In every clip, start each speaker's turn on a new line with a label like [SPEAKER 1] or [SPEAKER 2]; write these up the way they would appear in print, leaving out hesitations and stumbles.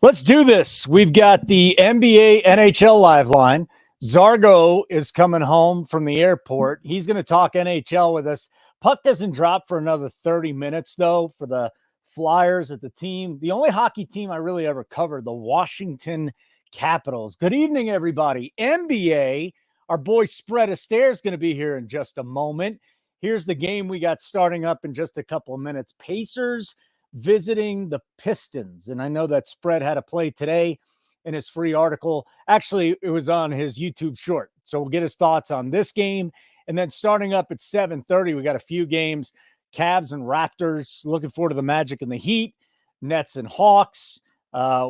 [SPEAKER 1] Let's do this. We've got the NBA NHL live line. Zargo is coming home from the airport. He's going to talk NHL with us. Puck doesn't drop for another 30 minutes, though, for the Flyers at the team. The only hockey team I really ever covered, the Washington Capitals. Good evening, everybody. NBA, our boy Spread Astaire is going to be here in just a moment. Here's the game we got starting up in just a couple of minutes. Pacers visiting the Pistons. And I know that Spread had a play today in his free article. Actually, it was on his YouTube short. So we'll get his thoughts on this game. And then starting up at 7:30, we got a few games. Cavs and Raptors. Looking forward to the Magic and the Heat. Nets and Hawks.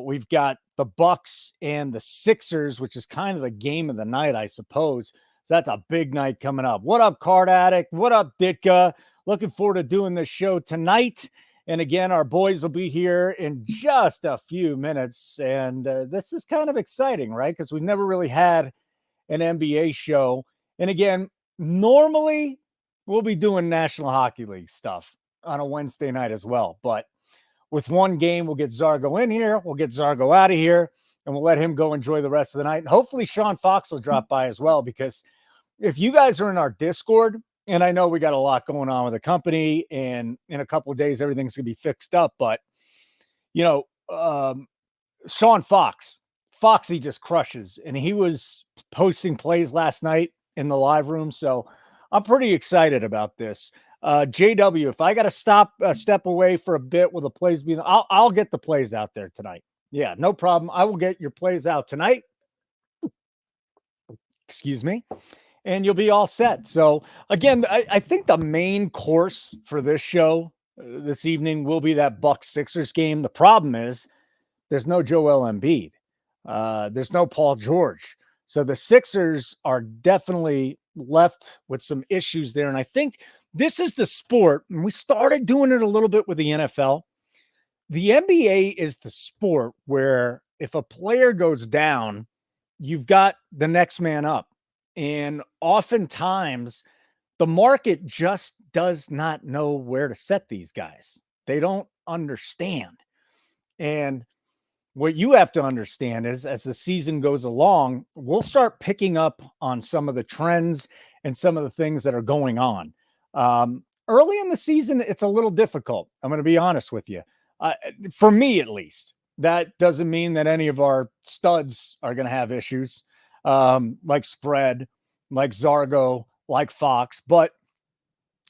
[SPEAKER 1] We've got the Bucks and the Sixers, which is kind of the game of the night, I suppose. So that's a big night coming up. What up, Card Addict? What up, Ditka? Looking forward to doing this show tonight. And again, our boys will be here in just a few minutes. And this is kind of exciting, right? Because we've never really had an NBA show. And again, normally we'll be doing National Hockey League stuff on a Wednesday night as well. But with one game, we'll get Zargo in here. We'll get Zargo out of here. And we'll let him go enjoy the rest of the night. And hopefully Sean Fox will drop by as well. Because if you guys are in our Discord, and I know we got a lot going on with the company, and in a couple of days, everything's going to be fixed up. But, you know, Sean Fox, Foxy just crushes. And he was posting plays last night in the live room. So I'm pretty excited about this. JW, if I got to step away for a bit with the plays being, I'll get the plays out there tonight. Yeah, no problem. I will get your plays out tonight. Excuse me. And you'll be all set. So, again, I think the main course for this show this evening will be that Bucks-Sixers game. The problem is there's no Joel Embiid. There's no Paul George. So the Sixers are definitely left with some issues there. And I think this is the sport, and we started doing it a little bit with the NFL. The NBA is the sport where if a player goes down, you've got the next man up. And oftentimes the market just does not know where to set these guys. They don't understand. And what you have to understand is as the season goes along, we'll start picking up on some of the trends and some of the things that are going on. Early in the season, it's a little difficult. I'm going to be honest with you. For me, at least. That doesn't mean that any of our studs are going to have issues. Like Spread, like Zargo, like Fox. But,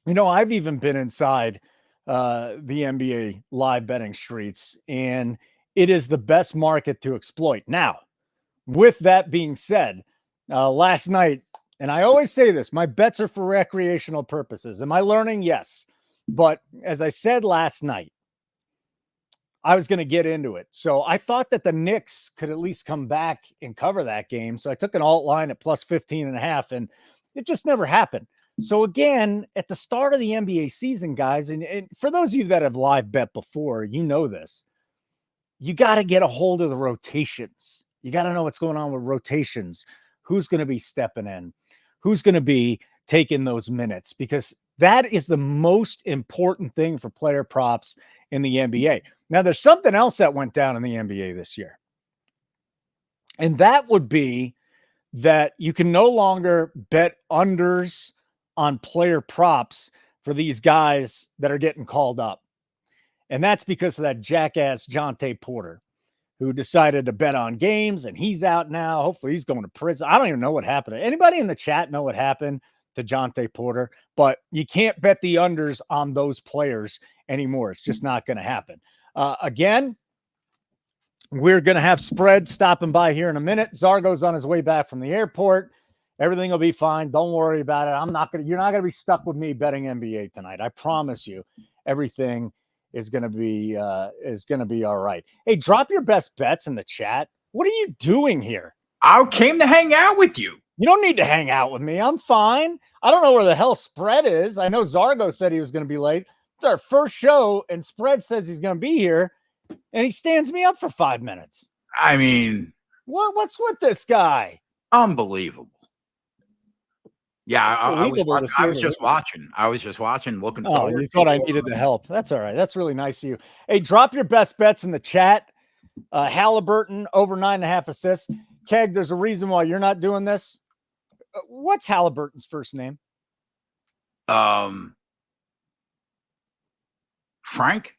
[SPEAKER 1] you know, I've even been inside the NBA live betting streets, and it is the best market to exploit. Now, with that being said, last night, and I always say this, my bets are for recreational purposes. Am I learning? Yes. But as I said last night, I was going to get into it. So I thought that the Knicks could at least come back and cover that game. So I took an alt line at plus 15.5, and it just never happened. So again, at the start of the NBA season, guys, and for those of you that have live bet before, you know this, you got to get a hold of the rotations. You got to know what's going on with rotations. Who's going to be stepping in? Who's going to be taking those minutes? Because that is the most important thing for player props in the NBA. Now, there's something else that went down in the NBA this year. And that would be that you can no longer bet unders on player props for these guys that are getting called up. And that's because of that jackass Jonte Porter, who decided to bet on games, and he's out now. Hopefully he's going to prison. I don't even know what happened. Anybody in the chat know what happened to Jonte Porter? But you can't bet the unders on those players anymore. It's just not going to happen. Again, we're going to have Spread stopping by here in a minute. Zargo's on his way back from the airport. Everything will be fine. Don't worry about it. You're not going to be stuck with me betting NBA tonight. I promise you, everything is going to be all right. Hey, drop your best bets in the chat. What are you doing here?
[SPEAKER 2] I came to hang out with you.
[SPEAKER 1] You don't need to hang out with me. I'm fine. I don't know where the hell Spread is. I know Zargo said he was going to be late. It's our first show, and Spread says he's going to be here, and he stands me up for 5 minutes.
[SPEAKER 2] I mean,
[SPEAKER 1] what's with this guy?
[SPEAKER 2] Unbelievable. Yeah, I was just watching. I was just watching, looking forward.
[SPEAKER 1] Oh, you thought I needed the help. That's all right. That's really nice of you. Hey, drop your best bets in the chat. Halliburton over 9.5 assists. Keg, there's a reason why you're not doing this. What's Halliburton's first name?
[SPEAKER 2] Frank.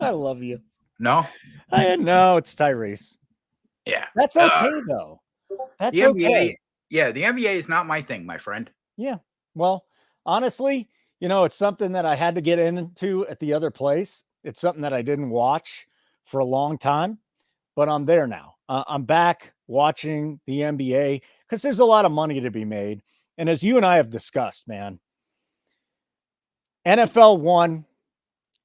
[SPEAKER 1] I love you.
[SPEAKER 2] No,
[SPEAKER 1] no, it's Tyrese.
[SPEAKER 2] Yeah,
[SPEAKER 1] that's okay though. That's
[SPEAKER 2] the NBA,
[SPEAKER 1] okay.
[SPEAKER 2] Yeah, the NBA is not my thing, my friend.
[SPEAKER 1] Yeah. Well, honestly, it's something that I had to get into at the other place. It's something that I didn't watch for a long time, but I'm there now. I'm back watching the NBA because there's a lot of money to be made. And as you and I have discussed, man, NFL 1,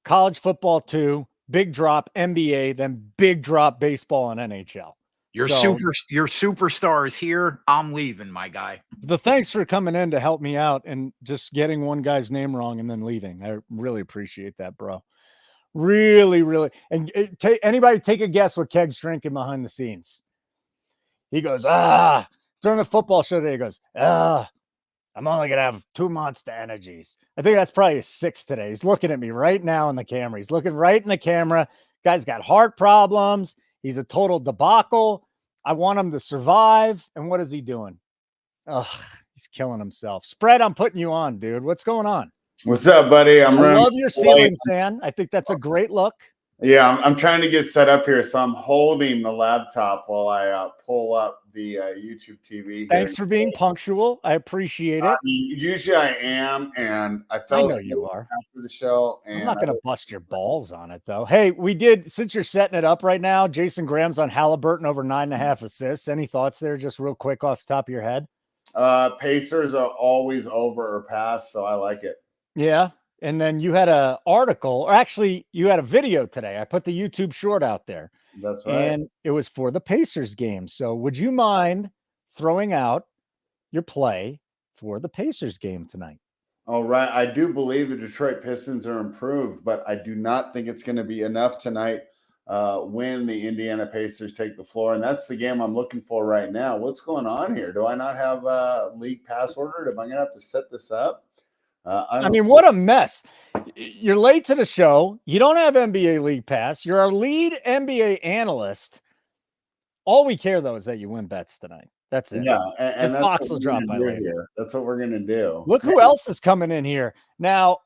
[SPEAKER 1] college football 2, big drop NBA, then big drop baseball and NHL.
[SPEAKER 2] Your superstar is here. I'm leaving, my guy.
[SPEAKER 1] Thanks for coming in to help me out and just getting one guy's name wrong and then leaving. I really appreciate that, bro. Really, really. And anybody take a guess what Keg's drinking behind the scenes? He goes, during the football show today, he goes, I'm only going to have 2 Monster Energies. I think that's probably his 6 today. He's looking at me right now in the camera. He's looking right in the camera. Guy's got heart problems. He's a total debacle. I want him to survive. And what is he doing? He's killing himself. Spread, I'm putting you on, dude. What's going on?
[SPEAKER 3] What's up, buddy? I
[SPEAKER 1] love your ceiling fan. I think that's a great look.
[SPEAKER 3] Yeah, I'm trying to get set up here, so I'm holding the laptop while I pull up the YouTube TV.
[SPEAKER 1] Thanks for being punctual. I appreciate it.
[SPEAKER 3] Usually I am, and I fell asleep after the show. And
[SPEAKER 1] I'm not going to bust your balls on it, though. Hey, since you're setting it up right now, Jason Graham's on Halliburton over 9.5 assists. Any thoughts there, just real quick off the top of your head?
[SPEAKER 3] Pacers are always over or pass, so I like it.
[SPEAKER 1] Yeah. And then you had an article, or actually you had a video today. I put the YouTube short out there.
[SPEAKER 3] That's right.
[SPEAKER 1] And it was for the Pacers game. So would you mind throwing out your play for the Pacers game tonight?
[SPEAKER 3] All right. I do believe the Detroit Pistons are improved, but I do not think it's going to be enough tonight when the Indiana Pacers take the floor. And that's the game I'm looking for right now. What's going on here? Do I not have a league pass ordered? Am I going to have to set this up?
[SPEAKER 1] What a mess. You're late to the show. You don't have NBA League Pass. You're our lead NBA analyst. All we care, though, is that you win bets tonight. That's it.
[SPEAKER 3] Yeah, and that's
[SPEAKER 1] Fox will drop by later.
[SPEAKER 3] That's what we're going to do.
[SPEAKER 1] Look who else is coming in here. Now,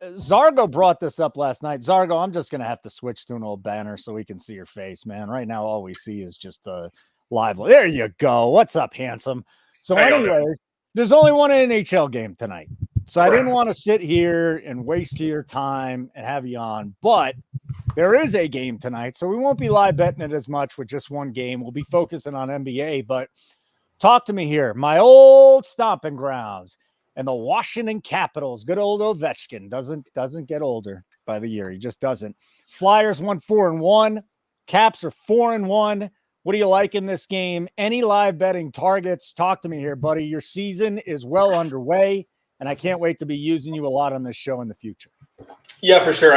[SPEAKER 1] Zargo brought this up last night. Zargo, I'm just going to have to switch to an old banner so we can see your face, man. Right now, all we see is just the live. There you go. What's up, handsome? So anyways, there's only one NHL game tonight. So I didn't want to sit here and waste your time and have you on, but there is a game tonight. So we won't be live betting it as much with just one game. We'll be focusing on NBA, but talk to me here. My old stomping grounds and the Washington Capitals. Good old Ovechkin doesn't get older by the year. He just doesn't. Flyers won 4-1. Caps are 4-1. What do you like in this game? Any live betting targets? Talk to me here, buddy. Your season is well underway, and I can't wait to be using you a lot on this show in the future.
[SPEAKER 4] Yeah, for sure.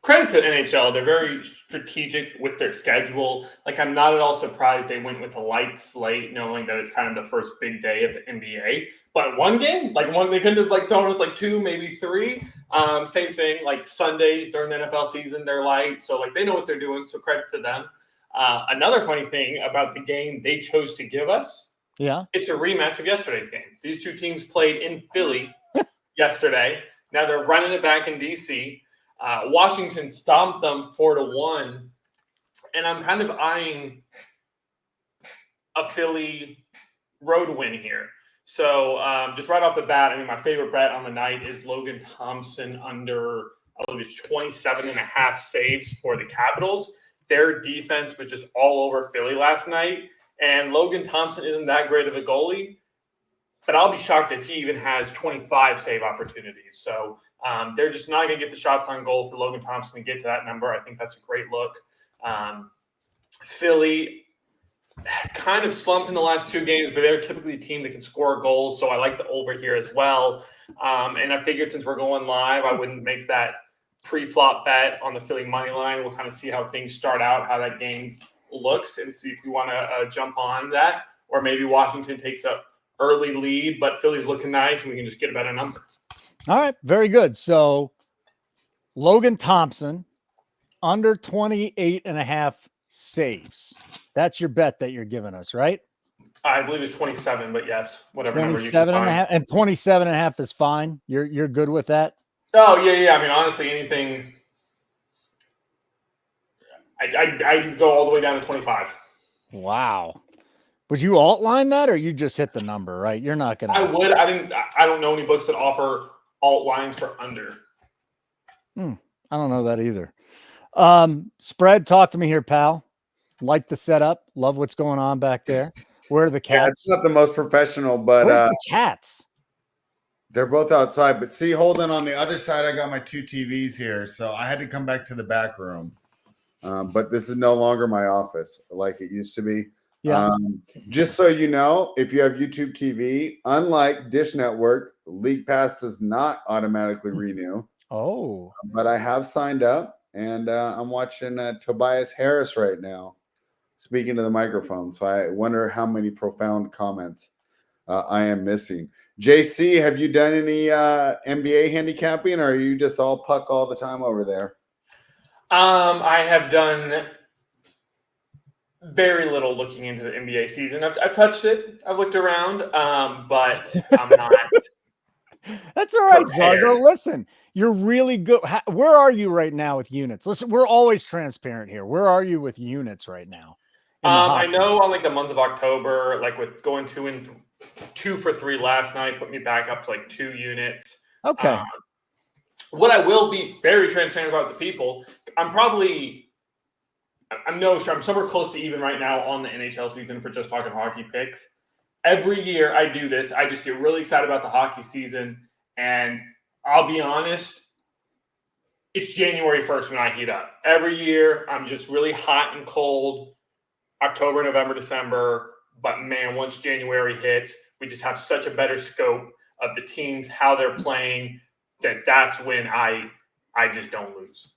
[SPEAKER 4] Credit to NHL. They're very strategic with their schedule. I'm not at all surprised they went with a light slate, knowing that it's kind of the first big day of the NBA. But one game, they could have thrown us 2, maybe 3. Same thing, Sundays during the NFL season, they're light. So they know what they're doing. So credit to them. Another funny thing about the game they chose to give us, it's a rematch of yesterday's game. These two teams played in Philly yesterday. Now they're running it back in DC. Washington stomped them 4-1, and I'm kind of eyeing a Philly road win here. So just right off the bat, my favorite bet on the night is Logan Thompson under, I believe it's 27.5 saves for the Capitals. Their defense was just all over Philly last night, and Logan Thompson isn't that great of a goalie, but I'll be shocked if he even has 25 save opportunities. So they're just not going to get the shots on goal for Logan Thompson to get to that number. I think that's a great look. Philly kind of slumped in the last 2 games, but they're typically a team that can score goals, so I like the over here as well. And I figured since we're going live, I wouldn't make that pre-flop bet on the Philly money line. We'll kind of see how things start out, how that game looks, and see if we want to jump on that, or maybe Washington takes a early lead, but Philly's looking nice, and we can just get a better number.
[SPEAKER 1] All right, very good. So Logan Thompson, under 28.5 saves. That's your bet that you're giving us, right?
[SPEAKER 4] I believe it's 27, but yes, whatever number you
[SPEAKER 1] 27
[SPEAKER 4] can
[SPEAKER 1] and a
[SPEAKER 4] find.
[SPEAKER 1] half, and 27.5 is fine. You're good with that?
[SPEAKER 4] Oh, yeah. I mean, honestly, anything. I'd go all the way down to 25.
[SPEAKER 1] Wow. Would you alt line that, or you just hit the number, right? You're not going to.
[SPEAKER 4] I would. I don't know any books that offer alt lines for under.
[SPEAKER 1] I don't know that either. Spread, talk to me here, pal. Like the setup. Love what's going on back there. Where are the cats?
[SPEAKER 3] Yeah, it's not the most professional, but
[SPEAKER 1] where's the cats?
[SPEAKER 3] They're both outside. But see, holding on the other side, I got my 2 TVs here, so I had to come back to the back room. But this is no longer my office like it used to be.
[SPEAKER 1] Yeah.
[SPEAKER 3] Just so you know, if you have YouTube TV, unlike Dish Network, League Pass does not automatically renew.
[SPEAKER 1] Oh.
[SPEAKER 3] But I have signed up, and I'm watching Tobias Harris right now, speaking to the microphone. So I wonder how many profound comments I am missing. JC, have you done any NBA handicapping, or are you just all puck all the time over there?
[SPEAKER 4] I have done very little looking into the NBA season. I've touched it. I've looked around, but I'm not.
[SPEAKER 1] That's all right, Zargo. Listen, you're really good. Where are you right now with units? Listen, we're always transparent here. Where are you with units right now?
[SPEAKER 4] I know on like the month of October, like with going 2 for 3 last night, put me back up to like 2 units.
[SPEAKER 1] Okay.
[SPEAKER 4] What I will be very transparent about the people, I'm somewhere close to even right now on the NHL season for just talking hockey picks. Every year I do this. I just get really excited about the hockey season. And I'll be honest, it's January 1st when I heat up. Every year I'm just really hot and cold, October, November, December. But man, once January hits, we just have such a better scope of the teams, how they're playing, that's when I just don't lose.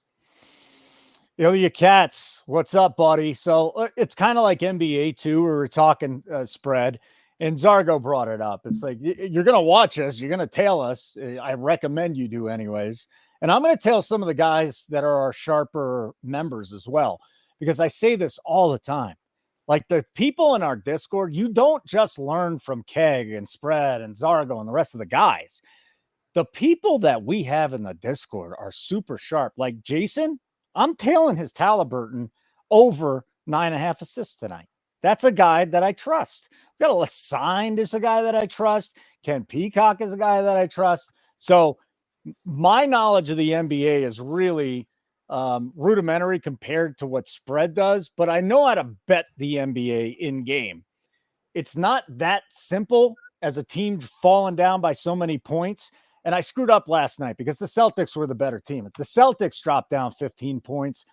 [SPEAKER 1] Ilya Katz, what's up, buddy? So it's kind of like NBA too. We were talking spread, and Zargo brought it up. It's like, you're going to watch us. You're going to tail us. I recommend you do anyways. And I'm going to tail some of the guys that are our sharper members as well, because I say this all the time. Like the people in our Discord, you don't just learn from Keg and Spread and Zargo and the rest of the guys. The people that we have in the Discord are super sharp. Like Jason, I'm tailing his Halliburton over 9.5 assists tonight. That's a guy that I trust. Got a signed is a guy that I trust. Ken Peacock is a guy that I trust. So my knowledge of the NBA is really rudimentary compared to what Spread does, but I know how to bet the NBA in game. It's not that simple as a team falling down by so many points. And I screwed up last night because the Celtics were the better team. If the Celtics dropped down 15 points,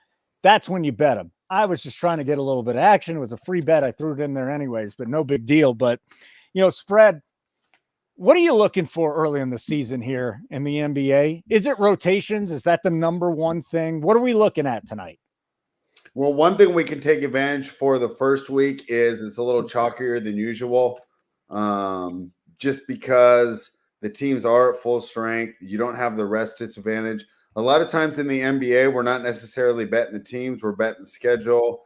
[SPEAKER 1] that's when you bet them. I was just trying to get a little bit of action. It was a free bet. I threw it in there anyways, but no big deal. But, Spread, what are you looking for early in the season here in the NBA? Is it rotations? Is that the number one thing? What are we looking at tonight?
[SPEAKER 3] Well, one thing we can take advantage for the first week is it's a little chalkier than usual, just because the teams are at full strength. You don't have the rest disadvantage. A lot of times in the NBA, we're not necessarily betting the teams. We're betting the schedule.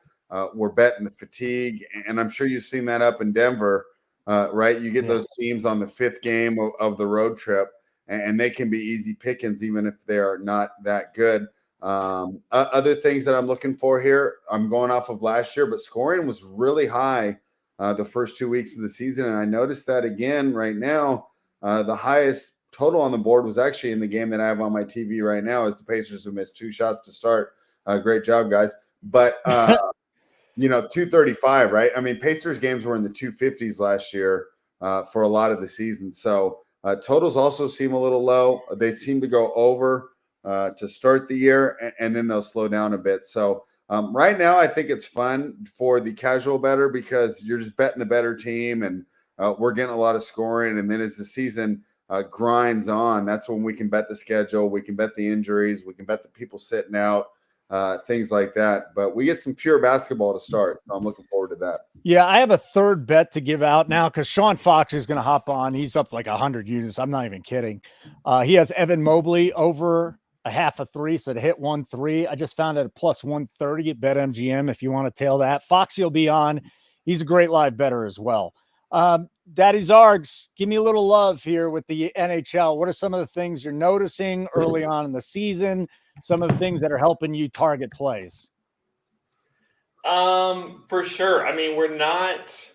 [SPEAKER 3] We're betting the fatigue. And I'm sure you've seen that up in Denver, right? You get those teams on the 5th game of the road trip, and they can be easy pickings even if they are not that good. Other things that I'm looking for here, I'm going off of last year, but scoring was really high the first 2 weeks of the season. And I noticed that again right now. The highest total on the board was actually in the game that I have on my TV right now, as the Pacers have missed 2 shots to start. Great job, guys. But, 235, right? I mean, Pacers games were in the 250s last year for a lot of the season. So totals also seem a little low. They seem to go over to start the year, and then they'll slow down a bit. So right now, I think it's fun for the casual bettor because you're just betting the better team, and we're getting a lot of scoring. And then as the season grinds on, that's when we can bet the schedule. We can bet the injuries. We can bet the people sitting out, things like that. But we get some pure basketball to start. So I'm looking forward to that.
[SPEAKER 1] Yeah, I have a third bet to give out now because Sean Fox is going to hop on. He's up like 100 units. I'm not even kidding. He has Evan Mobley over a half a 3, so to hit 1-3, I just found it at plus 130 at BetMGM if you want to tail that. Foxy will be on. He's a great live bettor as well. Daddy Zargs, give me a little love here with the NHL. What are some of the things you're noticing early on in the season? Some of the things that are helping you target plays?
[SPEAKER 4] For sure. I mean, we're not.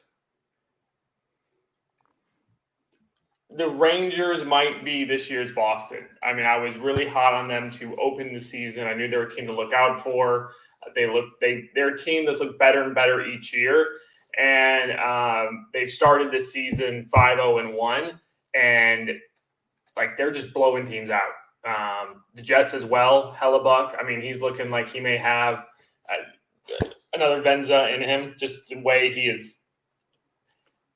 [SPEAKER 4] The Rangers might be this year's Boston. I mean, I was really hot on them to open the season. I knew they were a team to look out for. They're a team that's looked better and better each year. And they started this season 5-0-1, and like they're just blowing teams out. The Jets as well. Hellebuck. I mean, he's looking like he may have another Venza in him. Just the way he is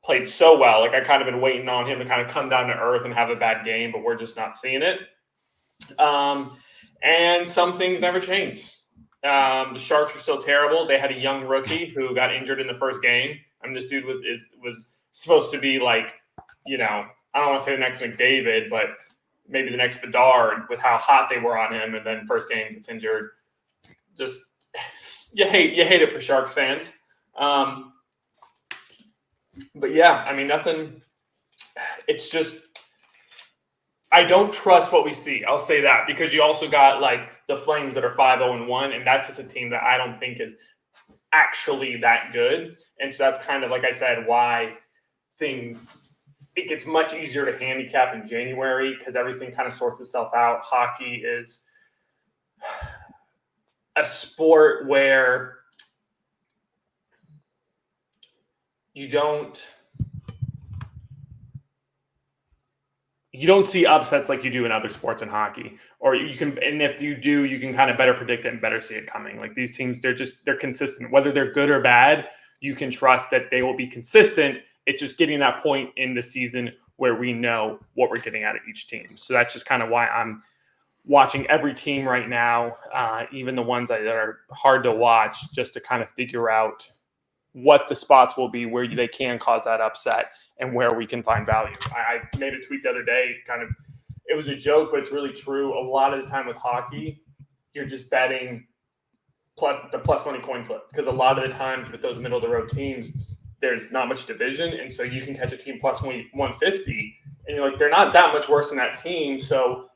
[SPEAKER 4] played so well. Like I kind of been waiting on him to kind of come down to earth and have a bad game, but we're just not seeing it. And some things never change. The Sharks are still terrible. They had a young rookie who got injured in the first game. I mean, this dude was supposed to be like, I don't want to say the next McDavid, but maybe the next Bedard with how hot they were on him. And then first game gets injured. Just you hate it for Sharks fans. But yeah, I mean, nothing. It's just I don't trust what we see. I'll say that because you also got like the Flames that are 5-0-1, and that's just a team that I don't think is actually that good. And so that's kind of, like I said, why it gets much easier to handicap in January because everything kind of sorts itself out. Hockey is a sport where you don't see upsets like you do in other sports in hockey, or you can, and if you do, you can kind of better predict it and better see it coming. Like these teams, they're consistent, whether they're good or bad. You can trust that they will be consistent. It's just getting that point in the season where we know what we're getting out of each team. So that's just kind of why I'm watching every team right now, even the ones that are hard to watch, just to kind of figure out what the spots will be where they can cause that upset and where we can find value. I made a tweet the other day, it was a joke, but it's really true. A lot of the time with hockey, you're just betting the plus money coin flip, because a lot of the times with those middle of the road teams, there's not much division, and so you can catch a team plus 150, and you're like, they're not that much worse than that team, so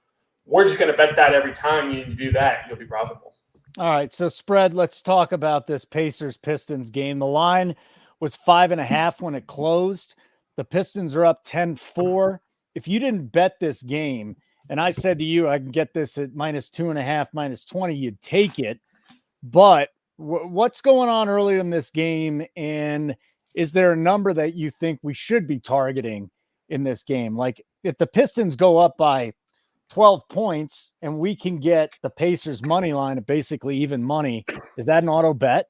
[SPEAKER 4] we're just going to bet that every time you do that, you'll be profitable.
[SPEAKER 1] All right, so spread, let's talk about this Pacers-Pistons game. The line was 5.5 when it closed. The Pistons are up 10-4. If you didn't bet this game, and I said to you, I can get this at -2.5, -20, you'd take it. But what's going on earlier in this game, and is there a number that you think we should be targeting in this game? Like if the Pistons go up by 12 points and we can get the Pacers money line at basically even money, is that an auto bet?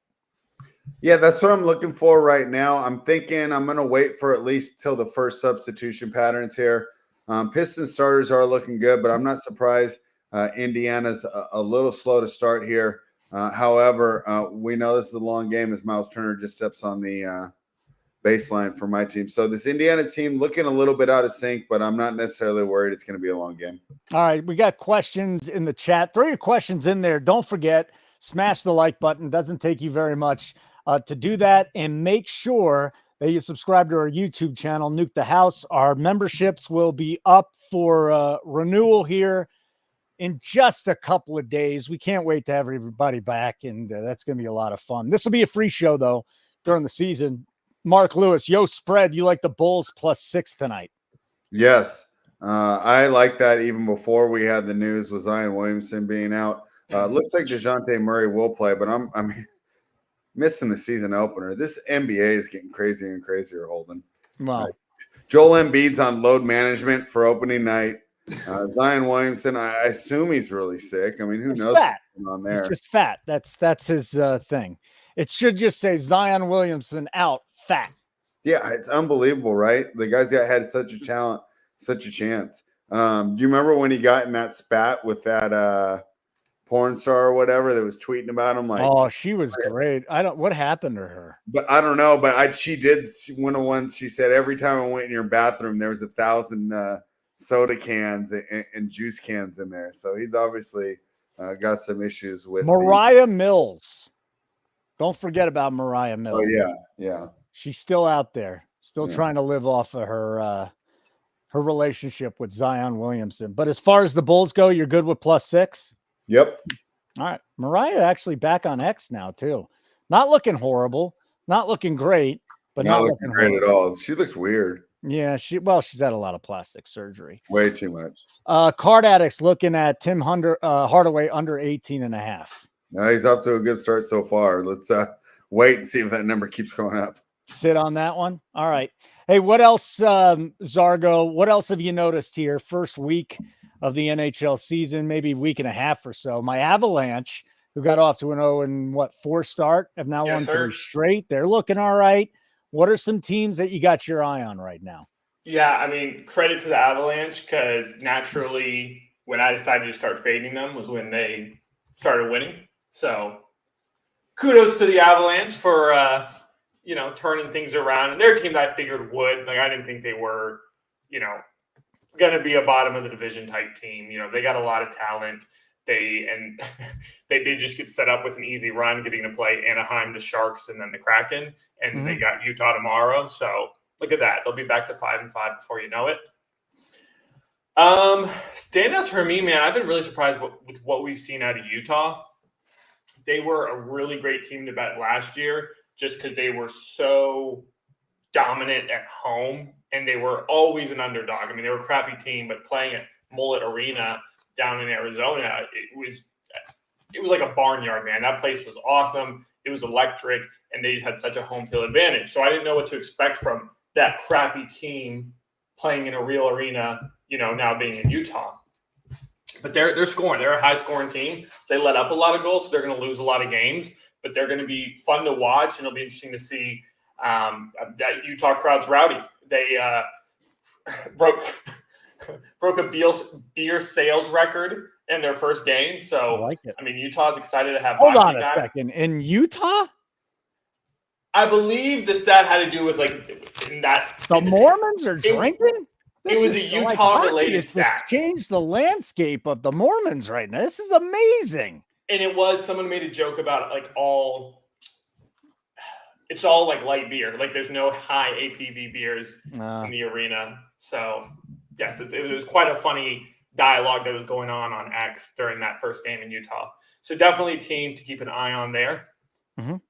[SPEAKER 3] Yeah, that's what I'm looking for right now. I'm thinking I'm going to wait for at least till the first substitution patterns here. Piston starters are looking good, but I'm not surprised. Indiana's a little slow to start here. However, we know this is a long game as Miles Turner just steps on the baseline for my team. So this Indiana team looking a little bit out of sync, but I'm not necessarily worried it's going to be a long game.
[SPEAKER 1] All right, we got questions in the chat. Throw your questions in there. Don't forget, smash the like button. Doesn't take you very much to do that. And make sure that you subscribe to our YouTube channel, Nuke the House. Our memberships will be up for renewal here in just a couple of days. We can't wait to have everybody back, and that's going to be a lot of fun. This will be a free show, though, during the season. Mark Lewis, spread, you like the Bulls +6 tonight?
[SPEAKER 3] Yes. I like that even before we had the news with Zion Williamson being out. Looks like DeJounte Murray will play, but I'm missing the season opener. This NBA is getting crazier and crazier, Holden.
[SPEAKER 1] Wow.
[SPEAKER 3] Joel Embiid's on load management for opening night. Zion Williamson, I assume he's really sick. I mean, who knows
[SPEAKER 1] fat.
[SPEAKER 3] what's going on there?
[SPEAKER 1] He's just fat. That's his thing. It should just say Zion Williamson out, fat.
[SPEAKER 3] Yeah, it's unbelievable, right? The guy's had such a talent, such a chance. Do you remember when he got in that spat with that porn star or whatever that was tweeting about him? Like,
[SPEAKER 1] oh, she was great. What happened to her?
[SPEAKER 3] But I don't know. But she did one of ones. She said every time I went in your bathroom, there was 1,000 soda cans and juice cans in there. So he's obviously got some issues with
[SPEAKER 1] Mariah Mills. Don't forget about Mariah Mills.
[SPEAKER 3] Oh yeah.
[SPEAKER 1] She's still out there, still trying to live off of her relationship with Zion Williamson. But as far as the Bulls go, you're good with +6?
[SPEAKER 3] Yep.
[SPEAKER 1] All right. Mariah actually back on X now too. Not looking horrible, not looking great, but not looking
[SPEAKER 3] great
[SPEAKER 1] horrible
[SPEAKER 3] at all. She looks weird.
[SPEAKER 1] Yeah, she's had a lot of plastic surgery.
[SPEAKER 3] Way too much.
[SPEAKER 1] Card Addicts looking at Tim Hardaway under 18.5.
[SPEAKER 3] No, he's off to a good start so far. Let's wait and see if that number keeps going up.
[SPEAKER 1] Sit on that one. All right. Hey, what else, Zargo? What else have you noticed here? First week of the NHL season, maybe week and a half or so. My Avalanche, who got off to an 0-4 start, have now won 3 straight. They're looking all right. What are some teams that you got your eye on right now?
[SPEAKER 4] Yeah, I mean, credit to the Avalanche, because naturally when I decided to start fading them was when they started winning. So kudos to the Avalanche for, turning things around. And they're a team that I figured would. Like, I didn't think they were, going to be a bottom of the division type team. They got a lot of talent. They did just get set up with an easy run, getting to play Anaheim, the Sharks, and then the Kraken, and they got Utah tomorrow. So look at that; they'll be back to 5-5 before you know it. Standouts for me, man. I've been really surprised with what we've seen out of Utah. They were a really great team to bet last year, just because they were so dominant at home, and they were always an underdog. I mean, they were a crappy team, but playing at Mullet Arena down in Arizona, it was like a barnyard, man. That place was awesome. It was electric, and they just had such a home field advantage. So I didn't know what to expect from that crappy team playing in a real arena, now being in Utah. But they're scoring. They're a high-scoring team. They let up a lot of goals, so they're going to lose a lot of games. But they're going to be fun to watch, and it'll be interesting to see that Utah crowd's rowdy. They broke a beer sales record in their first game. So,
[SPEAKER 1] I like it.
[SPEAKER 4] I mean, Utah's excited to have.
[SPEAKER 1] Hold on a second. In Utah?
[SPEAKER 4] I believe the stat had to do with
[SPEAKER 1] the Mormons are drinking?
[SPEAKER 4] It was a Utah-related stat.
[SPEAKER 1] Changed the landscape of the Mormons right now. This is amazing.
[SPEAKER 4] And it was, someone made a joke about it's all like light beer. Like, there's no high APV beers in the arena. So, yes, it was quite a funny dialogue that was going on X during that first game in Utah. So definitely a team to keep an eye on there. In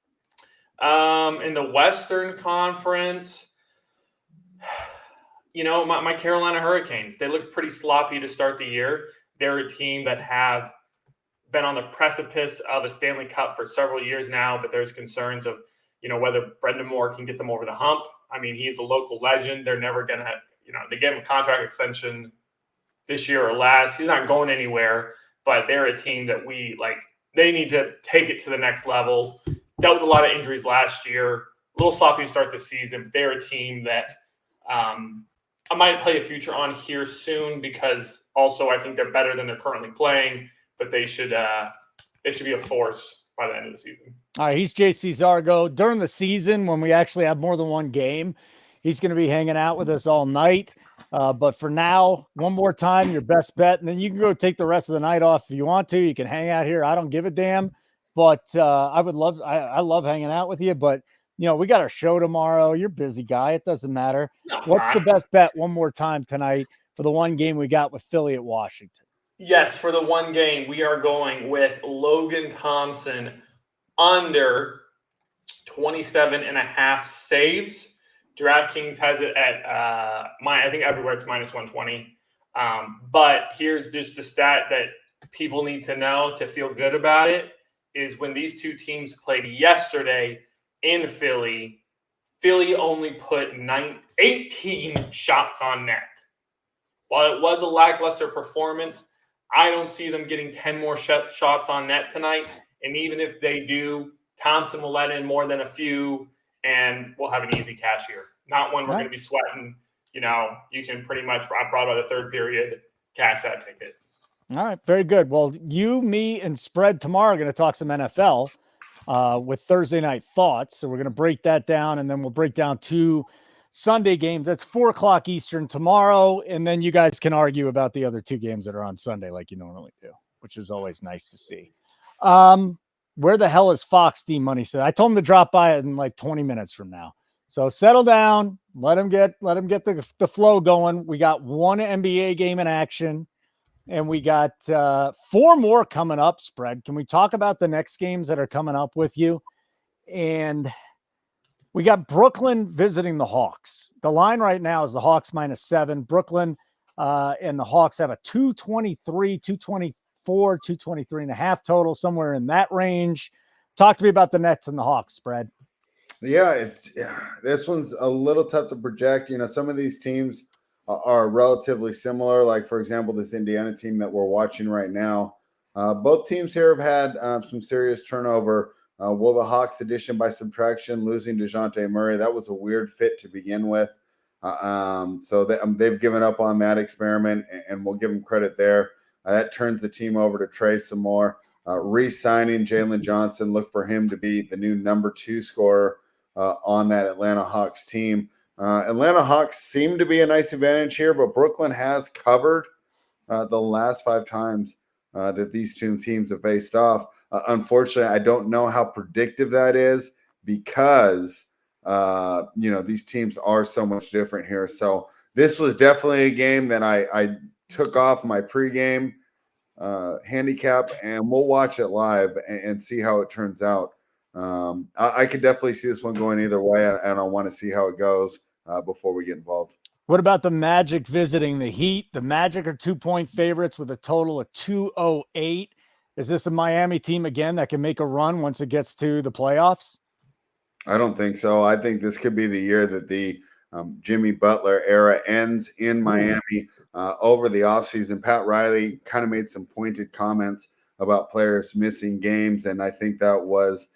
[SPEAKER 4] the Western Conference, my Carolina Hurricanes, they look pretty sloppy to start the year. They're a team that have been on the precipice of a Stanley Cup for several years now, but there's concerns of, whether Brendan Moore can get them over the hump. I mean, he's a local legend. They're never going to, they gave him a contract extension this year or last. He's not going anywhere, but they're a team that they need to take it to the next level. Dealt with a lot of injuries last year, a little sloppy to start the season, but they're a team that I might play a future on here soon, because also I think they're better than they're currently playing, but they should be a force by the end of the season.
[SPEAKER 1] All right, he's JC Zargo. During the season, when we actually have more than one game, he's going to be hanging out with us all night. But for now, one more time, your best bet, and then you can go take the rest of the night off if you want to. You can hang out here. I don't give a damn. But I love hanging out with you. But, we got our show tomorrow. You're a busy guy. It doesn't matter. What's the best bet one more time tonight for the one game we got with Philly at Washington?
[SPEAKER 4] Yes, for the one game, we are going with Logan Thompson under 27.5 saves. DraftKings has it at I think everywhere it's -120. But here's just the stat that people need to know to feel good about it, is when these two teams played yesterday in Philly, Philly only put 18 shots on net. While it was a lackluster performance, I don't see them getting 10 more shots on net tonight. And even if they do, Thompson will let in more than a few, and we'll have an easy cash here. Not one we're going to be sweating. You can pretty much, probably by the third period, cash that ticket.
[SPEAKER 1] All right, very good. Well, you, me, and Spread tomorrow are going to talk some NFL with Thursday Night Thoughts. So we're going to break that down, and then we'll break down 2 Sunday games. That's 4:00 Eastern tomorrow. And then you guys can argue about the other 2 games that are on Sunday like you normally do, which is always nice to see. Where the hell is Fox D Money? Said I told him to drop by in like 20 minutes from now. So settle down, let him get the flow going. We got 1 NBA game in action, and we got 4 more coming up. Spread. Can we talk about the next games that are coming up with you? And we got Brooklyn visiting the Hawks. The line right now is the Hawks -7. Brooklyn and the Hawks have a 223, 224, 223.5 total, somewhere in that range. Talk to me about the Nets and the Hawks, Spread.
[SPEAKER 3] Yeah, this one's a little tough to project. Some of these teams are relatively similar. Like, for example, this Indiana team that we're watching right now. Both teams here have had some serious turnover. Will the Hawks addition by subtraction, losing DeJounte Murray, that was a weird fit to begin with. So they've given up on that experiment, and we'll give them credit there. That turns the team over to Trey some more. Re-signing Jalen Johnson, look for him to be the new number 2 scorer on that Atlanta Hawks team. Atlanta Hawks seem to be a nice advantage here, but Brooklyn has covered the last 5 times that these 2 teams have faced off. Unfortunately, I don't know how predictive that is because, these teams are so much different here. So this was definitely a game that I took off my pregame handicap, and we'll watch it live and see how it turns out. I could definitely see this one going either way, and I want to see how it goes before we get involved.
[SPEAKER 1] What about the Magic visiting the Heat? The Magic are 2-point favorites with a total of 208. Is this a Miami team again that can make a run once it gets to the playoffs?
[SPEAKER 3] I don't think so. I think this could be the year that the Jimmy Butler era ends in Miami over the offseason. Pat Riley kind of made some pointed comments about players missing games, and I think that was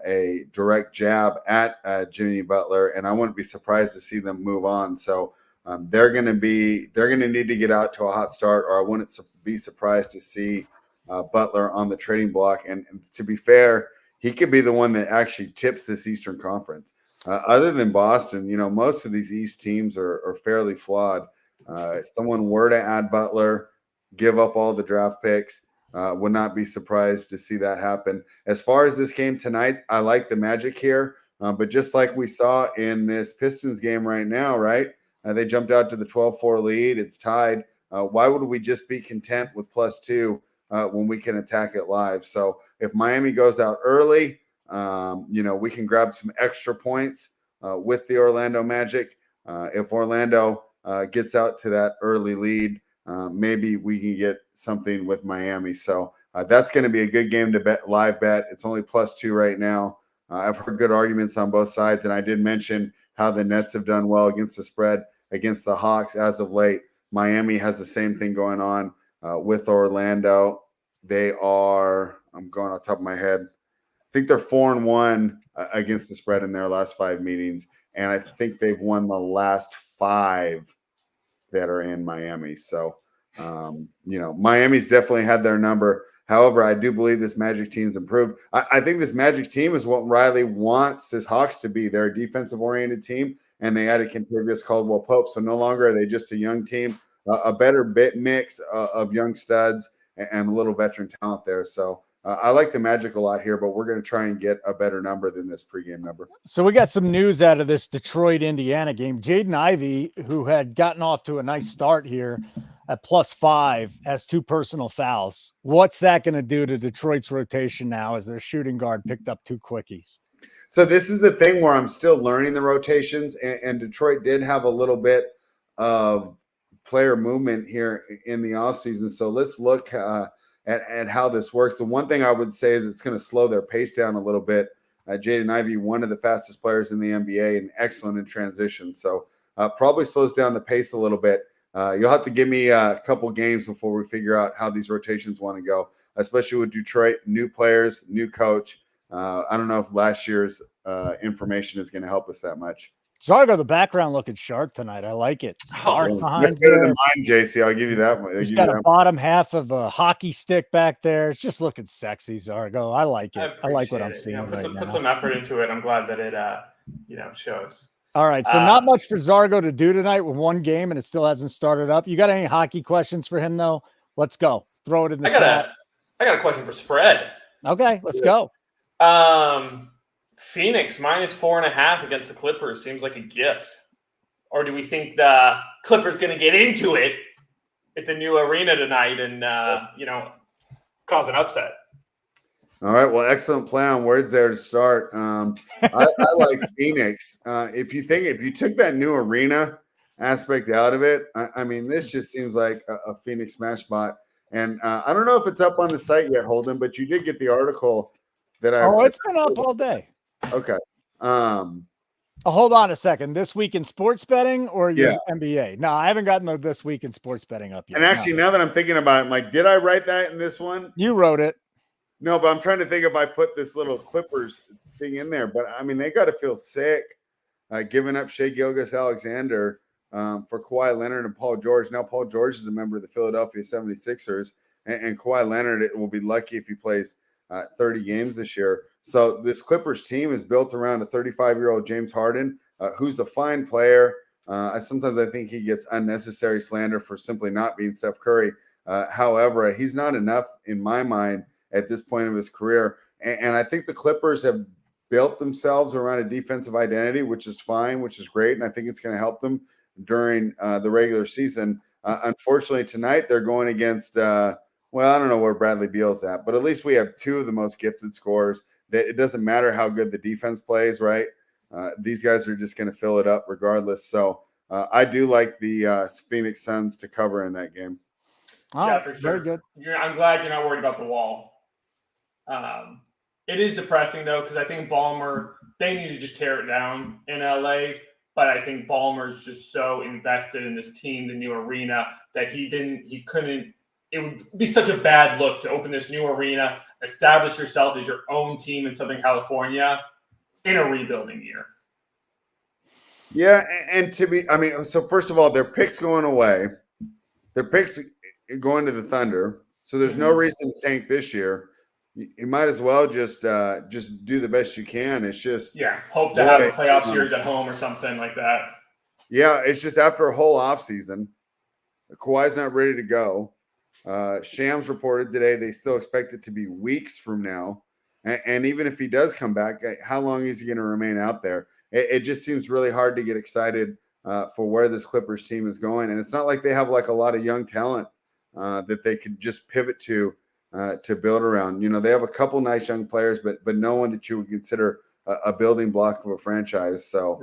[SPEAKER 3] a direct jab at Jimmy Butler, and I wouldn't be surprised to see them move on. So they're going to need to get out to a hot start, or I wouldn't be surprised to see Butler on the trading block. And to be fair, he could be the one that actually tips this Eastern Conference. Other than Boston, most of these East teams are fairly flawed. If someone were to add Butler, give up all the draft picks, would not be surprised to see that happen. As far as this game tonight, I like the Magic here, but just like we saw in this Pistons game right now, right? They jumped out to the 12-4 lead. It's tied. Why would we just be content with +2 when we can attack it live? So if Miami goes out early, we can grab some extra points with the Orlando Magic. If Orlando gets out to that early lead, maybe we can get something with Miami. So that's going to be a good game to live bet. It's only +2 right now. I've heard good arguments on both sides, and I did mention how the Nets have done well against the spread against the Hawks as of late. Miami has the same thing going on with Orlando. They are, I'm going off the top of my head, I think they're 4-1 against the spread in their last 5 meetings, and I think they've won the last 5 that are in Miami. So, Miami's definitely had their number. However, I do believe this Magic team's improved. I think this Magic team is what Riley wants his Hawks to be. They're a defensive-oriented team, and they added Kentavious Caldwell-Pope. So no longer are they just a young team, a better bit mix of young studs and a little veteran talent there. So I like the Magic a lot here, but we're going to try and get a better number than this pregame number.
[SPEAKER 1] So we got some news out of this Detroit-Indiana game. Jaden Ivey, who had gotten off to a nice start here at +5, has 2 personal fouls. What's that going to do to Detroit's rotation now as their shooting guard picked up 2 quickies?
[SPEAKER 3] So this is the thing where I'm still learning the rotations, and Detroit did have a little bit of player movement here in the offseason. So let's look at how this works. The one thing I would say is it's going to slow their pace down a little bit. Jaden Ivey, one of the fastest players in the NBA and excellent in transition. So probably slows down the pace a little bit. You'll have to give me a couple games before we figure out how these rotations want to go, especially with Detroit, new players, new coach. I don't know if last year's information is going to help us that much.
[SPEAKER 1] Zargo, the background looking sharp tonight. I like it.
[SPEAKER 3] That's better than mine, JC. I'll give you that one.
[SPEAKER 1] He's got a bottom half of a hockey stick back there. It's just looking sexy, Zargo. I like it. I like what I'm seeing right now.
[SPEAKER 4] Put some effort into it. I'm glad that it, shows.
[SPEAKER 1] All right. So not much for Zargo to do tonight with one game, and it still hasn't started up. You got any hockey questions for him, though? Let's go. Throw it in the chat.
[SPEAKER 4] I got a question for spread.
[SPEAKER 1] Okay, let's go.
[SPEAKER 4] Phoenix -4.5 against the Clippers seems like a gift. Or do we think the Clippers going to get into it at the new arena tonight and, cause an upset?
[SPEAKER 3] All right. Well, excellent play on words there to start. I like Phoenix. If you took that new arena aspect out of it, I mean, this just seems like a Phoenix smash spot. And I don't know if it's up on the site yet, Holden, but you did get the article that I.
[SPEAKER 1] Oh, it's been up all day.
[SPEAKER 3] Okay.
[SPEAKER 1] Hold on a second. This week in sports betting or your
[SPEAKER 3] Yeah.
[SPEAKER 1] NBA? No, I haven't gotten the this week in sports betting up yet.
[SPEAKER 3] And actually, now that I'm thinking about it, I'm like, did I write that in this one?
[SPEAKER 1] You wrote it.
[SPEAKER 3] No, but I'm trying to think if I put this little Clippers thing in there. But I mean, they got to feel sick giving up Shai Gilgeous-Alexander for Kawhi Leonard and Paul George. Now Paul George is a member of the Philadelphia 76ers, and Kawhi Leonard will be lucky if he plays 30 games this year. So this Clippers team is built around a 35-year-old James Harden, who's a fine player. Sometimes I think he gets unnecessary slander for simply not being Steph Curry. However, he's not enough in my mind at this point of his career. And I think the Clippers have built themselves around a defensive identity, which is fine, which is great. And I think it's going to help them during the regular season. Unfortunately, tonight they're going against I don't know where Bradley Beal's at, but at least we have two of the most gifted scorers. That it doesn't matter how good the defense plays, right? These guys are just going to fill it up regardless. So I do like the Phoenix Suns to cover in that game.
[SPEAKER 4] Yeah, for sure.
[SPEAKER 1] Very good.
[SPEAKER 4] I'm glad you're not worried about the wall. It is depressing, though, because I think Ballmer, they need to just tear it down in LA. But I think Ballmer's just so invested in this team, the new arena, that he couldn't. It would be such a bad look to open this new arena, establish yourself as your own team in Southern California in a rebuilding year.
[SPEAKER 3] Yeah, and so first of all, their picks going away, their picks going to the Thunder, so there's no reason to tank this year. You might as well just do the best you can. It's just
[SPEAKER 4] hope to have a playoff series at home or something like that.
[SPEAKER 3] Yeah, it's just after a whole offseason, Kawhi's not ready to go. Shams reported today they still expect it to be weeks from now. And even if he does come back, how long is he going to remain out there? It just seems really hard to get excited for where this Clippers team is going. And it's not like they have like a lot of young talent that they could just pivot to build around. You know, they have a couple nice young players, but no one that you would consider a building block of a franchise. So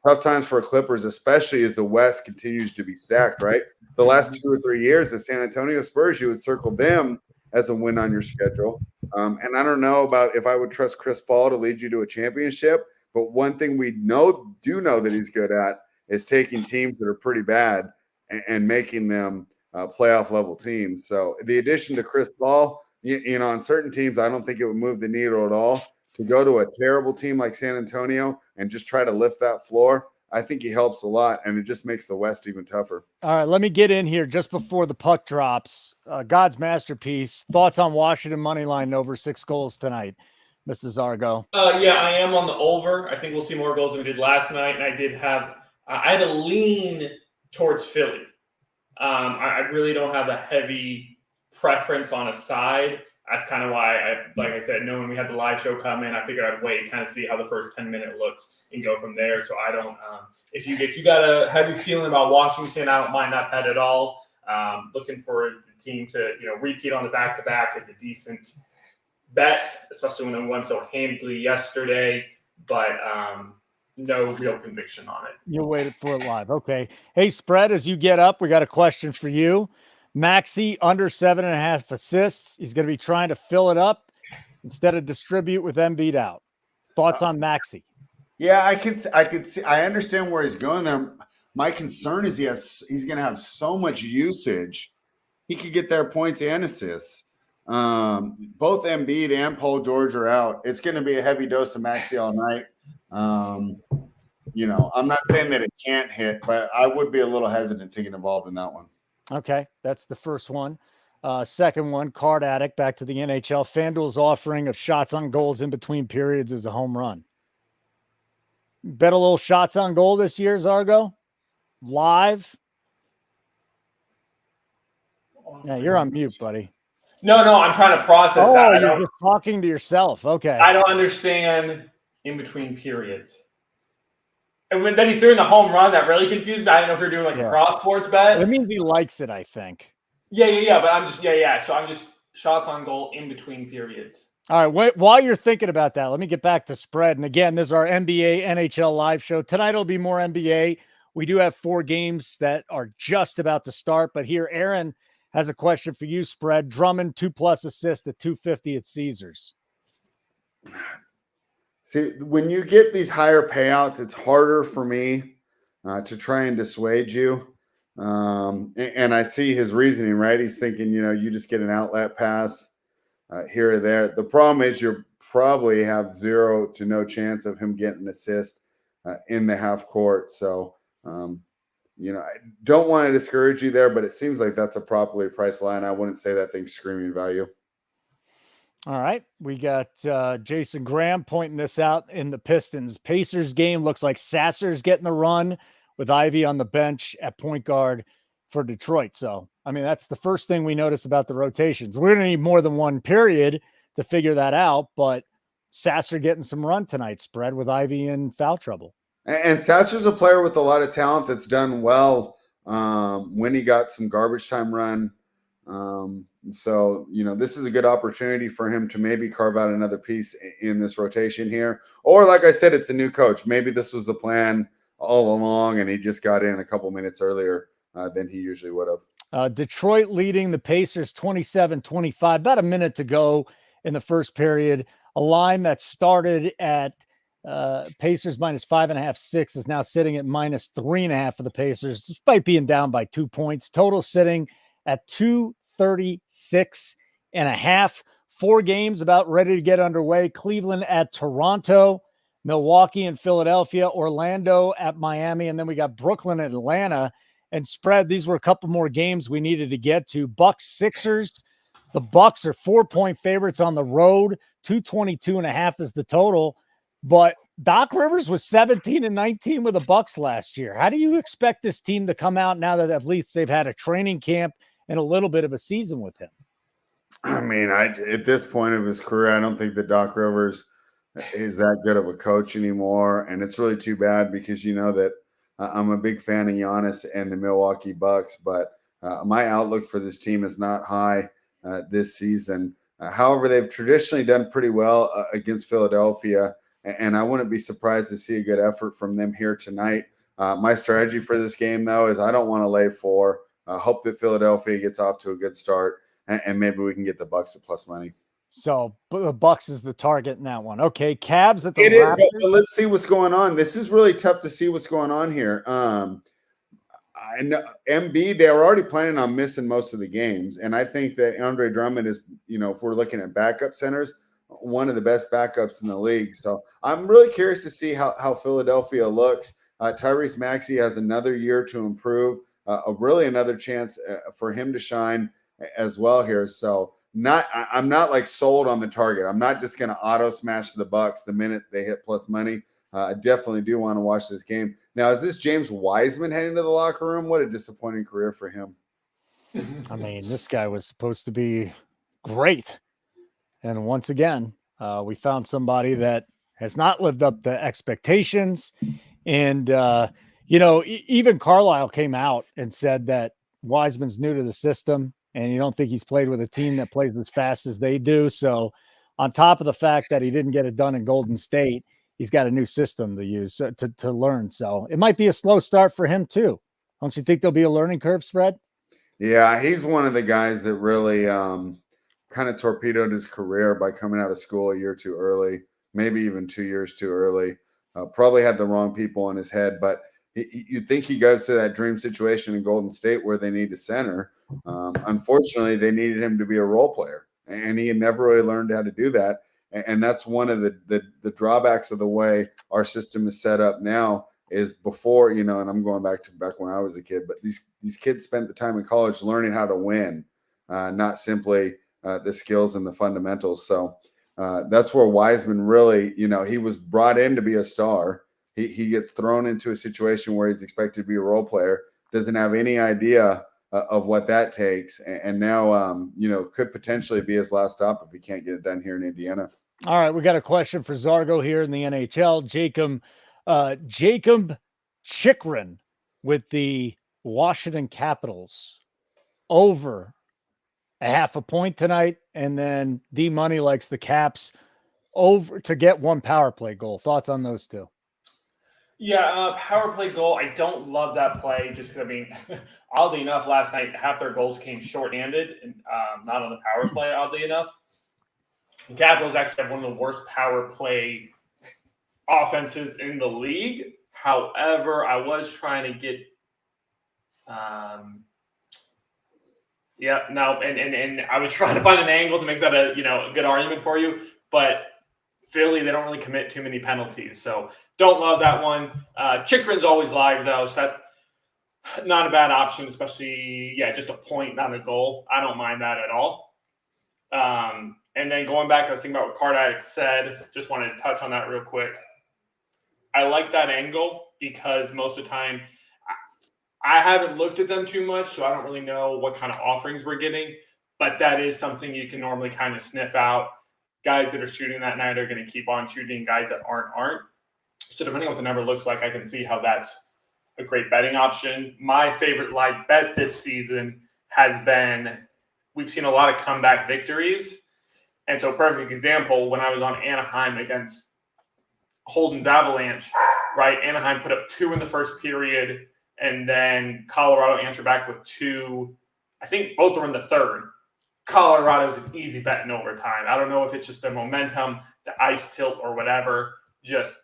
[SPEAKER 3] tough times for Clippers, especially as the West continues to be stacked, right? The last 2 or 3 years, the San Antonio Spurs, you would circle them as a win on your schedule. And I don't know about if I would trust Chris Paul to lead you to a championship, but one thing we do know that he's good at is taking teams that are pretty bad and making them playoff level teams. So the addition to Chris Paul, you know, on certain teams, I don't think it would move the needle at all. To go to a terrible team like San Antonio and just try to lift that floor, I think he helps a lot, and it just makes the West even tougher.
[SPEAKER 1] All right, let me get in here just before the puck drops. God's masterpiece. Thoughts on Washington money line over 6 goals tonight, Mr. Zargo?
[SPEAKER 4] Yeah, I am on the over. I think we'll see more goals than we did last night, and I had a lean towards Philly. I really don't have a heavy preference on a side. That's kind of why, like I said, knowing we had the live show come in, I figured I'd wait, kind of see how the first 10-minute looks and go from there. So I don't if you got a heavy feeling about Washington, I don't mind that bet at all. Looking for the team to repeat on the back-to-back is a decent bet, especially when they won so handily yesterday. But no real conviction on it.
[SPEAKER 1] You waited for it live. Okay. Hey, Spread, as you get up, we got a question for you. Maxey under 7.5 assists. He's going to be trying to fill it up instead of distribute with Embiid out. Thoughts on Maxey?
[SPEAKER 3] Yeah, I could see. I understand where he's going there. My concern is he's going to have so much usage. He could get their points and assists. Both Embiid and Paul George are out. It's going to be a heavy dose of Maxey all night. I'm not saying that it can't hit, but I would be a little hesitant to get involved in that one.
[SPEAKER 1] Okay, that's the first one. Second one, Card Addict, back to the NHL. FanDuel's offering of shots on goals in between periods is a home run. Bet a little shots on goal this year, Zargo? Live? Yeah, you're on mute, buddy.
[SPEAKER 4] No, I'm trying to process that.
[SPEAKER 1] Oh, you're just talking to yourself. Okay.
[SPEAKER 4] I don't understand in between periods. And then he threw in the home run. That really confused me. I didn't know if you're doing like a cross sports bet.
[SPEAKER 1] That means he likes it, I think.
[SPEAKER 4] Yeah. But I'm just, So I'm just shots on goal in between periods.
[SPEAKER 1] All right. While you're thinking about that, let me get back to spread. And again, this is our NBA NHL live show. Tonight will be more NBA. We do have 4 games that are just about to start. But here, Aaron has a question for you, spread. Drummond 2+ assists at 250 at Caesars.
[SPEAKER 3] See, when you get these higher payouts, it's harder for me to try and dissuade you. And I see his reasoning, right? He's thinking, you just get an outlet pass here or there. The problem is you probably have 0 to no chance of him getting an assist in the half court. So, I don't want to discourage you there, but it seems like that's a properly priced line. I wouldn't say that thing's screaming value.
[SPEAKER 1] All right. We got Jason Graham pointing this out in the Pistons Pacers game. Looks like Sasser's getting the run with Ivy on the bench at point guard for Detroit. So, I mean, that's the first thing we notice about the rotations. We're going to need more than one period to figure that out, but Sasser getting some run tonight, spread with Ivy in foul trouble.
[SPEAKER 3] And Sasser's a player with a lot of talent that's done well when he got some garbage time run. So, this is a good opportunity for him to maybe carve out another piece in this rotation here. Or like I said, it's a new coach. Maybe this was the plan all along and he just got in a couple minutes earlier than he usually would have.
[SPEAKER 1] Detroit leading the Pacers 27-25, about a minute to go in the first period. A line that started at Pacers -5.5, 6 is now sitting at -3.5 for the Pacers, despite being down by 2 points. Total sitting at 236.5. 4 games about ready to get underway. Cleveland at Toronto, Milwaukee and Philadelphia, Orlando at Miami, and then we got Brooklyn and Atlanta. And spread, these were a couple more games we needed to get to. Bucks Sixers. The Bucks are 4-point favorites on the road. 222.5 is the total. But Doc Rivers was 17-19 with the Bucks last year. How do you expect this team to come out now that at least they've had a training camp and a little bit of a season with him?
[SPEAKER 3] I mean, at this point of his career, I don't think that Doc Rivers is that good of a coach anymore. And it's really too bad because that I'm a big fan of Giannis and the Milwaukee Bucks, but my outlook for this team is not high this season. However, they've traditionally done pretty well against Philadelphia, and I wouldn't be surprised to see a good effort from them here tonight. My strategy for this game, though, is I don't want to lay 4. Hope that Philadelphia gets off to a good start, and maybe we can get the Bucks at plus money.
[SPEAKER 1] So, but the Bucks is the target in that one. Okay, Cavs at the
[SPEAKER 3] Raptors. Is, but let's see what's going on. This is really tough to see what's going on here. I know MB, they were already planning on missing most of the games, and I think that Andre Drummond is, if we're looking at backup centers, one of the best backups in the league. So I'm really curious to see how Philadelphia looks. Tyrese Maxey has another year to improve, really another chance for him to shine as well here. So I'm not like sold on the target. I'm not just going to auto smash the Bucks the minute they hit plus money. I definitely do want to watch this game. Now, is this James Wiseman heading to the locker room? What a disappointing career for him.
[SPEAKER 1] I mean, this guy was supposed to be great. And once again, we found somebody that has not lived up to expectations. And, even Carlisle came out and said that Wiseman's new to the system and you don't think he's played with a team that plays as fast as they do. So on top of the fact that he didn't get it done in Golden State, he's got a new system to use to learn. So it might be a slow start for him too. Don't you think there'll be a learning curve, spread?
[SPEAKER 3] Yeah, he's one of the guys that really kind of torpedoed his career by coming out of school a year too early, maybe even 2 years too early. Probably had the wrong people in his head, but you think he goes to that dream situation in Golden State where they need a center. Unfortunately, they needed him to be a role player, and he had never really learned how to do that. And that's one of the drawbacks of the way our system is set up now is before, and I'm going back when I was a kid, but these kids spent the time in college learning how to win, not simply the skills and the fundamentals. So that's where Wiseman really, he was brought in to be a star. He gets thrown into a situation where he's expected to be a role player, doesn't have any idea of what that takes, and now could potentially be his last stop if he can't get it done here in Indiana.
[SPEAKER 1] All right, we got a question for Zargo here in the NHL. Jacob Chikrin with the Washington Capitals over 0.5 point tonight, and then D Money likes the Caps over to get 1 power play goal. Thoughts on those two?
[SPEAKER 4] Yeah, power play goal. I don't love that play just because, oddly enough, last night half their goals came shorthanded and not on the power play, oddly enough. The Capitals actually have one of the worst power play offenses in the league. However, I was trying to get and I was trying to find an angle to make that a good argument for you, but Philly, they don't really commit too many penalties, so don't love that one. Chikrin's always live though, so that's not a bad option, especially just a point, not a goal. I don't mind that at all. And then going back, I was thinking about what Card Addict said. Just wanted to touch on that real quick. I like that angle because most of the time I haven't looked at them too much, so I don't really know what kind of offerings we're getting. But that is something you can normally kind of sniff out. Guys that are shooting that night are going to keep on shooting. Guys that aren't. So depending on what the number looks like, I can see how that's a great betting option. My favorite live bet this season has been we've seen a lot of comeback victories. And so perfect example, when I was on Anaheim against Holden's Avalanche, right? Anaheim put up 2 in the first period, and then Colorado answered back with 2. I think both were in the third. Colorado's an easy bet in overtime. I don't know if it's just the momentum, the ice tilt, or whatever. Just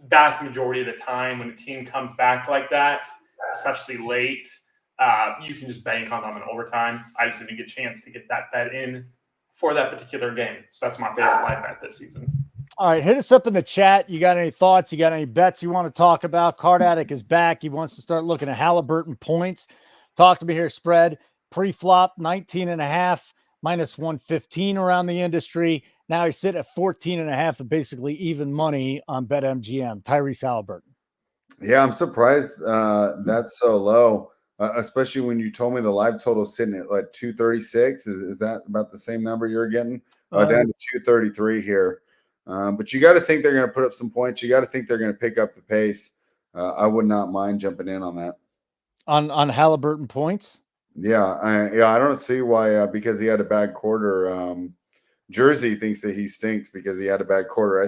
[SPEAKER 4] vast majority of the time when a team comes back like that, especially late, you can just bank on them in overtime. I just didn't get a chance to get that bet in for that particular game. So that's my favorite live bet this season.
[SPEAKER 1] All right, hit us up in the chat. You got any thoughts? You got any bets you want to talk about? Card Addict is back. He wants to start looking at Halliburton points. Talk to me here. Spread pre-flop 19.5 minus 115 around the industry. Now he's sitting at 14.5 of basically even money on BetMGM. Tyrese Halliburton.
[SPEAKER 3] Yeah, I'm surprised that's so low, especially when you told me the live total is sitting at like 236. Is that about the same number you're getting? Down to 233 here. But you got to think they're going to put up some points. You got to think they're going to pick up the pace. I would not mind jumping in on that.
[SPEAKER 1] On Halliburton points?
[SPEAKER 3] Yeah, I don't see why because he had a bad quarter. Jersey thinks that he stinks because he had a bad quarter.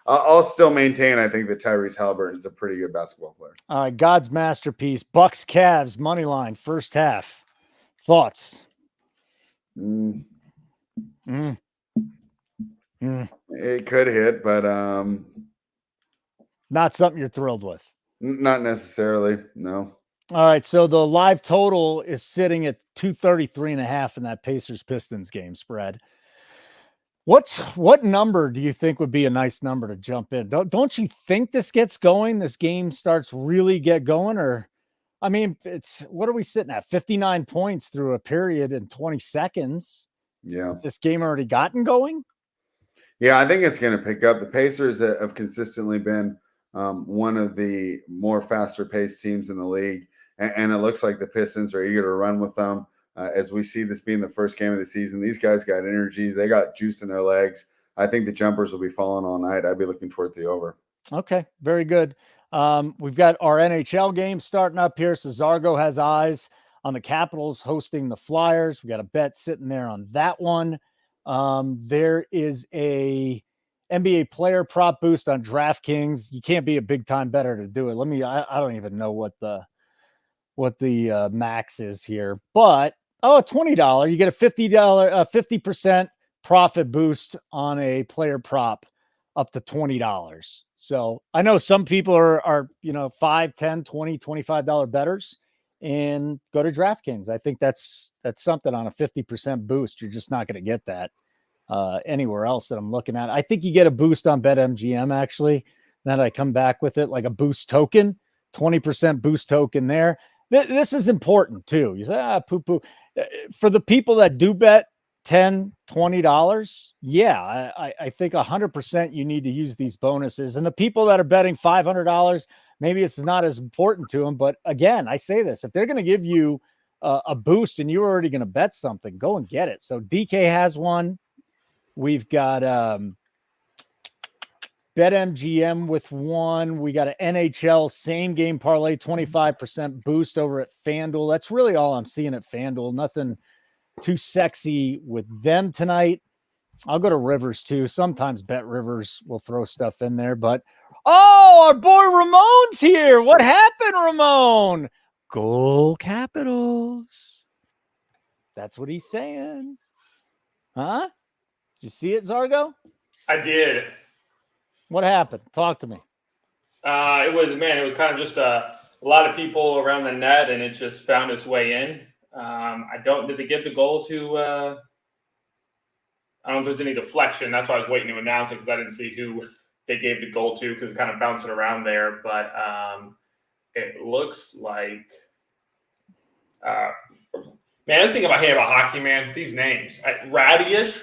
[SPEAKER 3] I'll still maintain I think that Tyrese Halliburton is a pretty good basketball player.
[SPEAKER 1] All right, God's masterpiece. Bucks Cavs money line first half. Thoughts?
[SPEAKER 3] It could hit, but
[SPEAKER 1] not something you're thrilled with.
[SPEAKER 3] Not necessarily, no.
[SPEAKER 1] All right, so the live total is sitting at 233.5 in that Pacers-Pistons game spread. What number do you think would be a nice number to jump in? Don't you think this gets going? This game starts really get going, or what are we sitting at? 59 points through a period in 20 seconds.
[SPEAKER 3] Yeah,
[SPEAKER 1] has this game already gotten going?
[SPEAKER 3] Yeah, I think it's going to pick up. The Pacers have consistently been one of the more faster-paced teams in the league, and it looks like the Pistons are eager to run with them. As we see this being the first game of the season, these guys got energy. They got juice in their legs. I think the jumpers will be falling all night. I'd be looking towards the over.
[SPEAKER 1] Okay, very good. We've got our NHL game starting up here. So Zargo has eyes on the Capitals hosting the Flyers. We got a bet sitting there on that one. There is a NBA player prop boost on DraftKings. You can't be a big time bettor to do it. I don't even know what the max is here, but $20. You get a $50 profit boost on a player prop up to $20. So I know some people are $5, $10, $20, $25 bettors and go to DraftKings. I think that's something on a 50% boost. You're just not going to get that anywhere else that I'm looking at. I think you get a boost on BetMGM actually. Then I come back with it like a boost token, 20% boost token there. This is important too. You say, poo-poo. For the people that do bet $10, $20, yeah, I think 100% you need to use these bonuses. And the people that are betting $500, maybe it's not as important to them. But again, I say this, if they're going to give you a boost and you're already going to bet something, go and get it. So DK has one. We've got BetMGM with one. We got an NHL same game parlay, 25% boost over at FanDuel. That's really all I'm seeing at FanDuel. Nothing too sexy with them tonight. I'll go to Rivers too. Sometimes Bet Rivers will throw stuff in there, but our boy Ramon's here. What happened, Ramon? Go Capitals. That's what he's saying. Huh? Did you see it, Zargo?
[SPEAKER 4] I did.
[SPEAKER 1] What happened? Talk to me.
[SPEAKER 4] It was kind of just a lot of people around the net, and it just found its way in. Did they give the goal to, I don't know if there's any deflection. That's why I was waiting to announce it, because I didn't see who they gave the goal to, because it's kind of bouncing around there. But it looks like, let's think about hockey, man. These names. Radish.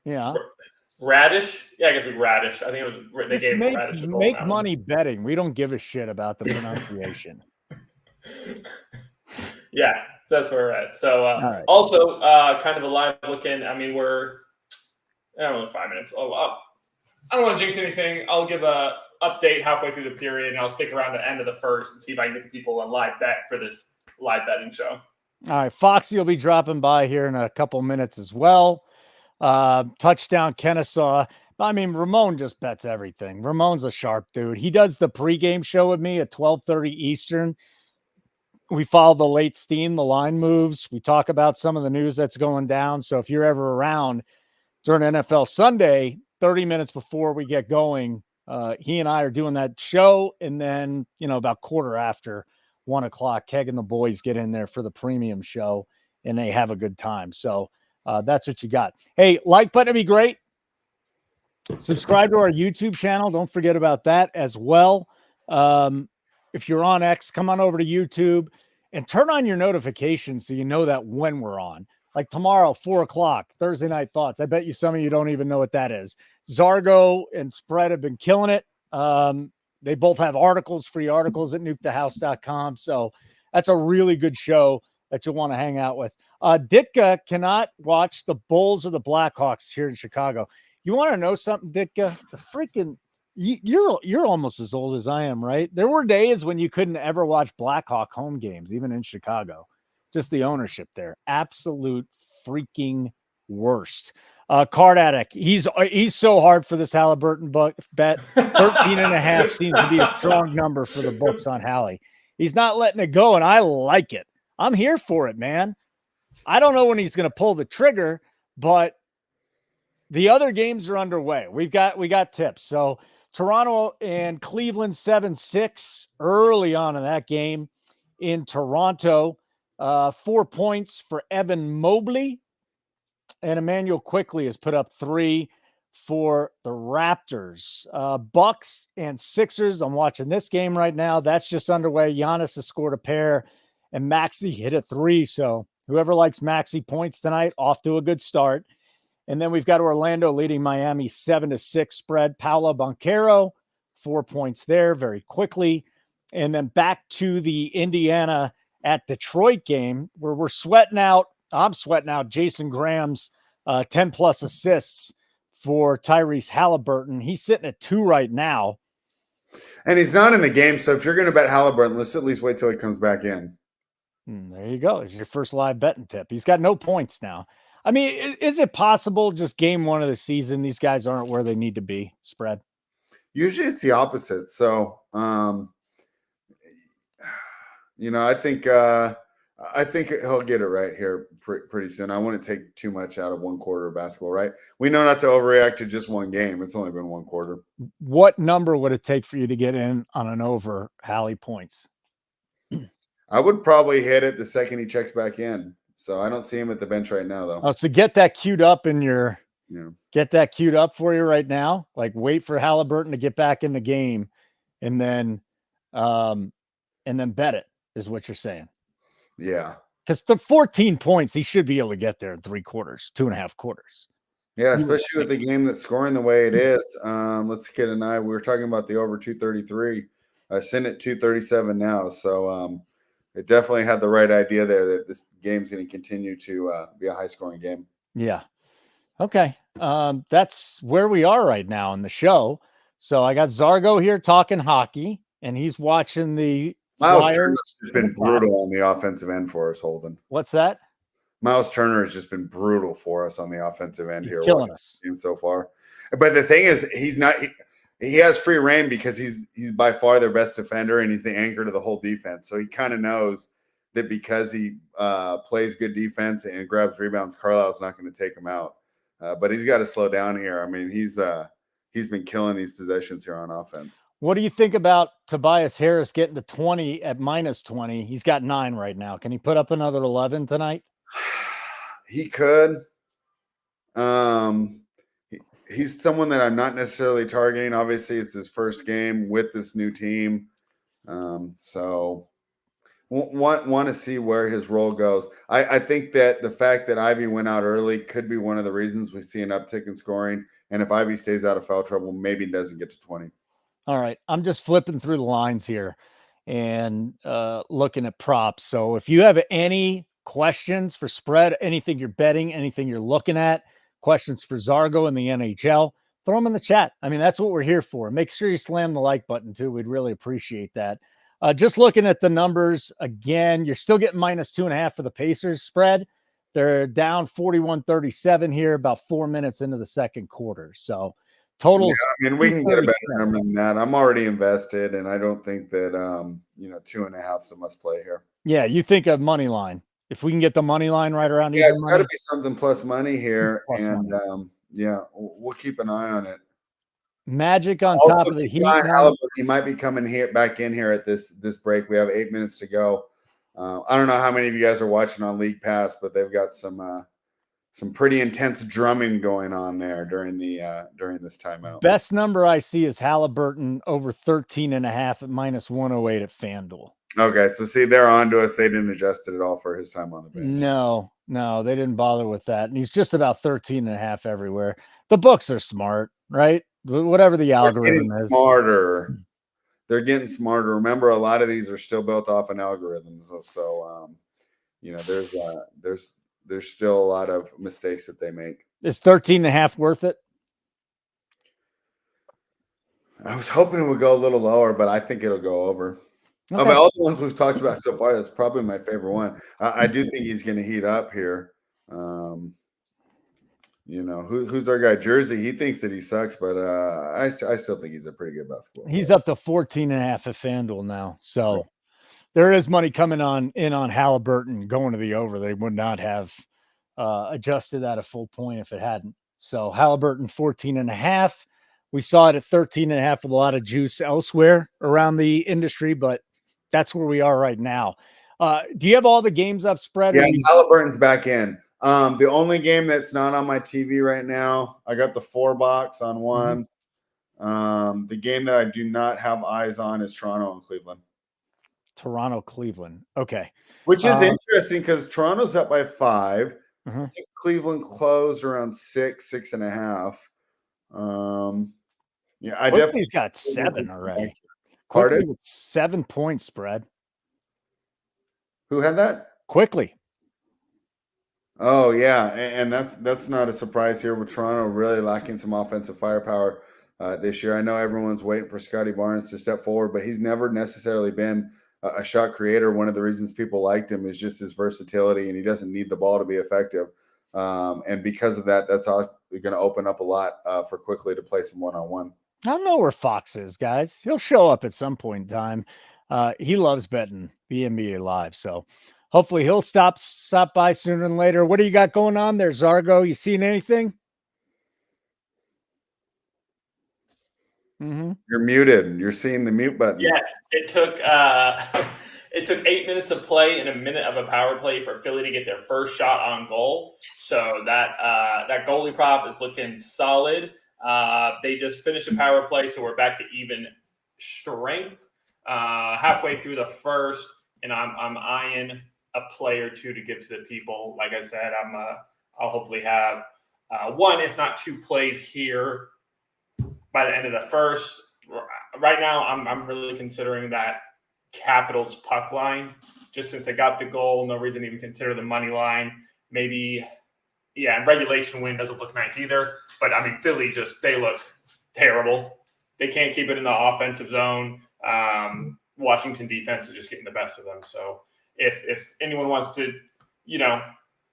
[SPEAKER 1] Yeah.
[SPEAKER 4] Radish? Yeah, I guess it was Radish. I think it was they gave Radish a goal.
[SPEAKER 1] Make money betting. We don't give a shit about the pronunciation.
[SPEAKER 4] Yeah, so that's where we're at. So
[SPEAKER 1] right.
[SPEAKER 4] Also kind of a live look in. I mean, we're 5 minutes. I don't want to jinx anything. I'll give a update halfway through the period, and I'll stick around the end of the first and see if I can get the people on live bet for this live betting show.
[SPEAKER 1] All right, Foxy will be dropping by here in a couple minutes as well. Touchdown Kennesaw. I mean, Ramon just bets everything. Ramon's a sharp dude. He does the pregame show with me at 12:30 Eastern. We follow the late steam, the line moves. We talk about some of the news that's going down. So if you're ever around during NFL Sunday, 30 minutes before we get going, he and I are doing that show. And then, about quarter after 1 o'clock, Keg and the boys get in there for the premium show, and they have a good time. So that's what you got. Hey, like button would be great. Subscribe to our YouTube channel. Don't forget about that as well. If you're on X, come on over to YouTube and turn on your notifications so you know that when we're on. Like tomorrow, 4 o'clock, Thursday Night Thoughts. I bet you some of you don't even know what that is. Zargo and Spread have been killing it. They both have free articles at nukethehouse.com. So that's a really good show that you'll want to hang out with. Ditka cannot watch the Bulls or the Blackhawks here in Chicago. You want to know something, Ditka? The freaking you're almost as old as I am, right? There were days when you couldn't ever watch Blackhawk home games, even in Chicago. Just the ownership there, absolute freaking worst. Card Addict, he's so hard for this Halliburton bet. 13.5 seems to be a strong number for the books on Hallie. He's not letting it go, and I like it. I'm here for it, man. I don't know when he's going to pull the trigger, but the other games are underway. We got tips. So Toronto and Cleveland 7-6 early on in that game in Toronto. 4 points for Evan Mobley, and Emmanuel Quickly has put up 3 for the Raptors. Bucks and Sixers. I'm watching this game right now. That's just underway. Giannis has scored a pair, and Maxey hit a 3. So whoever likes Maxey points tonight, off to a good start. And then we've got Orlando leading Miami 7-6 spread. Paolo Banchero, 4 points there very quickly. And then back to the Indiana at Detroit game where we're sweating out. I'm sweating out Jason Graham's 10-plus assists for Tyrese Halliburton. He's sitting at 2 right now.
[SPEAKER 3] And he's not in the game, so if you're going to bet Halliburton, let's at least wait till he comes back in.
[SPEAKER 1] There you go. It's your first live betting tip. He's got no points now. I mean, is it possible just game 1 of the season, these guys aren't where they need to be? Spread.
[SPEAKER 3] Usually it's the opposite. So, I think he'll get it right here pretty soon. I wouldn't take too much out of 1 quarter of basketball, right? We know not to overreact to just 1 game. It's only been 1 quarter.
[SPEAKER 1] What number would it take for you to get in on an over Hallie points?
[SPEAKER 3] I would probably hit it the second he checks back in. So I don't see him at the bench right now, though.
[SPEAKER 1] Oh, so get that queued up get that queued up for you right now. Like wait for Halliburton to get back in the game, and then bet it is what you're saying.
[SPEAKER 3] Yeah.
[SPEAKER 1] Because the 14 points, he should be able to get there in 3 quarters, 2.5 quarters.
[SPEAKER 3] Yeah, especially with the game that's scoring the way it is. Let's get an eye. We were talking about the over 233. I sent it 237 now. So it definitely had the right idea there that this game's going to continue to be a high-scoring game.
[SPEAKER 1] Yeah. Okay. That's where we are right now in the show. So I got Zargo here talking hockey, and he's watching the
[SPEAKER 3] Miles
[SPEAKER 1] Flyers.
[SPEAKER 3] Turner has been brutal on the offensive end for us, Holden.
[SPEAKER 1] What's that?
[SPEAKER 3] Miles Turner has just been brutal for us on the offensive end here.
[SPEAKER 1] Killing us
[SPEAKER 3] so far. But the thing is, he's not. He has free reign because he's by far their best defender, and he's the anchor to the whole defense. So he kind of knows that because he plays good defense and grabs rebounds, Carlisle's not going to take him out. But he's got to slow down here. I mean, he's been killing these possessions here on offense.
[SPEAKER 1] What do you think about Tobias Harris getting to 20 at -20? He's got 9 right now. Can he put up another 11 tonight?
[SPEAKER 3] He could. He's someone that I'm not necessarily targeting. Obviously, it's his first game with this new team. So want to see where his role goes. I think that the fact that Ivy went out early could be one of the reasons we see an uptick in scoring. And if Ivy stays out of foul trouble, maybe doesn't get to 20.
[SPEAKER 1] All right. I'm just flipping through the lines here and looking at props. So if you have any questions for spread, anything you're betting, anything you're looking at, questions for Zargo in the NHL, throw them in the chat. I mean, that's what we're here for. Make sure you slam the like button too. We'd really appreciate that. Just looking at the numbers again, you're still getting -2.5 for the Pacers spread. They're down 41-37 here, about 4 minutes into the second quarter. So totals.
[SPEAKER 3] Yeah, I mean, we can get a better number than that. I'm already invested, and I don't think that 2.5 is a must play here.
[SPEAKER 1] Yeah, you think of money line. If we can get the money line right around,
[SPEAKER 3] yeah, it's got to be something plus money here, and
[SPEAKER 1] money.
[SPEAKER 3] Yeah, we'll keep an eye on it.
[SPEAKER 1] Magic on
[SPEAKER 3] also,
[SPEAKER 1] top of the Heat.
[SPEAKER 3] He might be coming back in here at this break. We have 8 minutes to go. I don't know how many of you guys are watching on League Pass, but they've got some pretty intense drumming going on there during this timeout.
[SPEAKER 1] Best number I see is Halliburton over 13.5 at -108 at FanDuel.
[SPEAKER 3] Okay, so see, they're on to us. They didn't adjust it at all for his time on the bench.
[SPEAKER 1] No, they didn't bother with that. And he's just about 13.5 everywhere. The books are smart, right? Whatever the algorithm is.
[SPEAKER 3] Smarter. They're getting smarter. Remember, a lot of these are still built off an algorithm. So there's still a lot of mistakes that they make.
[SPEAKER 1] Is 13.5 worth it?
[SPEAKER 3] I was hoping it would go a little lower, but I think it'll go over. Okay. Of all the ones we've talked about so far, that's probably my favorite one. I do think he's going to heat up here. Who's our guy? Jersey. He thinks that he sucks, but I still think he's a pretty good basketball player.
[SPEAKER 1] He's up to 14.5 at FanDuel now. So right. There is money coming on Halliburton going to the over. They would not have adjusted that a full point if it hadn't. So Halliburton 14.5. We saw it at 13.5 with a lot of juice elsewhere around the industry, but that's where we are right now. Do you have all the games up spread?
[SPEAKER 3] Yeah, Halliburton's back in. The only game that's not on my TV right now, I got the 4 box on one. Mm-hmm. The game that I do not have eyes on is Toronto and Cleveland.
[SPEAKER 1] Cleveland. Okay.
[SPEAKER 3] Which is interesting because Toronto's up by 5.
[SPEAKER 1] Mm-hmm.
[SPEAKER 3] I think Cleveland closed around 6.5. Yeah, I definitely
[SPEAKER 1] got 7 already.
[SPEAKER 3] Quickly
[SPEAKER 1] with 7 points spread.
[SPEAKER 3] Who had that?
[SPEAKER 1] Quickly.
[SPEAKER 3] Oh yeah, and that's not a surprise here with Toronto really lacking some offensive firepower this year. I know everyone's waiting for Scotty Barnes to step forward, but he's never necessarily been a shot creator. One of the reasons people liked him is just his versatility, and he doesn't need the ball to be effective. And because of that, that's all going to open up a lot for Quickly to play some one-on-one.
[SPEAKER 1] I don't know where Fox is, guys. He'll show up at some point in time. He loves betting the NBA Live, so hopefully he'll stop by sooner than later. What do you got going on there, Zargo? You seeing anything? Mm-hmm.
[SPEAKER 3] You're muted. You're seeing the mute button.
[SPEAKER 4] Yes, it took 8 minutes of play and a minute of a power play for Philly to get their first shot on goal. So that goalie prop is looking solid. They just finished a power play, so we're back to even strength halfway through the first, and I'm eyeing a play or two to give to the people. Like I said, I'll hopefully have one, if not two plays here by the end of the first. Right now, I'm really considering that Capitals puck line, just since they got the goal. No reason to even consider the money line. Maybe, yeah, and regulation win doesn't look nice either. But I mean, Philly they look terrible. They can't keep it in the offensive zone. Washington defense is just getting the best of them. So if anyone wants to,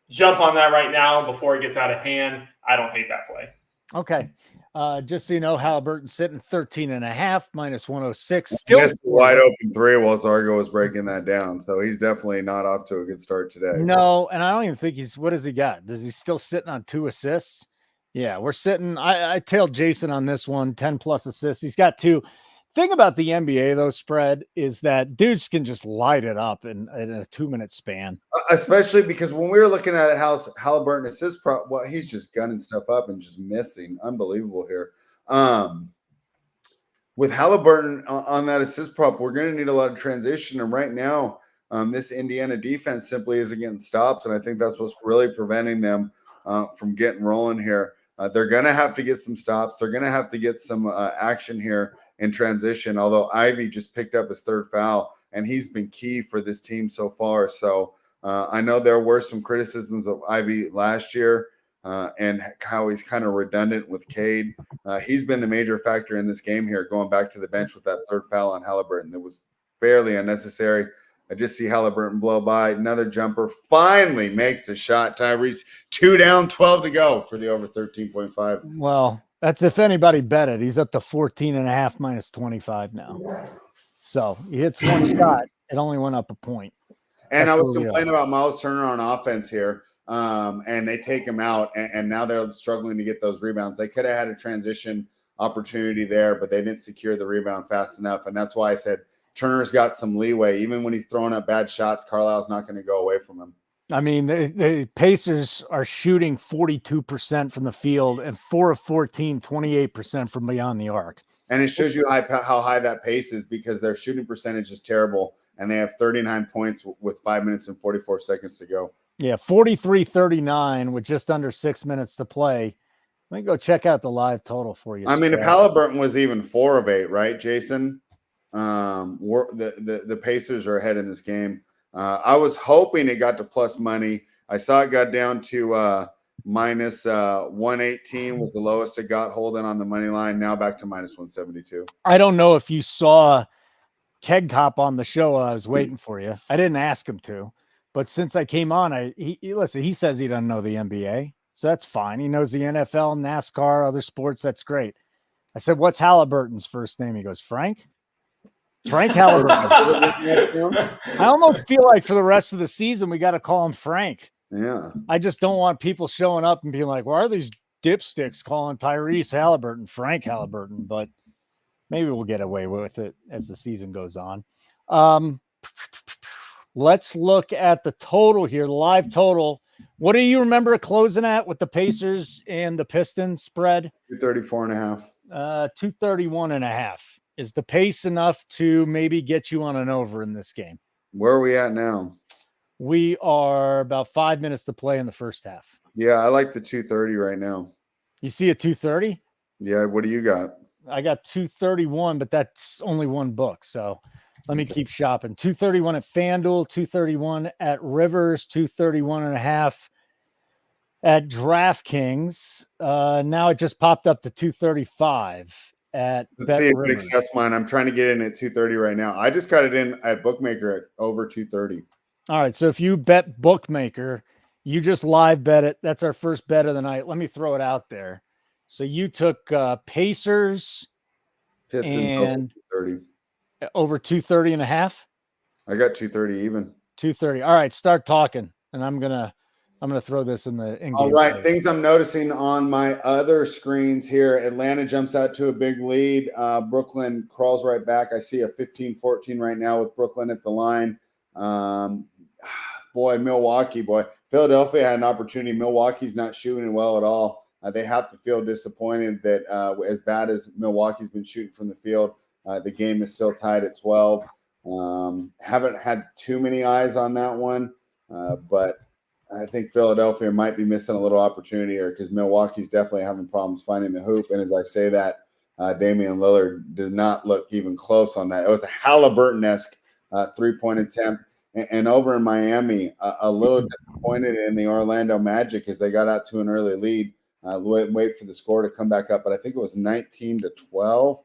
[SPEAKER 4] jump on that right now before it gets out of hand, I don't hate that play.
[SPEAKER 1] Okay. Just so you know, Halliburton sitting 13.5 minus 106.
[SPEAKER 3] Still missed a wide open 3 while Zargo was breaking that down. So he's definitely not off to a good start today.
[SPEAKER 1] No, and I don't even think what does he got? Does he still sitting on 2 assists? Yeah, we're sitting. I tailed Jason on this one, 10 plus assists. He's got 2. Thing about the NBA, though, spread, is that dudes can just light it up in a 2-minute span.
[SPEAKER 3] Especially because when we were looking at Halliburton assist prop, well, he's just gunning stuff up and just missing. Unbelievable here. With Halliburton on that assist prop, we're going to need a lot of transition. And right now, this Indiana defense simply isn't getting stops. And I think that's what's really preventing them from getting rolling here. They're going to have to get some stops. They're going to have to get some action here in transition, although Ivy just picked up his 3rd foul, and he's been key for this team so far. So I know there were some criticisms of Ivy last year and how he's kind of redundant with Cade. He's been the major factor in this game here, going back to the bench with that 3rd foul on Halliburton. That was fairly unnecessary. I just see Halliburton blow by. Another jumper. Finally makes a shot. Tyrese, 2 down, 12 to go for the over 13.5.
[SPEAKER 1] Well, that's if anybody bet it. He's up to 14.5 minus 25 now. So he hits one shot. It only went up a point.
[SPEAKER 3] And that's I was complaining about Miles Turner on offense here. And they take him out, and now they're struggling to get those rebounds. They could have had a transition opportunity there, but they didn't secure the rebound fast enough. And that's why I said Turner's got some leeway. Even when he's throwing up bad shots, Carlisle's not going to go away from him.
[SPEAKER 1] I mean, the Pacers are shooting 42% from the field and 4 of 14, 28% from beyond the arc.
[SPEAKER 3] And it shows you how high that pace is because their shooting percentage is terrible, and they have 39 points with 5 minutes and 44 seconds to go.
[SPEAKER 1] Yeah, 43-39 with just under 6 minutes to play. Let me go check out the live total for you.
[SPEAKER 3] I mean, if Halliburton was even 4 of 8, right, Jason? The Pacers are ahead in this game. I was hoping it got to plus money. I saw it got down to minus 118 was the lowest it got, holding on the money line. Now back to minus 172.
[SPEAKER 1] I don't know if you saw Keg Cop on the show. I was waiting for you. I didn't ask him to, but since I came on, he says he doesn't know the NBA, so that's fine. He knows the NFL, NASCAR, other sports. That's great. I said, "What's Halliburton's first name?" He goes, "Frank." Frank Halliburton. I almost feel like for the rest of the season, we got to call him Frank.
[SPEAKER 3] Yeah.
[SPEAKER 1] I just don't want people showing up and being like, why are these dipsticks calling Tyrese Halliburton Frank Halliburton? But maybe we'll get away with it as the season goes on. Let's look at the total here, the live total. What do you remember closing at with the Pacers and the Pistons spread?
[SPEAKER 3] 234.5.
[SPEAKER 1] 231.5. Is the pace enough to maybe get you on an over in this game?
[SPEAKER 3] Where are we at now?
[SPEAKER 1] We are about 5 minutes to play in the first half.
[SPEAKER 3] Yeah, I like the 230 right now.
[SPEAKER 1] You see a 230?
[SPEAKER 3] Yeah, what do you got?
[SPEAKER 1] I got 231, but that's only one book. So let me keep shopping. 231 at FanDuel, 231 at Rivers, 231.5 at DraftKings. Now it just popped up to 235 at
[SPEAKER 3] Let's see if it accepts mine. I'm trying to get in at 230 right now. I just got it in at Bookmaker at over 230.
[SPEAKER 1] All right. So if you bet Bookmaker, you just live bet it. That's our first bet of the night. Let me throw it out there. So you took Pacers
[SPEAKER 3] Pistons
[SPEAKER 1] over 230.5.
[SPEAKER 3] I got 230 even.
[SPEAKER 1] 230. All right. Start talking. And I'm going to throw this in the in-game.
[SPEAKER 3] All right. Things I'm noticing on my other screens here. Atlanta jumps out to a big lead. Brooklyn crawls right back. I see a 15-14 right now with Brooklyn at the line. Milwaukee. Philadelphia had an opportunity. Milwaukee's not shooting it well at all. They have to feel disappointed that as bad as Milwaukee's been shooting from the field, the game is still tied at 12. Haven't had too many eyes on that one. But I think Philadelphia might be missing a little opportunity here because Milwaukee's definitely having problems finding the hoop. And as I say that, Damian Lillard did not look even close on that. It was a Halliburton-esque 3-point attempt. And over in Miami, a little disappointed in the Orlando Magic as they got out to an early lead. Wait for the score to come back up. But I think it was 19-12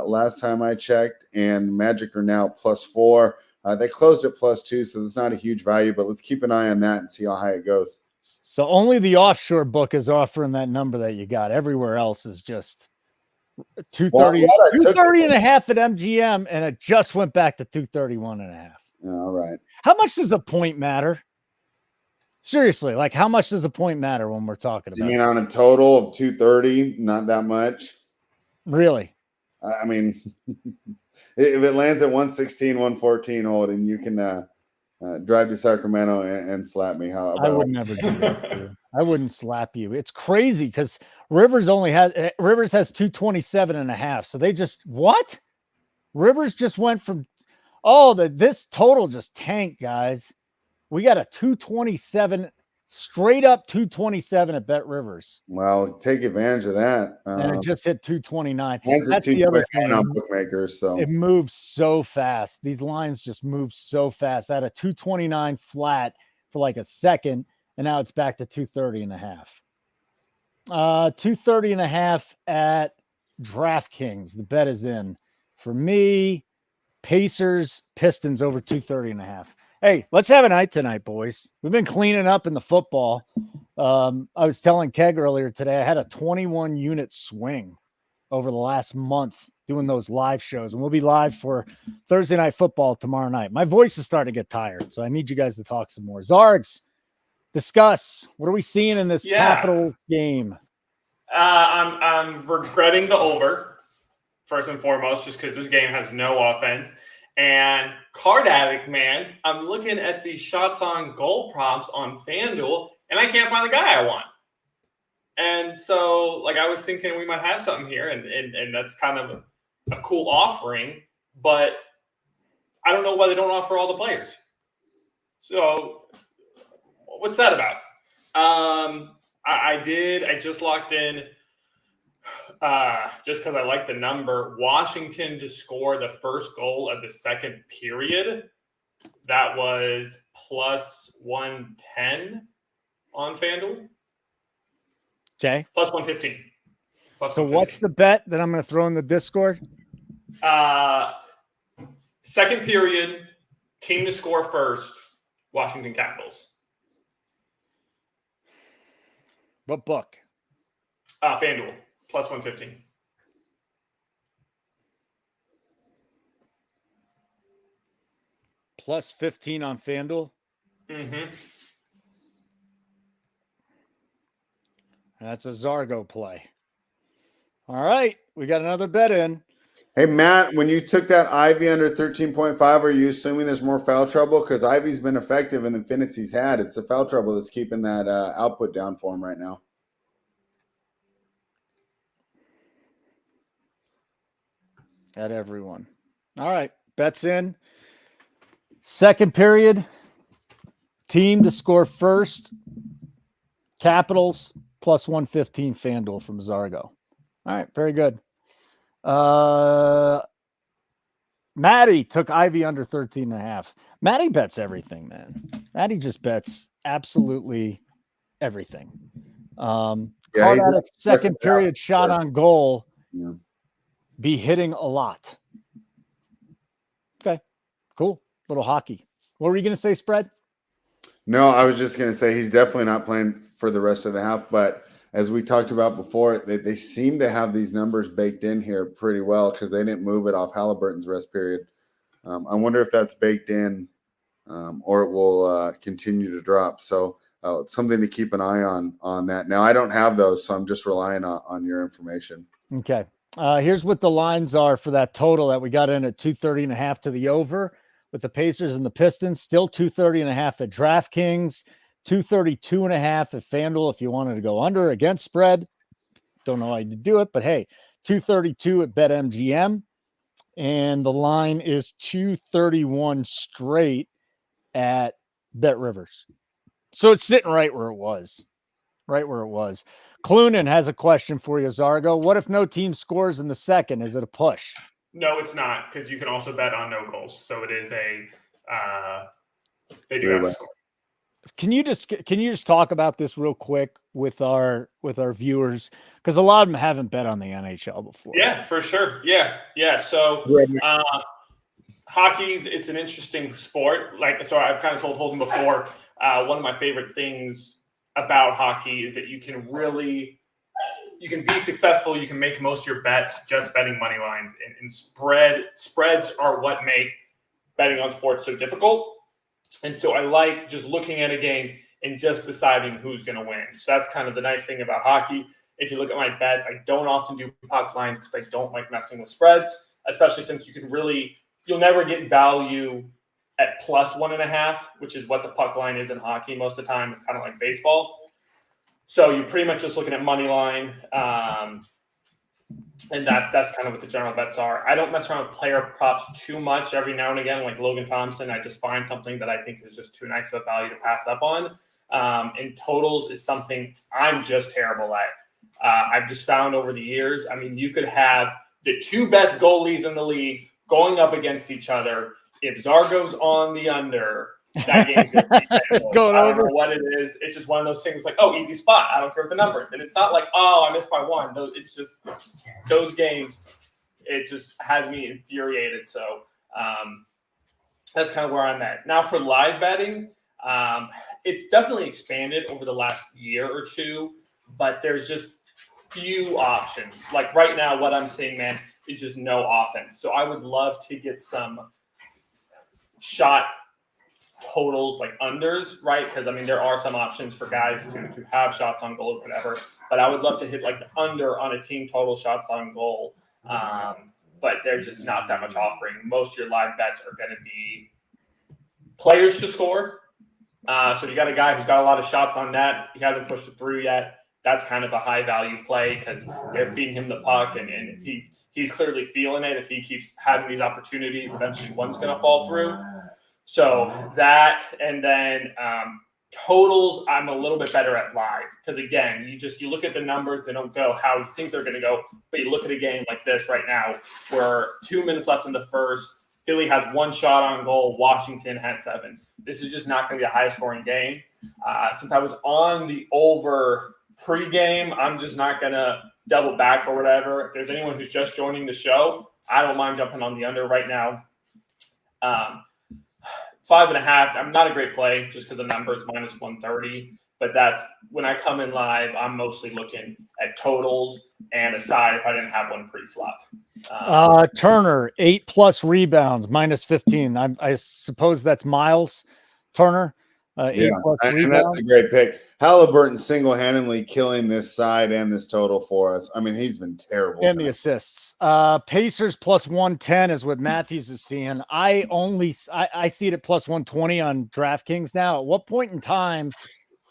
[SPEAKER 3] last time I checked. And Magic are now +4. They closed at +2, so it's not a huge value, but let's keep an eye on that and see how high it goes.
[SPEAKER 1] So only the offshore book is offering that number that you got. Everywhere else is just 230, 230 and a half at MGM, and it just went back to 231 and a half.
[SPEAKER 3] All right.
[SPEAKER 1] How much does a point matter? Seriously, like how much does a point matter when we're talking about?
[SPEAKER 3] You mean on a total of 230? Not that much.
[SPEAKER 1] Really?
[SPEAKER 3] I mean, if it lands at 116, 114, hold, and you can drive to Sacramento and slap me. How about
[SPEAKER 1] I would never do that. I wouldn't slap you. It's crazy because Rivers has 227 and a half. So they just what? Rivers just went from this total just tanked, guys. We got a 227 straight up 227 at Bet Rivers.
[SPEAKER 3] Well, take advantage of that.
[SPEAKER 1] And it just hit 229.
[SPEAKER 3] That's the other thing on bookmakers. So
[SPEAKER 1] it moves so fast. These lines just move so fast. I had a 229 flat for like a second, and now it's back to 230 and a half. 230 and a half at DraftKings. The bet is in. For me, Pacers, Pistons over 230 and a half. Hey, let's have a night tonight, boys. We've been cleaning up in the football. I was telling Keg earlier today, I had a 21-unit swing over the last month doing those live shows, and we'll be live for Thursday Night Football tomorrow night. My voice is starting to get tired, so I need you guys to talk some more. Zargs, discuss. What are we seeing in this Capital game?
[SPEAKER 4] I'm regretting the over, first and foremost, just because this game has no offense. And Card Addict, man, I'm looking at the shots on goal prompts on FanDuel, and I can't find the guy I want. And so, I was thinking we might have something here, and that's kind of a cool offering, but I don't know why they don't offer all the players. So, what's that about? I just locked in, just because I like the number, Washington to score the first goal of the second period. That was +110 on FanDuel.
[SPEAKER 1] Okay.
[SPEAKER 4] +115.
[SPEAKER 1] So what's the bet that I'm going to throw in the Discord?
[SPEAKER 4] Second period, team to score first, Washington Capitals.
[SPEAKER 1] What book?
[SPEAKER 4] FanDuel, +115.
[SPEAKER 1] +15 on FanDuel?
[SPEAKER 4] Mm-hmm.
[SPEAKER 1] That's a Zargo play. All right. We got another bet in.
[SPEAKER 3] Hey, Matt, when you took that Ivy under 13.5, are you assuming there's more foul trouble? Because Ivy's been effective in the minutes he's had. It's the foul trouble that's keeping that output down for him right now.
[SPEAKER 1] At everyone. All right. Bets in. Second period. Team to score first. Capitals +115 FanDuel from Zargo. All right. Very good. Maddie took Ivy under 13.5. Maddie bets everything, man. Maddie just bets absolutely everything. Second period shot on goal.
[SPEAKER 3] Yeah.
[SPEAKER 1] Be hitting a lot. Okay, cool. Little hockey. What were you going to say, spread?
[SPEAKER 3] No, I was just going to say he's definitely not playing for the rest of the half. But as we talked about before, they seem to have these numbers baked in here pretty well because they didn't move it off Halliburton's rest period. I wonder if that's baked in or it will continue to drop. So it's something to keep an eye on that. Now, I don't have those, so I'm just relying on your information.
[SPEAKER 1] Okay. Here's what the lines are for that total that we got in at 230.5 to the over with the Pacers and the Pistons. Still 230.5 at DraftKings, 232.5 at FanDuel if you wanted to go under against spread. Don't know how you do it, but hey, 232 at BetMGM. And the line is 231 straight at Bet Rivers. So it's sitting right where it was. Right where it was. Clunan has a question for you, Zargo. What if no team scores in the second? Is it a push?
[SPEAKER 4] No, it's not, because you can also bet on no goals. So it is a they do have to score.
[SPEAKER 1] Can you just talk about this real quick with our viewers, because a lot of them haven't bet on the NHL before?
[SPEAKER 4] Yeah, for sure. Yeah. So hockey's it's an interesting sport. So I've kind of told Holden before. One of my favorite things about hockey is that you can be successful. You can make most of your bets just betting money lines, and spreads are what make betting on sports so difficult. And so I like just looking at a game and just deciding who's going to win. So that's kind of the nice thing about hockey. If you look at my bets, I don't often do puck lines because I don't like messing with spreads, especially since you'll never get value at plus 1.5, which is what the puck line is in hockey. Most of the time, it's kind of like baseball. So you're pretty much just looking at money line. And that's kind of what the general bets are. I don't mess around with player props too much. Every now and again, like Logan Thompson, I just find something that I think is just too nice of a value to pass up on. And totals is something I'm just terrible at. I've just found over the years, I mean, you could have the two best goalies in the league going up against each other. If Zargo's on the under, that game's going to be
[SPEAKER 1] going
[SPEAKER 4] I don't
[SPEAKER 1] over.
[SPEAKER 4] know what it is. It's just one of those things like, oh, easy spot. I don't care what the number is. And it's not like, oh, I missed by one. It's just those games. It just has me infuriated. So that's kind of where I'm at. Now for live betting, it's definitely expanded over the last year or two, but there's just few options. Like right now, what I'm seeing, man, is just no offense. So I would love to get some shot totals, like unders, right? Because I mean, there are some options for guys to have shots on goal or whatever. But I would love to hit like the under on a team total shots on goal. But they're just not that much offering. Most of your live bets are going to be players to score. So you got a guy who's got a lot of shots on net. He hasn't pushed it through yet. That's kind of a high value play because they're feeding him the puck, and if he's clearly feeling it. If he keeps having these opportunities, eventually one's going to fall through. So that, and then totals, I'm a little bit better at live because again, you look at the numbers, they don't go how you think they're going to go, but you look at a game like this right now where 2 minutes left in the first, Philly has one shot on goal, Washington has 7. This is just not going to be a high scoring game. Since I was on the over pregame, I'm just not going to double back or whatever. If there's anyone who's just joining the show, I don't mind jumping on the under right now. 5.5. I'm not a great play just because the number is minus 130. But that's when I come in live, I'm mostly looking at totals and aside if I didn't have one pre-flop.
[SPEAKER 1] Turner, 8+ rebounds, minus 15. I suppose that's Miles Turner. 8+ rebounds.
[SPEAKER 3] And that's a great pick. Halliburton single-handedly killing this side and this total for us. I mean, he's been terrible.
[SPEAKER 1] And the assists. Pacers plus 110 is what Matthews is seeing. I see it at plus 120 on DraftKings now. At what point in time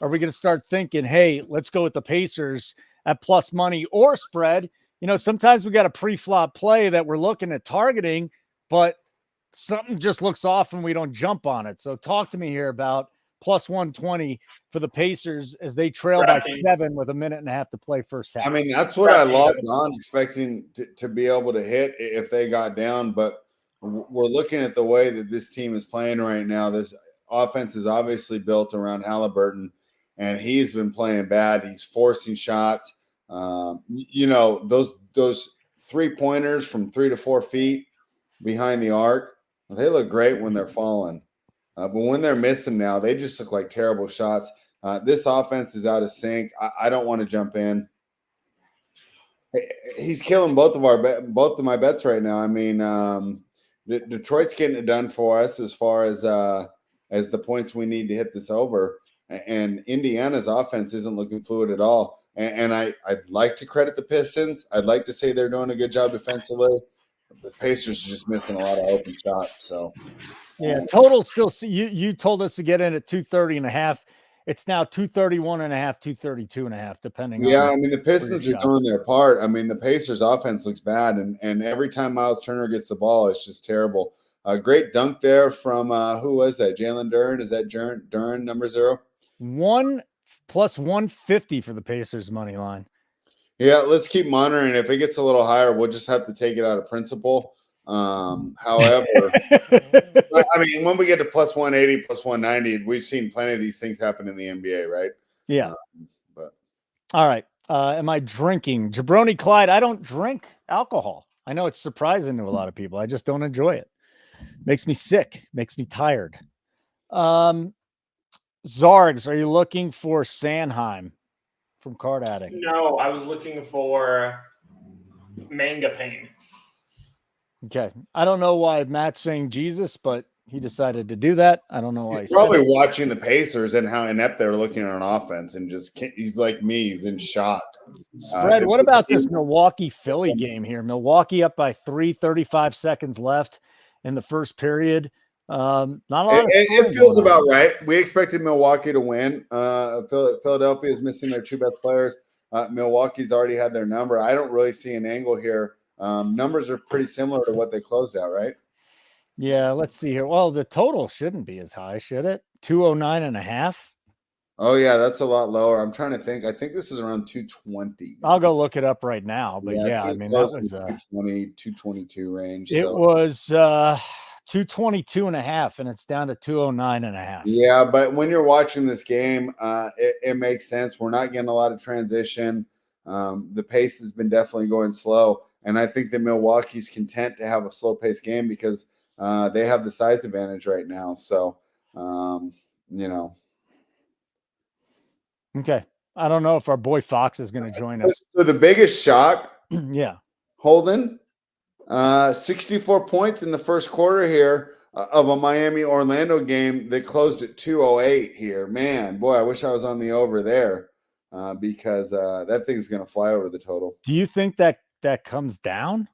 [SPEAKER 1] are we going to start thinking, hey, let's go with the Pacers at plus money or spread? You know, sometimes we got a pre-flop play that we're looking at targeting, but something just looks off and we don't jump on it. So talk to me here about plus 120 for the Pacers as they trail by 7 with 1.5 minutes to play first half.
[SPEAKER 3] I mean, that's what I logged on expecting to be able to hit if they got down. But we're looking at the way that this team is playing right now. This offense is obviously built around Halliburton, and he's been playing bad. He's forcing shots. You know, those 3-pointers from 3 to 4 feet behind the arc, they look great when they're falling. But when they're missing now, they just look like terrible shots. This offense is out of sync. I don't want to jump in. He's killing both of my bets right now. I mean, Detroit's getting it done for us as far as the points we need to hit this over. And Indiana's offense isn't looking fluid at all. And I'd like to credit the Pistons. I'd like to say they're doing a good job defensively. The Pacers are just missing a lot of open shots. So.
[SPEAKER 1] Yeah, total still. You told us to get in at 230.5. It's now 231.5, 232.5, depending.
[SPEAKER 3] Yeah, I mean the Pistons are doing their part. I mean the Pacers' offense looks bad, and every time Miles Turner gets the ball, it's just terrible. A great dunk there from who was that? Jalen Duren? Is that Duren number 0?
[SPEAKER 1] 1 plus 150 for the Pacers money line.
[SPEAKER 3] Yeah, let's keep monitoring. If it gets a little higher, we'll just have to take it out of principle. However, I mean, when we get to plus 180, plus 190, we've seen plenty of these things happen in the NBA, right?
[SPEAKER 1] Yeah.
[SPEAKER 3] But
[SPEAKER 1] all right. Am I drinking? Jabroni Clyde, I don't drink alcohol. I know it's surprising to a lot of people. I just don't enjoy it. Makes me sick. Makes me tired. Zargs, are you looking for Sanheim from Card Addict?
[SPEAKER 4] No, I was looking for Manga Pain.
[SPEAKER 1] Okay. I don't know why Matt's saying Jesus, but he decided to do that. I don't know why.
[SPEAKER 3] He's probably watching the Pacers and how inept they're looking on offense and just he's like me. He's in shock.
[SPEAKER 1] Spread. What about this Milwaukee-Philly game here? Milwaukee up by 3, 35 seconds left in the first period. Not a lot.
[SPEAKER 3] It feels about right. We expected Milwaukee to win. Philadelphia is missing their 2 best players. Milwaukee's already had their number. I don't really see an angle here. Numbers are pretty similar to what they closed out, right?
[SPEAKER 1] Yeah, let's see here. Well, the total shouldn't be as high, should it? 209.5.
[SPEAKER 3] Oh yeah, that's a lot lower. I'm trying to think. I think this is around 220.
[SPEAKER 1] I'll go look it up right now. But yeah, I mean, that was
[SPEAKER 3] 220, 222 range.
[SPEAKER 1] It was 222.5, and it's down to 209.5.
[SPEAKER 3] Yeah, but when you're watching this game, it makes sense. We're not getting a lot of transition. The pace has been definitely going slow, and I think that Milwaukee's content to have a slow pace game because they have the size advantage right now. So,
[SPEAKER 1] Okay. I don't know if our boy Fox is going to join us.
[SPEAKER 3] So the biggest shock,
[SPEAKER 1] yeah,
[SPEAKER 3] Holden, 64 points in the first quarter here of a Miami-Orlando game that closed at 208 here. Man, boy, I wish I was on the over there because that thing is going to fly over the total.
[SPEAKER 1] Do you think that comes down?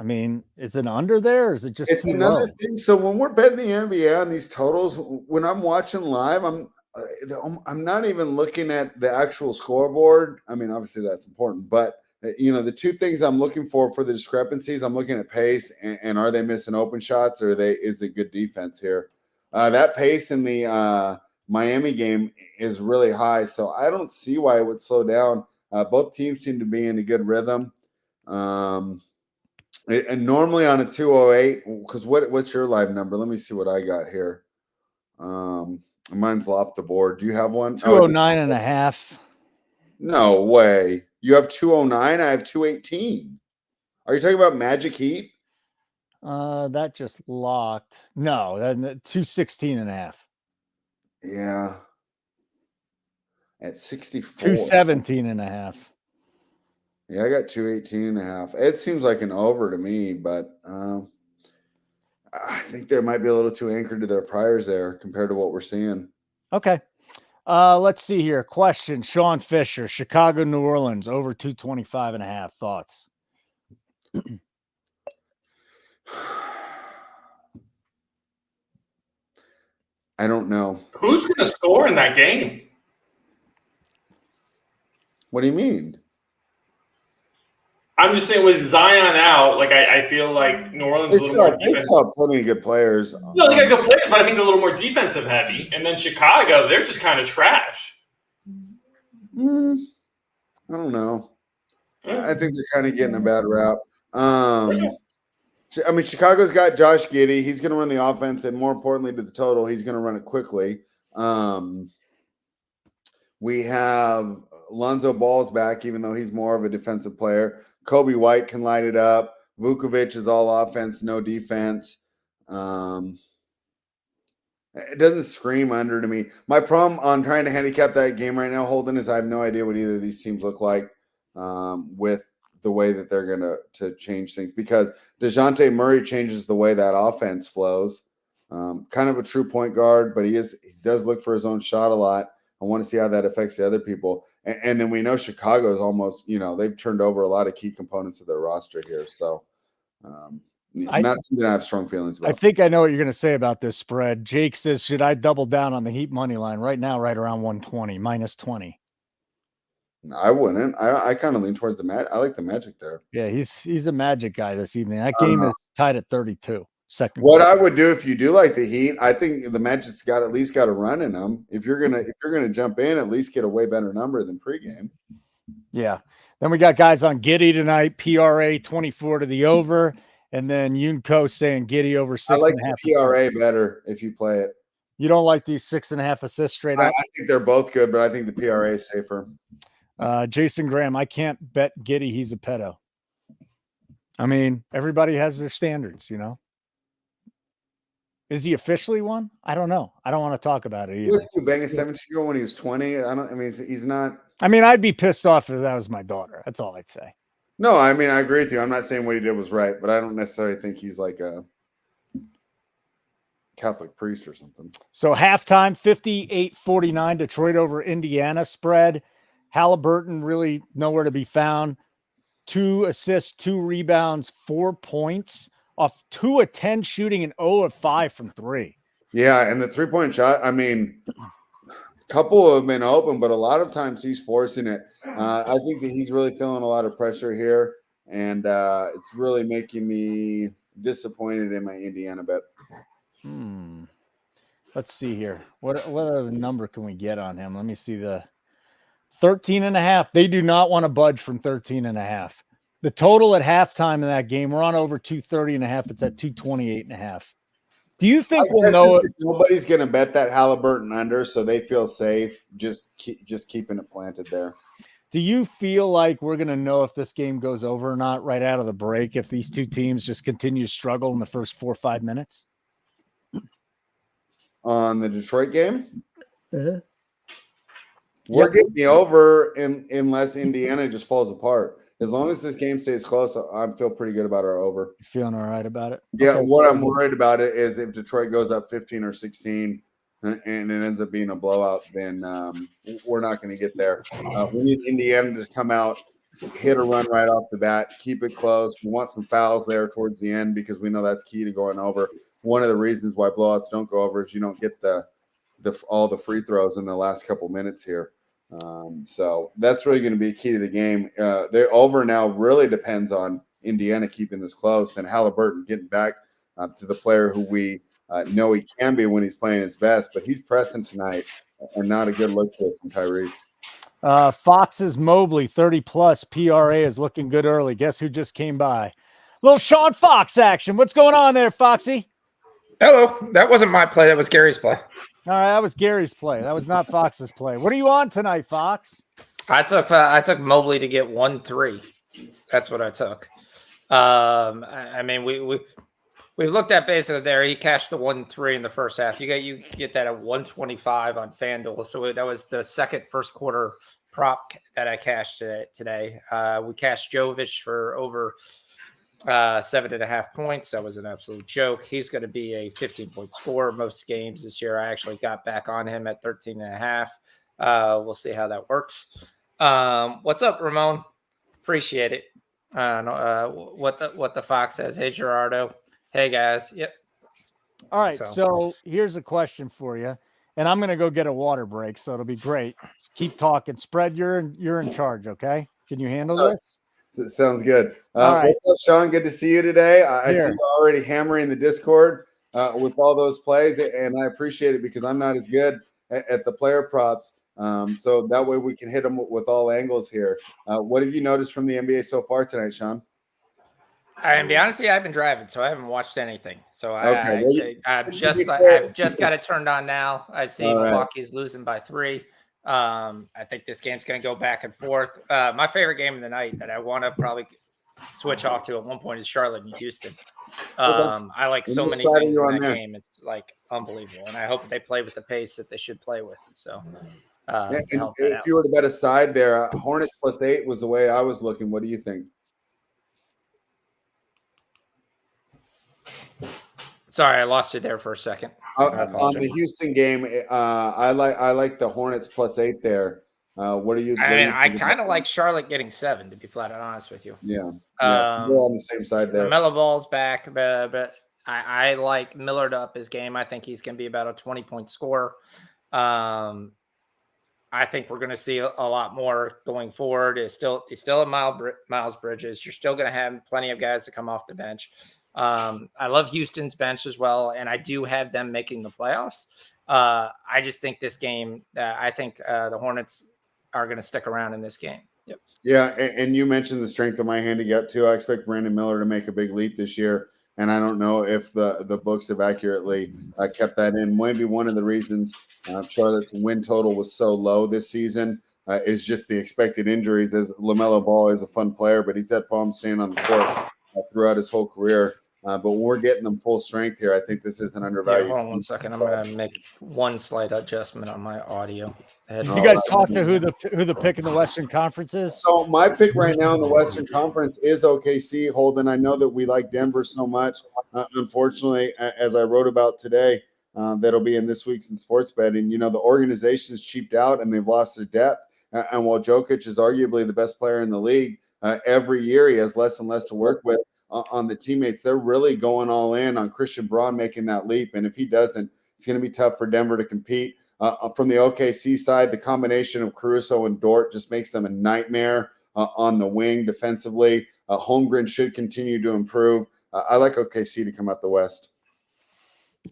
[SPEAKER 1] I mean, is it under there or is it just
[SPEAKER 3] it's
[SPEAKER 1] too
[SPEAKER 3] another
[SPEAKER 1] low?
[SPEAKER 3] thing. So when we're betting the NBA on these totals, when I'm watching live, I'm not even looking at the actual scoreboard. I mean, obviously that's important, but the 2 things I'm looking for the discrepancies, I'm looking at pace and are they missing open shots or is it good defense here? That pace in the Miami game is really high, so I don't see why it would slow down. Both teams seem to be in a good rhythm. And normally on a 208, because what's your live number? Let me see what I got here. Mine's off the board. Do you have one?
[SPEAKER 1] 209.5.
[SPEAKER 3] No way. You have 209. I have 218. Are you talking about Magic Heat?
[SPEAKER 1] That just locked. No, 216.5.
[SPEAKER 3] Yeah. At 64.
[SPEAKER 1] 217.5.
[SPEAKER 3] Yeah, I got 218.5. It seems like an over to me, but I think they might be a little too anchored to their priors there compared to what we're seeing.
[SPEAKER 1] Okay. Let's see here. Question. Sean Fisher, Chicago, New Orleans, over 225.5. Thoughts?
[SPEAKER 3] I don't know.
[SPEAKER 4] Who's going to score in that game?
[SPEAKER 3] What do you mean?
[SPEAKER 4] I'm just saying, with Zion out, like I feel like New Orleans is a little more
[SPEAKER 3] they still have plenty of good players.
[SPEAKER 4] No, they got good players, but I think they're a little more defensive heavy. And then Chicago, they're just kind of trash.
[SPEAKER 3] I don't know. I think they're kind of getting a bad rap. I mean, Chicago's got Josh Giddey. He's going to run the offense, and more importantly to the total, he's going to run it quickly. We have Lonzo Ball's back, even though he's more of a defensive player. Kobe White can light it up. Vukovic is all offense, no defense. It doesn't scream under to me. My problem on trying to handicap that game right now, Holden, is I have no idea what either of these teams look like with the way that they're going to change things, because DeJounte Murray changes the way that offense flows. Kind of a true point guard, but he does look for his own shot a lot. I want to see how that affects the other people. And then we know Chicago is almost, they've turned over a lot of key components of their roster here. So not something I have strong feelings about.
[SPEAKER 1] I think I know what you're going to say about this spread. Jake says, should I double down on the Heat money line right now, right around 120, minus 20?
[SPEAKER 3] I wouldn't. I kind of lean towards the Magic. I like the Magic there.
[SPEAKER 1] Yeah, he's a Magic guy this evening. That game is tied at 32. second.
[SPEAKER 3] What I would do if you do like the Heat, I think the Magic's at least got a run in them. If you're gonna jump in, at least get a way better number than pregame.
[SPEAKER 1] Yeah. Then we got guys on Giddy tonight, PRA 24 to the over, and then Yunko saying Giddy over 6.5.
[SPEAKER 3] I like the PRA better if you play it.
[SPEAKER 1] You don't like these 6.5 assists straight up?
[SPEAKER 3] I think they're both good, but I think the PRA is safer.
[SPEAKER 1] Jason Graham, I can't bet Giddy he's a pedo. I mean, everybody has their standards, you know. Is he officially one? I don't know. I don't want to talk about it either.
[SPEAKER 3] What did you bang a 17-year-old when he was 20? He's not.
[SPEAKER 1] I mean, I'd be pissed off if that was my daughter. That's all I'd say.
[SPEAKER 3] No, I mean, I agree with you. I'm not saying what he did was right, but I don't necessarily think he's like a Catholic priest or something.
[SPEAKER 1] So halftime, 58-49, Detroit over Indiana spread. Halliburton really nowhere to be found. 2 assists, 2 rebounds, 4 points off 2 of 10 shooting and 0 of 5 from 3.
[SPEAKER 3] Yeah, and the 3-point shot, I mean, a couple have been open, but a lot of times he's forcing it. I think that he's really feeling a lot of pressure here, and it's really making me disappointed in my Indiana bet.
[SPEAKER 1] Let's see here. What other number can we get on him? Let me see the 13.5. They do not want to budge from 13.5. The total at halftime in that game, we're on over 230.5. It's at 228.5. Do you think we'll know it?
[SPEAKER 3] Nobody's going to bet that Halliburton under, so they feel safe just keeping it planted there.
[SPEAKER 1] Do you feel like we're going to know if this game goes over or not right out of the break if these two teams just continue to struggle in the first 4 or 5 minutes?
[SPEAKER 3] On the Detroit game? We're getting the over unless Indiana just falls apart. As long as this game stays close, I feel pretty good about our over.
[SPEAKER 1] You feeling all right about it?
[SPEAKER 3] Yeah,
[SPEAKER 1] Okay.
[SPEAKER 3] what I'm worried about it is if Detroit goes up 15 or 16 and it ends up being a blowout, then we're not going to get there. We need Indiana to come out, hit a run right off the bat, keep it close. We want some fouls there towards the end because we know that's key to going over. One of the reasons why blowouts don't go over is you don't get all the free throws in the last couple minutes here. So that's really going to be key to the game. The over now really depends on Indiana keeping this close and Halliburton getting back to the player who we know he can be when he's playing his best. But he's pressing tonight and not a good look here from Tyrese.
[SPEAKER 1] Fox's Mobley, 30-plus. PRA is looking good early. Guess who just came by? Little Sean Fox action. What's going on there, Foxy?
[SPEAKER 5] Hello. That wasn't my play. That was Gary's play.
[SPEAKER 1] All right, that was Gary's play. That was not Fox's play. What are you on tonight, Fox?
[SPEAKER 5] I took Mobley to get 1-3. That's what I took. I mean, we looked at basically there. He cashed the 1-3 in the first half. You get that at 125 on FanDuel. So that was the first quarter prop that I cashed today. We cashed Jovic for over 7.5 points. That was an absolute joke. He's going to be a 15-point scorer most games this year. I actually got back on him at 13.5. We'll see how that works. What's up, Ramon? Appreciate it. What the Fox says. Hey, Gerardo. Hey, guys. Yep.
[SPEAKER 1] All right. So here's a question for you, and I'm going to go get a water break, so it'll be great. Just keep talking. Spread, you're in charge. Okay. Can you handle this?
[SPEAKER 3] Sounds good.
[SPEAKER 1] Right.
[SPEAKER 3] What's up, Sean? Good to see you today. I see you already hammering the Discord with all those plays, and I appreciate it because I'm not as good at the player props. So that way we can hit them with all angles here. What have you noticed from the NBA so far tonight, Sean?
[SPEAKER 5] And be honest, I've been driving, so I haven't watched anything. So I've just got it turned on now. I've seen Milwaukee's losing by 3. I think this game's going to go back and forth. My favorite game of the night that I want to probably switch off to at one point is Charlotte and Houston. I like so many things in that game. It's like unbelievable. And I hope they play with the pace that they should play with. So
[SPEAKER 3] if you were to bet a side there, Hornets +8 was the way I was looking. What do you think?
[SPEAKER 5] Sorry, I lost you there for a second.
[SPEAKER 3] On the Houston game, I like the Hornets +8 there. What are you?
[SPEAKER 5] I kind of like Charlotte getting 7, to be flat out honest with you.
[SPEAKER 3] Yeah, so we're on the same side there.
[SPEAKER 5] Melo Ball's back, but I like Miller to up his game. I think he's going to be about a 20-point scorer. I think we're going to see a lot more going forward. It's still a Miles Bridges. You're still going to have plenty of guys to come off the bench. I love Houston's bench as well, and I do have them making the playoffs. I just think this game, I think the Hornets are going to stick around in this game. Yep.
[SPEAKER 3] Yeah, and you mentioned the strength of my handicap too. I expect Brandon Miller to make a big leap this year, and I don't know if the books have accurately kept that in. Maybe one of the reasons Charlotte's win total was so low this season is just the expected injuries. As LaMelo Ball is a fun player, but he's had problems staying on the court throughout his whole career. But when we're getting them full strength here, I think this is an undervalued.
[SPEAKER 5] Hold on 1 second. I'm going to make one slight adjustment on my audio.
[SPEAKER 1] Did you guys talk to who the pick in the Western Conference is?
[SPEAKER 3] So my pick right now in the Western Conference is OKC. Holden, I know that we like Denver so much. Unfortunately, as I wrote about today, that'll be in this week's in sports betting. You know, the organization's cheaped out and they've lost their depth. And while Jokic is arguably the best player in the league, every year he has less and less to work with on the teammates. They're really going all in on Christian Braun making that leap. And if he doesn't, it's going to be tough for Denver to compete. From the OKC side, the combination of Caruso and Dort just makes them a nightmare on the wing defensively. Holmgren should continue to improve. I like OKC to come out the West.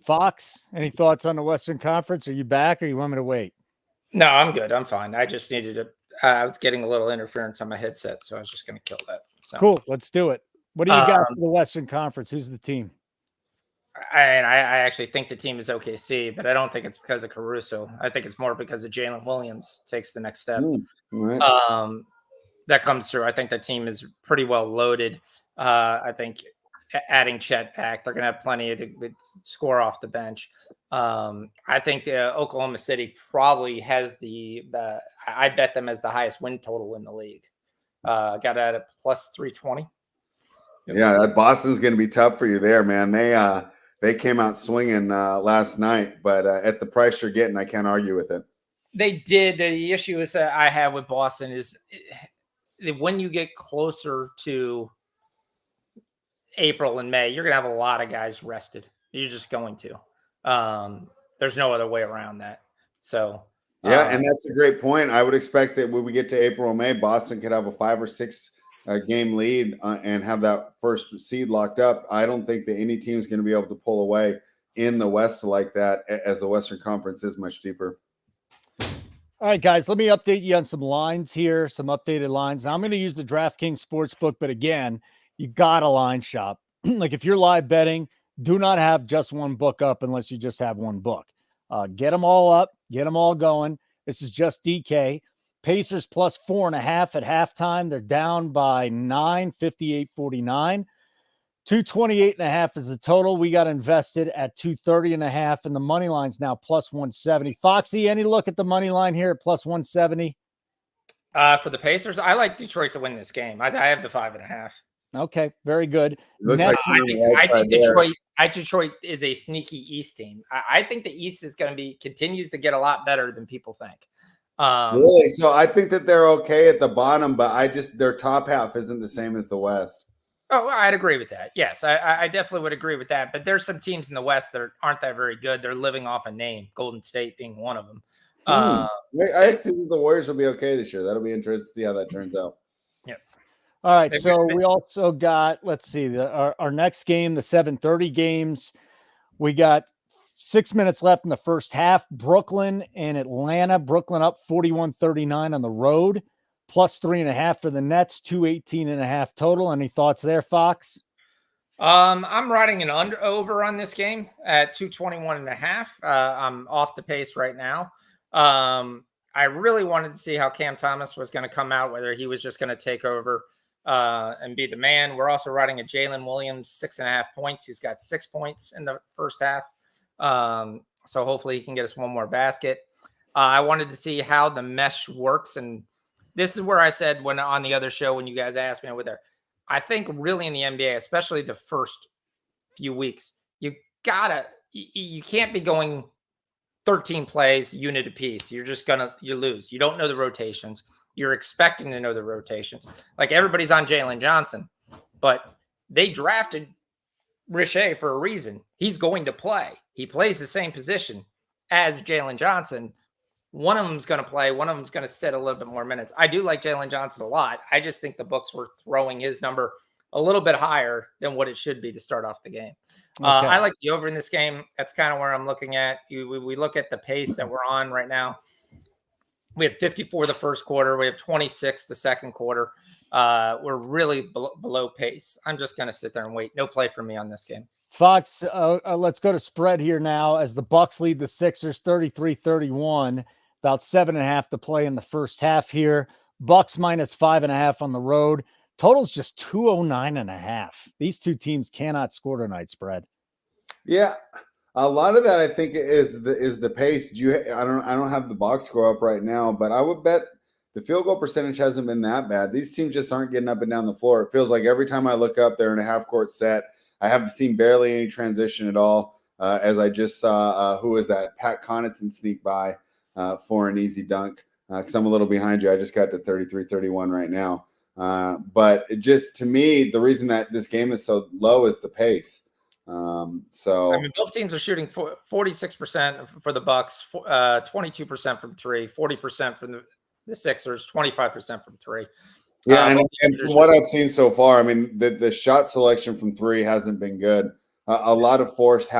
[SPEAKER 1] Fox, any thoughts on the Western Conference? Are you back or you want me to wait?
[SPEAKER 5] No, I'm good. I'm fine. I just needed to I was getting a little interference on my headset, so I was just going to kill that. So.
[SPEAKER 1] Cool. Let's do it. What do you got for the Western Conference? Who's the team?
[SPEAKER 5] I actually think the team is OKC, but I don't think it's because of Caruso. I think it's more because of Jalen Williams takes the next step.
[SPEAKER 3] Right.
[SPEAKER 5] That comes through. I think the team is pretty well loaded. I think adding Chet back, they're going to have plenty to score off the bench. I think Oklahoma City probably has I bet them as the highest win total in the league. Got at a plus 320.
[SPEAKER 3] Yeah, that Boston's going to be tough for you there, man. They came out swinging last night, but at the price you're getting, I can't argue with it.
[SPEAKER 5] They did. The issue is that I have with Boston is when you get closer to April and May, you're going to have a lot of guys rested. You're just going to. There's no other way around that. So
[SPEAKER 3] yeah, and that's a great point. I would expect that when we get to April and May, Boston could have a 5 or 6 game lead and have that first seed locked up. I don't think that any team is going to be able to pull away in the West like that, as the Western Conference is much deeper.
[SPEAKER 1] All right, guys, let me update you on some lines here, some updated lines. Now, I'm going to use the DraftKings Sportsbook, but again, you got a line shop. Like if you're live betting, do not have just one book up unless you just have one book. Get them all up, get them all going. This is just DK. Pacers plus 4.5 at halftime. They're down by 9, 58-49. 228.5 is the total. We got invested at 230.5, and the money line's now plus 170. Foxy, any look at the money line here at plus 170?
[SPEAKER 5] For the Pacers, I like Detroit to win this game. I have the 5.5.
[SPEAKER 1] Okay, very good.
[SPEAKER 5] I think Detroit is a sneaky East team. I think the East is going to continues to get a lot better than people think.
[SPEAKER 3] Really? So I think that they're okay at the bottom, but their top half isn't the same as the West.
[SPEAKER 5] Oh, I'd agree with that. Yes, I definitely would agree with that. But there's some teams in the West that aren't that very good. They're living off a name, Golden State being one of them.
[SPEAKER 3] I actually think the Warriors will be okay this year. That'll be interesting to see how that turns out.
[SPEAKER 5] Yep.
[SPEAKER 1] All right, so we also got, let's see, our next game, the 7:30 games. We got 6 minutes left in the first half. Brooklyn and Atlanta. Brooklyn up 41-39 on the road. Plus 3.5 for the Nets. 218.5 total. Any thoughts there, Fox?
[SPEAKER 5] I'm riding an over on this game at 221.5. I'm off the pace right now. I really wanted to see how Cam Thomas was going to come out, whether he was just going to take over and be the man. We're also riding a Jalen Williams 6.5 points. He's got 6 points in the first half. So hopefully he can get us one more basket. I wanted to see how the mesh works. And this is where I said when on the other show, when you guys asked me over there, I think really in the NBA, especially the first few weeks, you can't be going 13 plays unit apiece. You lose. You don't know the rotations. You're expecting to know the rotations. Like everybody's on Jalen Johnson, but they drafted Riche for a reason. He's going to play. He plays the same position as Jalen Johnson. One of them's going to play. One of them's going to sit a little bit more minutes. I do like Jalen Johnson a lot. I just think the books were throwing his number a little bit higher than what it should be to start off the game.
[SPEAKER 1] Okay.
[SPEAKER 5] I like the over in this game. That's kind of where I'm looking at. We look at the pace that we're on right now. We had 54 the first quarter. We have 26 the second quarter. We're really below pace. I'm just going to sit there and wait. No play for me on this game.
[SPEAKER 1] Fox, let's go to spread here now as the Bucks lead the Sixers 33-31. About 7.5 to play in the first half here. Bucks minus 5.5 on the road. Total's just 209.5. These two teams cannot score tonight. Spread.
[SPEAKER 3] Yeah, a lot of that I think is the pace. I don't have the box score up right now, but I would bet the field goal percentage hasn't been that bad. These teams just aren't getting up and down the floor. It feels like every time I look up, they're in a half court set. I haven't seen barely any transition at all. As I just saw, who was that? Pat Connaughton sneak by for an easy dunk. Because I'm a little behind you. I just got to 33-31 right now. But it just, to me, the reason that this game is so low is the pace. So
[SPEAKER 5] I mean, both teams are shooting 46% for the Bucks, 22% from three, 40% from the Sixers, 25% from three.
[SPEAKER 3] Yeah, and from what I've seen so far, I mean, the shot selection from three hasn't been good. A lot of forced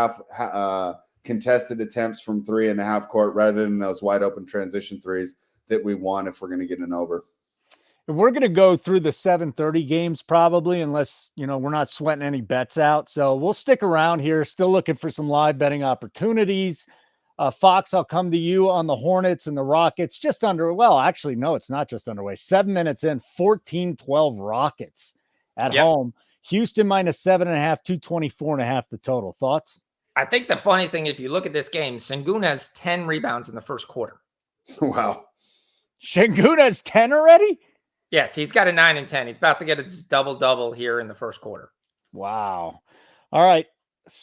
[SPEAKER 3] contested attempts from three in the half court rather than those wide open transition threes that we want if we're going to get an over.
[SPEAKER 1] We're going to go through the 7:30 games probably, unless, we're not sweating any bets out. So we'll stick around here, still looking for some live betting opportunities. Fox, I'll come to you on the Hornets and the Rockets. Just under, well, actually, no, it's not just underway. 7 minutes in, 14-12 Rockets at home. Houston minus 7.5, 224.5 the total. Thoughts?
[SPEAKER 5] I think the funny thing, if you look at this game, Sengun has 10 rebounds in the first quarter.
[SPEAKER 3] Wow.
[SPEAKER 1] Sengun has 10 already?
[SPEAKER 5] Yes, he's got a 9 and 10. He's about to get a double-double here in the first quarter.
[SPEAKER 1] Wow. All right.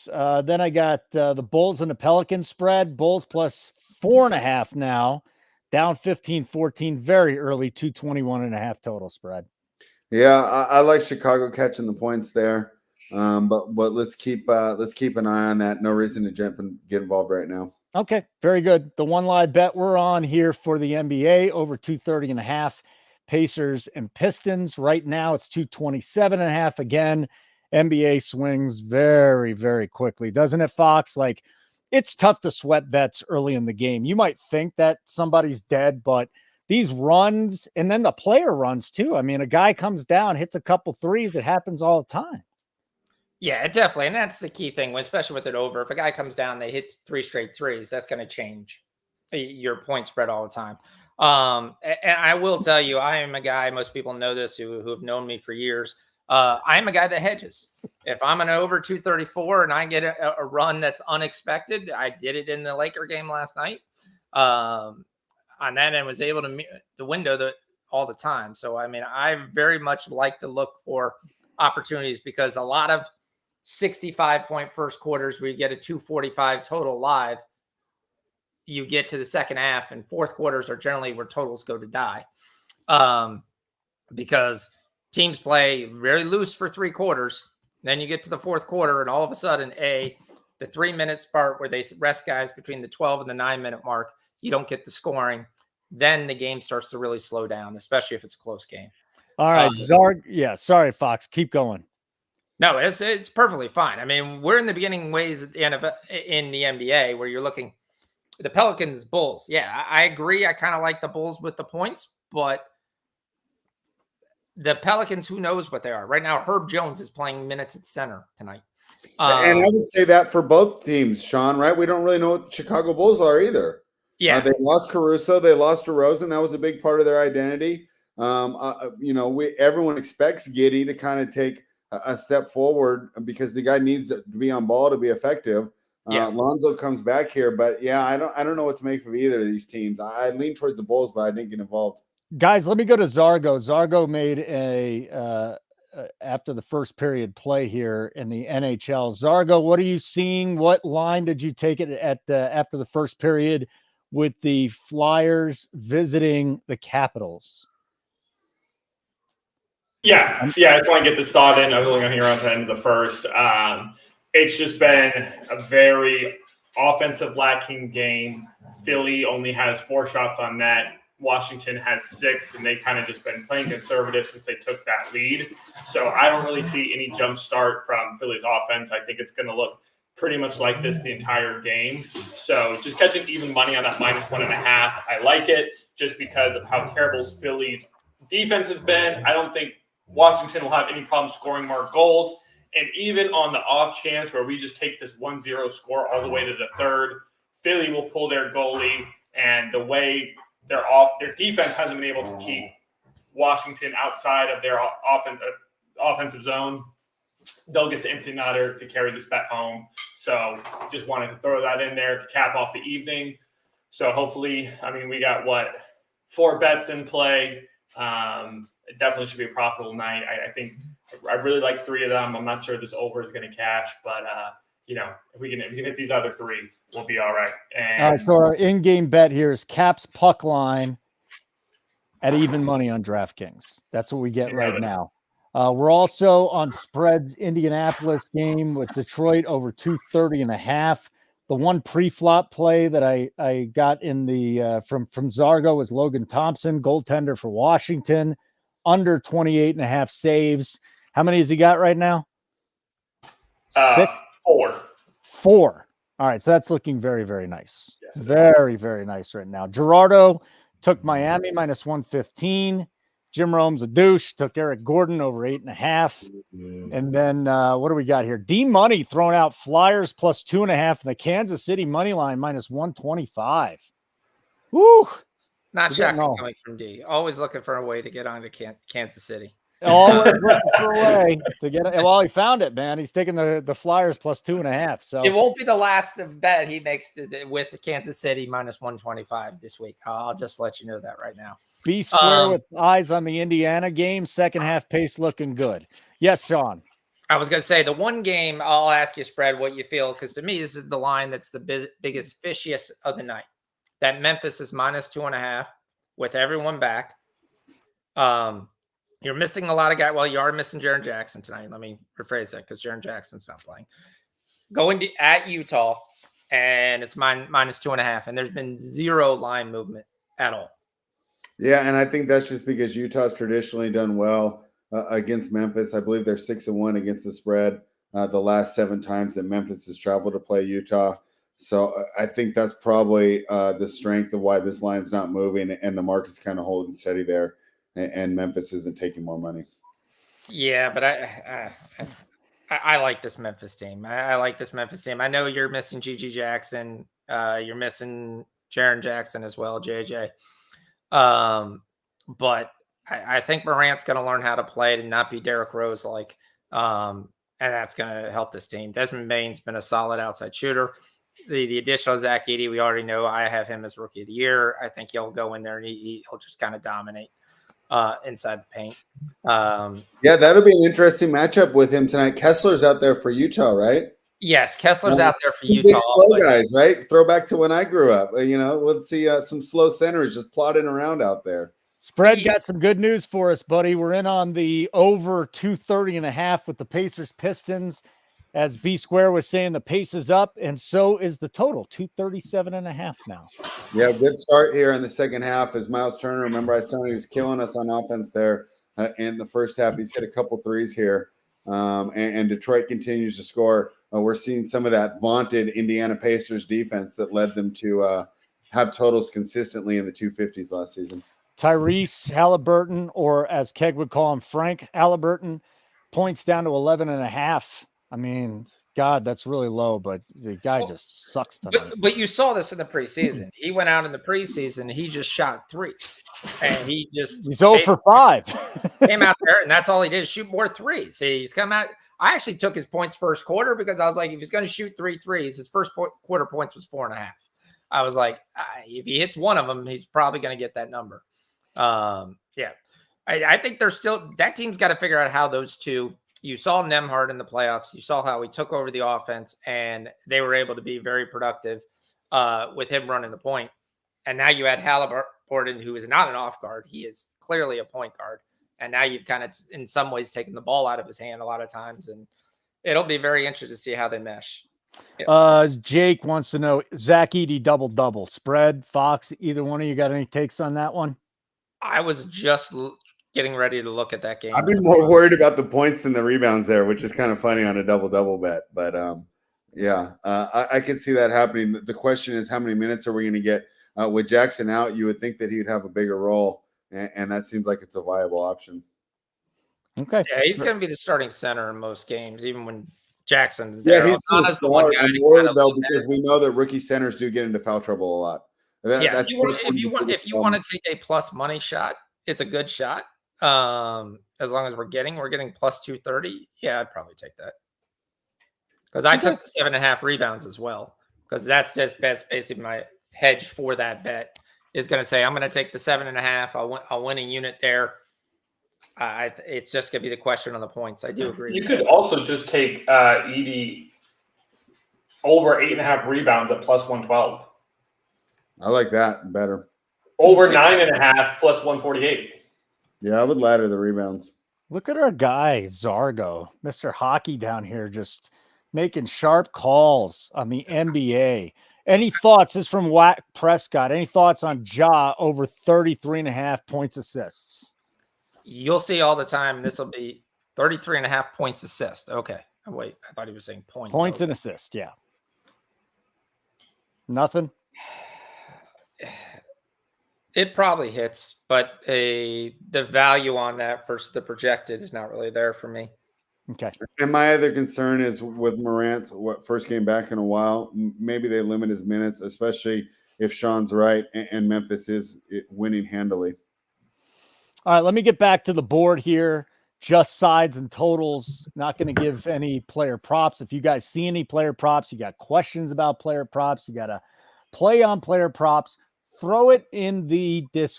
[SPEAKER 1] Then I got the Bulls and the Pelicans spread. Bulls plus 4.5 now. Down 15-14. Very early, 221.5 total spread.
[SPEAKER 3] Yeah, I like Chicago catching the points there. But let's keep an eye on that. No reason to jump and get involved right now.
[SPEAKER 1] Okay, very good. The one live bet we're on here for the NBA over 230.5. Pacers and Pistons. Right now it's 227.5. Again, NBA swings very, very quickly, doesn't it, Fox? Like, it's tough to sweat bets early in the game. You might think that somebody's dead, but these runs, and then the player runs too. I mean, a guy comes down, hits a couple threes. It happens all the time.
[SPEAKER 5] Yeah, definitely. And that's the key thing, especially with it over. If a guy comes down, they hit 3 straight threes, that's going to change your point spread all the time. And I will tell you, I am a guy, most people know this who have known me for years. I'm a guy that hedges. If I'm an over 234 and I get a run that's unexpected, I did it in the Laker game last night. On that end, was able to window all the time. So, I mean, I very much like to look for opportunities because a lot of 65-point first quarters where you get a 245 total live, you get to the second half, and fourth quarters are generally where totals go to die. Because teams play very loose for 3 quarters. Then you get to the fourth quarter, and all of a sudden, the 3 minutes part where they rest guys between the 12 and the 9-minute mark, you don't get the scoring. Then the game starts to really slow down, especially if it's a close game.
[SPEAKER 1] All right, Zarg. Yeah, sorry, Fox. Keep going.
[SPEAKER 5] No, it's perfectly fine. I mean, we're in the beginning ways at the NFL, in the NBA where you're looking the Pelicans, Bulls. Yeah, I agree. I kind of like the Bulls with the points, but the Pelicans, who knows what they are right now? Herb Jones is playing minutes at center tonight.
[SPEAKER 3] And I would say that for both teams, Sean, right? We don't really know what the Chicago Bulls are either.
[SPEAKER 5] Yeah.
[SPEAKER 3] They lost Caruso. They lost DeRozan. That was a big part of their identity. Everyone expects Giddey to kind of take a step forward because the guy needs to be on ball to be effective. Lonzo comes back here, but yeah, I don't know what to make of either of these teams. I lean towards the Bulls, but I didn't get involved.
[SPEAKER 1] Guys, let me go to Zargo. Zargo made after the first period play here in the NHL. Zargo, what are you seeing? What line did you take it at after the first period with the Flyers visiting the Capitals?
[SPEAKER 4] Yeah. I just want to get this thought in. I was only going to hear on to the end of the first. It's just been a very offensive lacking game. Philly only has 4 shots on net. Washington has 6, and they kind of just been playing conservative since they took that lead. So I don't really see any jump start from Philly's offense. I think it's going to look pretty much like this the entire game. So just catching even money on that -1.5, I like it just because of how terrible Philly's defense has been. I don't think Washington will have any problem scoring more goals. And even on the off chance where we just take this 1-0 score all the way to the third, Philly will pull their goalie, and the way their defense hasn't been able to keep Washington outside of their offensive zone, they'll get the empty netter to carry this bet home. So just wanted to throw that in there to cap off the evening. So hopefully, I mean, we got 4 bets in play. It definitely should be a profitable night. I think I really like 3 of them. I'm not sure this over is going to cash, but if we can hit these other 3, we'll be all right. And
[SPEAKER 1] all right, so our in-game bet here is Caps puck line at even money on DraftKings. That's what we get right now. We're also on spreads Indianapolis game with Detroit over 230.5. The one pre-flop play that I got in the from Zargo was Logan Thompson, goaltender for Washington, under 28.5 saves. How many has he got right now? 6? 4. All right, so that's looking very, very nice. Yes, very, very nice right now. Gerardo took Miami -115. Jim Rome's a douche. Took Eric Gordon over 8.5. And then what do we got here? D Money throwing out Flyers +2.5 and the Kansas City money line -125. Woo!
[SPEAKER 5] Not shocking coming from D. Always looking for a way to get onto Kansas City.
[SPEAKER 1] Always looking for a way to get it. Well, he found it, man. He's taking the Flyers +2.5. So
[SPEAKER 5] it won't be the last bet he makes with Kansas City -125 this week. I'll just let you know that right now.
[SPEAKER 1] Be square with eyes on the Indiana game. Second half pace looking good. Yes, Sean.
[SPEAKER 5] I was going to say the one game I'll ask you, spread what you feel, because to me this is the line that's the biggest fishiest of the night. That Memphis is -2.5 with everyone back. You're missing a lot of guys. Well, you are missing Jaren Jackson tonight. Let me rephrase that because Jaren Jackson's not playing. Going at Utah, and it's -2.5, and there's been 0 line movement at all.
[SPEAKER 3] Yeah, and I think that's just because Utah's traditionally done well against Memphis. I believe they're 6-1 against the spread the last 7 times that Memphis has traveled to play Utah. So I think that's probably the strength of why this line's not moving, and the market's kind of holding steady there. And Memphis isn't taking more money.
[SPEAKER 5] Yeah, but I like this Memphis team. I like this Memphis team. I know you're missing G.G. Jackson. You're missing Jaren Jackson as well, JJ. But I think Morant's going to learn how to play it and not be Derrick Rose like. And that's going to help this team. Desmond Bain's been a solid outside shooter. The additional Zach Edey, we already know I have him as Rookie of the Year. I think he'll go in there and he'll just kind of dominate inside the paint.
[SPEAKER 3] Yeah, that'll be an interesting matchup with him tonight. Kessler's out there for Utah, right?
[SPEAKER 5] Yes, Kessler's out there for Utah.
[SPEAKER 3] Big slow guys, right? Throwback to when I grew up. Let's see some slow centers just plodding around out there.
[SPEAKER 1] Spread got some good news for us, buddy. We're in on the over 230.5 with the Pacers Pistons. As B Square was saying, the pace is up, and so is the total, 237.5 now.
[SPEAKER 3] Yeah, good start here in the second half as Miles Turner. Remember, I was telling you he was killing us on offense there in the first half. He's hit a couple threes here, and Detroit continues to score. We're seeing some of that vaunted Indiana Pacers defense that led them to have totals consistently in the 250s last season.
[SPEAKER 1] Tyrese Halliburton, or as Keg would call him, Frank Halliburton, points down to 11.5. I mean, God, that's really low, but the guy just sucks tonight.
[SPEAKER 5] But you saw this in the preseason. He went out in the preseason. He just shot 3, and he's
[SPEAKER 1] 0 for 5.
[SPEAKER 5] Came out there, and that's all he did is shoot more 3s. He's come out. I actually took his points first quarter because I was like, if he's going to shoot 3 threes, his first quarter points was 4.5. I was like, if he hits one of them, he's probably going to get that number. Yeah, I think that team's got to figure out how those two. You saw Nembhard in the playoffs. You saw how he took over the offense, and they were able to be very productive with him running the point. And now you add Halliburton, who is not an off guard. He is clearly a point guard. And now you've kind of, in some ways, taken the ball out of his hand a lot of times. And it'll be very interesting to see how they mesh.
[SPEAKER 1] Jake wants to know, Zach Edey double spread. Fox, either one of you got any takes on that one?
[SPEAKER 5] I was just getting ready to look at that game.
[SPEAKER 3] I've been more worried about the points than the rebounds there, which is kind of funny on a double bet. But I could see that happening. The question is, how many minutes are we going to get with Jackson out? You would think that he'd have a bigger role, and that seems like it's a viable option.
[SPEAKER 1] Okay.
[SPEAKER 5] Yeah, he's going to be the starting center in most games, even when Jackson.
[SPEAKER 3] Yeah, he's going to start. I'm worried though because we know that rookie centers do get into foul trouble a lot.
[SPEAKER 5] If you want to take a plus money shot, it's a good shot. As long as we're getting plus 230, yeah, I'd probably take that. Because I took the 7.5 rebounds as well. Because that's basically my hedge for that bet. Is going to say I'm going to take the 7.5. I'll win a unit there. It's just going to be the question on the points. I do agree.
[SPEAKER 4] You could also just take Edey over 8.5 rebounds at plus 112.
[SPEAKER 3] I like that better.
[SPEAKER 4] Over 9.5 plus 148.
[SPEAKER 3] Yeah, I would ladder the rebounds.
[SPEAKER 1] Look at our guy, Zargo, Mr. Hockey down here, just making sharp calls on the NBA. Any thoughts? This is from Wack Prescott. Any thoughts on Ja over 33.5 points assists?
[SPEAKER 5] You'll see all the time. This will be 33.5 points assist. Okay. Oh, wait, I thought he was saying points.
[SPEAKER 1] Points and assist, yeah. Nothing?
[SPEAKER 5] It probably hits, but the value on that versus the projected is not really there for me.
[SPEAKER 1] Okay.
[SPEAKER 3] And my other concern is with Morant, first game back in a while, maybe they limit his minutes, especially if Sean's right and Memphis is winning handily.
[SPEAKER 1] All right, let me get back to the board here. Just sides and totals. Not going to give any player props. If you guys see any player props, you got questions about player props, you got to play on player props, throw it in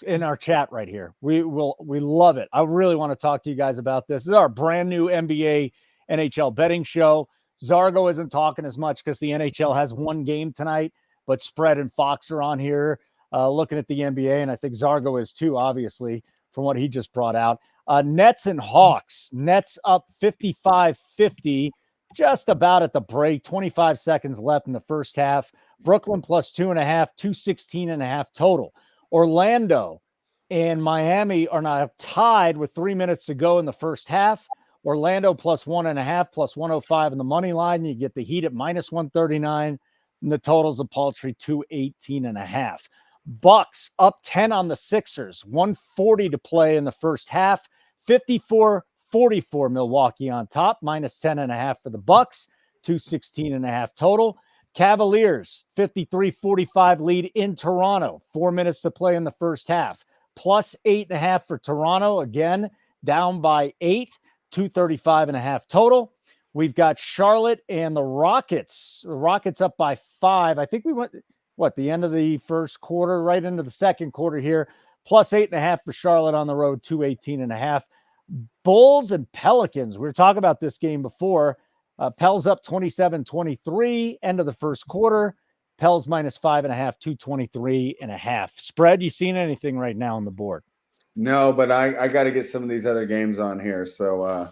[SPEAKER 1] in our chat right here. We love it. I really want to talk to you guys about this. This is our brand new NBA NHL betting show. Zargo isn't talking as much because the NHL has one game tonight, but Spread and Fox are on here looking at the NBA, and I think Zargo is too, obviously, from what he just brought out. Nets and Hawks. Nets up 55-50, just about at the break. 25 seconds left in the first half. Brooklyn plus 2.5, 216.5 total. Orlando and Miami are now tied with 3 minutes to go in the first half. Orlando plus 1.5, plus 105 in the money line. You get the Heat at minus 139, and the total's a paltry 218.5. Bucks up 10 on the Sixers, 140 to play in the first half. 54-44 Milwaukee on top, minus 10.5 for the Bucks, 216.5 total. Cavaliers 53-45 lead in Toronto, 4 minutes to play in the first half, plus 8.5 for Toronto, again down by 8, 235.5 total. We've got Charlotte and the Rockets. The Rockets up by 5. I think we went the end of the first quarter, right into the second quarter here. Plus 8.5 for Charlotte on the road, 218.5. Bulls and Pelicans. We were talking about this game before. Pels up 27-23, end of the first quarter. Pels minus 5.5, 223.5. Spread, you seen anything right now on the board?
[SPEAKER 3] No, but I got to get some of these other games on here. So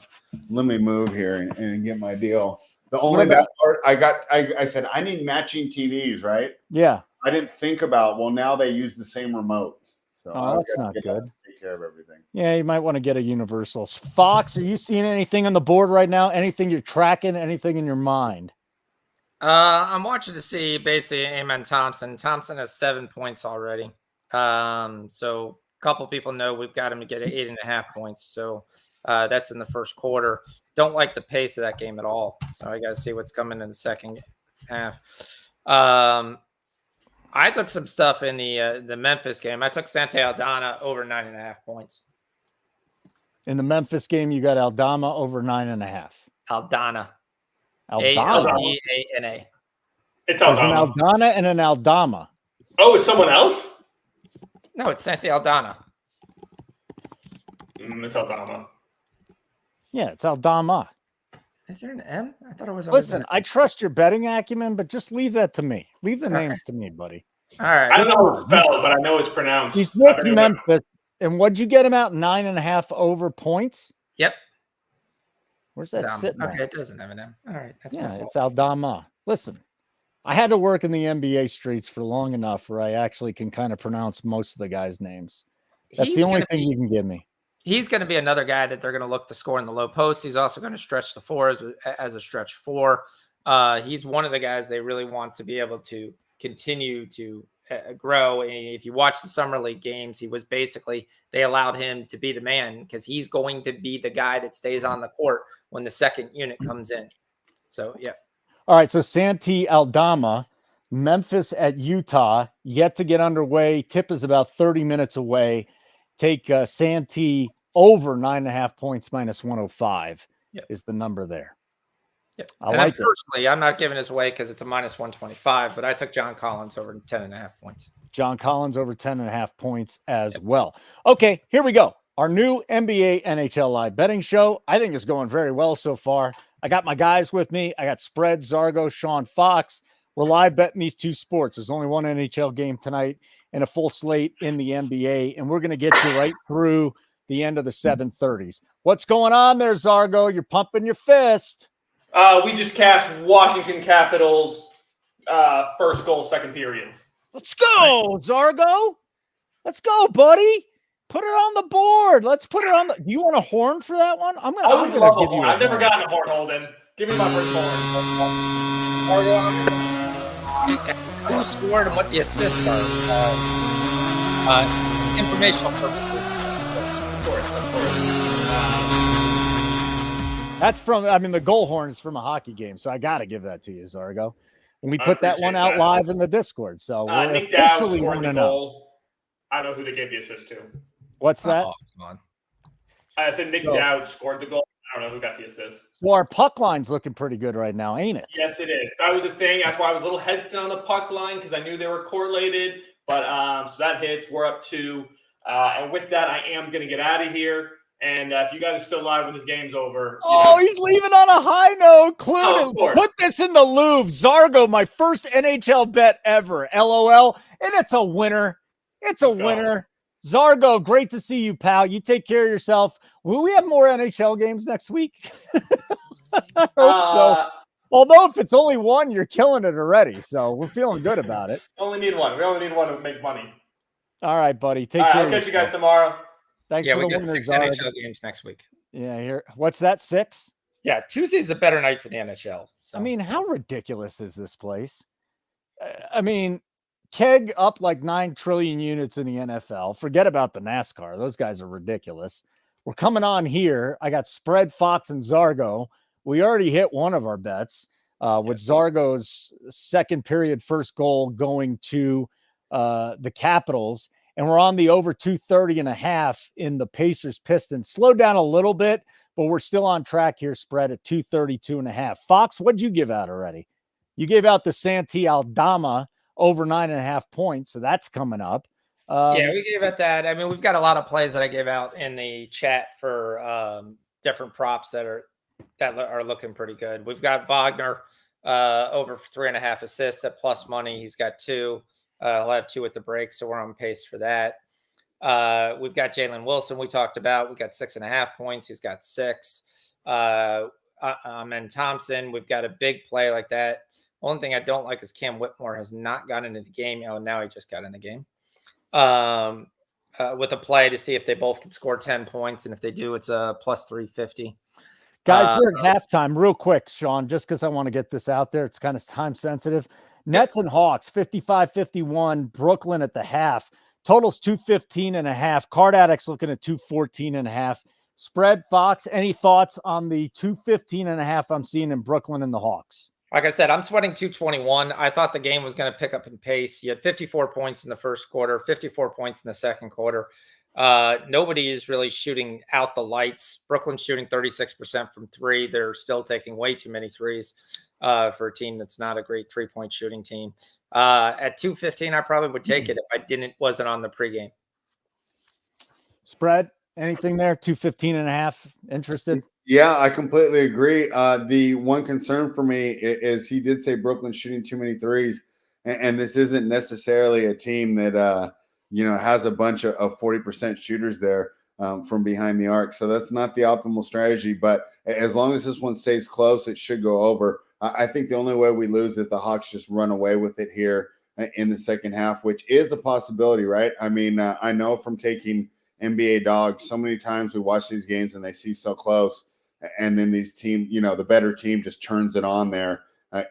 [SPEAKER 3] let me move here and get my deal. The only bad part I said I need matching TVs, right?
[SPEAKER 1] Yeah.
[SPEAKER 3] I didn't think about, well, now they use the same remote. So
[SPEAKER 1] that's not good.
[SPEAKER 3] Take care of everything.
[SPEAKER 1] Yeah, you might want to get a universal. Fox, are you seeing anything on the board right now? Anything you're tracking? Anything in your mind?
[SPEAKER 5] I'm watching to see basically Amen Thompson. Thompson has 7 points already. So a couple people know we've got him to get 8.5 points. So that's in the first quarter. Don't like the pace of that game at all. So I got to see what's coming in the second half. I took some stuff in the Memphis game. I took Santi Aldana over 9.5 points.
[SPEAKER 1] In the Memphis game, you got Aldama over 9.5.
[SPEAKER 5] Aldana.
[SPEAKER 1] Aldana.
[SPEAKER 4] It's Aldana.
[SPEAKER 1] There's an Aldana and an Aldama.
[SPEAKER 4] Oh, it's someone else?
[SPEAKER 5] No, it's Santi Aldana.
[SPEAKER 4] It's Aldama.
[SPEAKER 1] Yeah, it's Aldama.
[SPEAKER 5] Is there an M? I thought it was.
[SPEAKER 1] Listen, I trust your betting acumen, but just leave that to me. Leave the names to me, buddy.
[SPEAKER 5] All right.
[SPEAKER 4] I don't know how it's spelled, but I know it's pronounced.
[SPEAKER 1] He's with Memphis. And what'd you get him out? 9.5 over points?
[SPEAKER 5] Yep.
[SPEAKER 1] Where's that sitting?
[SPEAKER 5] Okay, it doesn't have an M. All right.
[SPEAKER 1] That's it's Aldama. listen, I had to work in the NBA streets for long enough where I actually can kind of pronounce most of the guys' names. That's the only thing you can give me.
[SPEAKER 5] He's going to be another guy that they're going to look to score in the low post. He's also going to stretch the four as a stretch four. He's one of the guys they really want to be able to continue to grow. And if you watch the summer league games, he was basically, they allowed him to be the man because he's going to be the guy that stays on the court when the second unit comes in. So, yeah.
[SPEAKER 1] All right. So Santi Aldama, Memphis at Utah, yet to get underway. Tip is about 30 minutes away. Take Santi over 9.5 points minus 105 is the number there.
[SPEAKER 5] Yeah.
[SPEAKER 1] I like it.
[SPEAKER 5] Personally, I'm not giving this away because it's a minus 125, but I took John Collins over 10.5 points.
[SPEAKER 1] John Collins over 10.5 points as well. Okay, here we go. Our new NBA NHL Live Betting show. I think it's going very well so far. I got my guys with me. I got Spread, Zargo, Sean Fox. We're live betting these two sports. There's only one NHL game tonight and a full slate in the NBA, and we're going to get you right through the end of the 7:30s. What's going on there, Zargo? You're pumping your fist.
[SPEAKER 4] We just cast Washington Capitals first goal, second period.
[SPEAKER 1] Let's go, nice. Zargo. Let's go, buddy. Put it on the board. Let's put it on the. Do you want a horn for that one? I'm gonna give you a horn.
[SPEAKER 4] I've never gotten a horn, Holden. Give me my first horn.
[SPEAKER 5] Who scored and what the assists are? Informational purposes.
[SPEAKER 4] Of course.
[SPEAKER 1] That's from, the goal horn is from a hockey game, so I got to give that to you, Zargo. And we put that one out live in the Discord, so we're
[SPEAKER 4] Nick
[SPEAKER 1] officially
[SPEAKER 4] Dowd scored the
[SPEAKER 1] 1-0.
[SPEAKER 4] goal. I don't know who they gave the assist to.
[SPEAKER 1] What's that?
[SPEAKER 5] Oh, come on.
[SPEAKER 4] I said Nick Dowd scored the goal. I don't know who got the assist.
[SPEAKER 1] Well, our puck line's looking pretty good right now, ain't it?
[SPEAKER 4] Yes, it is. That was the thing. That's why I was a little hesitant on the puck line because I knew they were correlated. But so that hits. We're up 2. And with that, I am going to get out of here. And if you guys are still live when this game's over.
[SPEAKER 1] He's leaving on a high note. Put this in the Louvre. Zargo, my first NHL bet ever. LOL. And it's a winner. It's a winner. Zargo, great to see you, pal. You take care of yourself. Will we have more NHL games next week? I hope so. Although if it's only one, you're killing it already. So we're feeling good about it.
[SPEAKER 4] Only need one. We only need one to make money.
[SPEAKER 1] All right, buddy. Take care.
[SPEAKER 4] I'll catch you guys tomorrow.
[SPEAKER 1] Thanks
[SPEAKER 5] for
[SPEAKER 1] the
[SPEAKER 5] we got
[SPEAKER 1] winners,
[SPEAKER 5] 6 NHL games next week.
[SPEAKER 1] Yeah, here. What's that, 6?
[SPEAKER 5] Yeah, Tuesday's a better night for the NHL. So.
[SPEAKER 1] How ridiculous is this place? Keg up like 9 trillion units in the NFL. Forget about the NASCAR. Those guys are ridiculous. We're coming on here. I got Spread, Fox, and Zargo. We already hit one of our bets with Zargo's second period first goal going to the Capitals. And we're on the over 230.5 in the Pacers Pistons. Slowed down a little bit, but we're still on track here, Spread at 232.5. Fox, what'd you give out already? You gave out the Santi Aldama over 9.5 points. So that's coming up.
[SPEAKER 5] We gave out that. We've got a lot of plays that I gave out in the chat for different props that are looking pretty good. We've got Wagner over 3.5 assists at plus money. He's got 2. He'll have 2 at the break, so we're on pace for that. We've got Jalen Wilson we talked about. We got 6.5 points. He's got 6. And Thompson, we've got a big play like that. Only thing I don't like is Cam Whitmore has not gotten into the game. Oh, now he just got in the game. With a play to see if they both can score 10 points. And if they do, it's a plus 350.
[SPEAKER 1] Guys, we're at halftime. Real quick, Sean, just because I want to get this out there. It's kind of time sensitive. Nets and Hawks, 55-51. Brooklyn at the half. Totals 215.5. Card Addicts looking at 214.5. Spread, Fox, any thoughts on the 215.5 I'm seeing in Brooklyn and the Hawks?
[SPEAKER 5] Like I said, I'm sweating 221. I thought the game was going to pick up in pace. You had 54 points in the first quarter, 54 points in the second quarter. Nobody is really shooting out the lights. Brooklyn's shooting 36% from 3. They're still taking way too many threes for a team that's not a great 3-point shooting team. At 215, I probably would take it if I wasn't on the pregame.
[SPEAKER 1] Spread, anything there? 215.5. Interested?
[SPEAKER 3] Yeah, I completely agree. The one concern for me is he did say Brooklyn's shooting too many threes, and this isn't necessarily a team that has a bunch of 40% shooters there from behind the arc. So that's not the optimal strategy. But as long as this one stays close, it should go over. I think the only way we lose is the Hawks just run away with it here in the second half, which is a possibility, right? I mean, I know from taking NBA dogs, so many times we watch these games and they see so close, and then these teams, the better team just turns it on there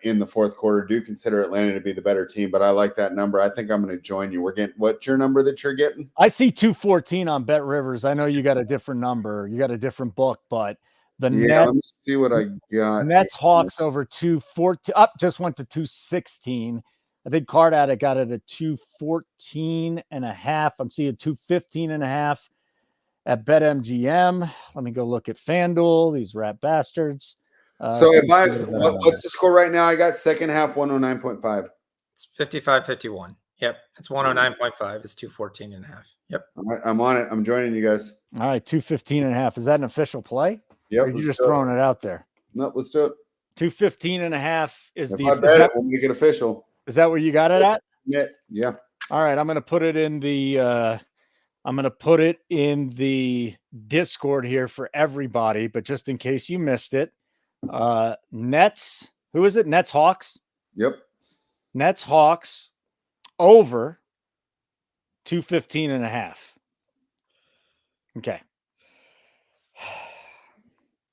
[SPEAKER 3] in the fourth quarter. Do consider Atlanta to be the better team, but I like that number. I think I'm going to join you. We're getting, what's your number that you're getting?
[SPEAKER 1] I see 214 on Bet Rivers. I know you got a different number. You got a different book, but the Nets,
[SPEAKER 3] let me see what I got.
[SPEAKER 1] Nets Hawks over 214 up, just went to 216. I think Card Addict got it at 214.5. I'm seeing 215.5 at BetMGM. Let me go look at FanDuel, these rat bastards.
[SPEAKER 3] So what's the score right now? I got second half 109.5.
[SPEAKER 5] It's 55-51. Yep. It's 109.5. It's 214.5. Yep.
[SPEAKER 3] All right, I'm on it. I'm joining you guys.
[SPEAKER 1] All right, 215.5. Is that an official play?
[SPEAKER 3] Yep.
[SPEAKER 1] Or are you just throwing it out there?
[SPEAKER 3] No, let's do it.
[SPEAKER 1] 215.5 is
[SPEAKER 3] if
[SPEAKER 1] the.
[SPEAKER 3] I bet it, we'll make it official.
[SPEAKER 1] Is that where you got it at?
[SPEAKER 3] Yeah.
[SPEAKER 1] All right, I'm going to put it in the. I'm going to put it in the Discord here for everybody, but just in case you missed it, Nets. Who is it? Nets Hawks.
[SPEAKER 3] Yep.
[SPEAKER 1] Nets Hawks over 215.5. Okay.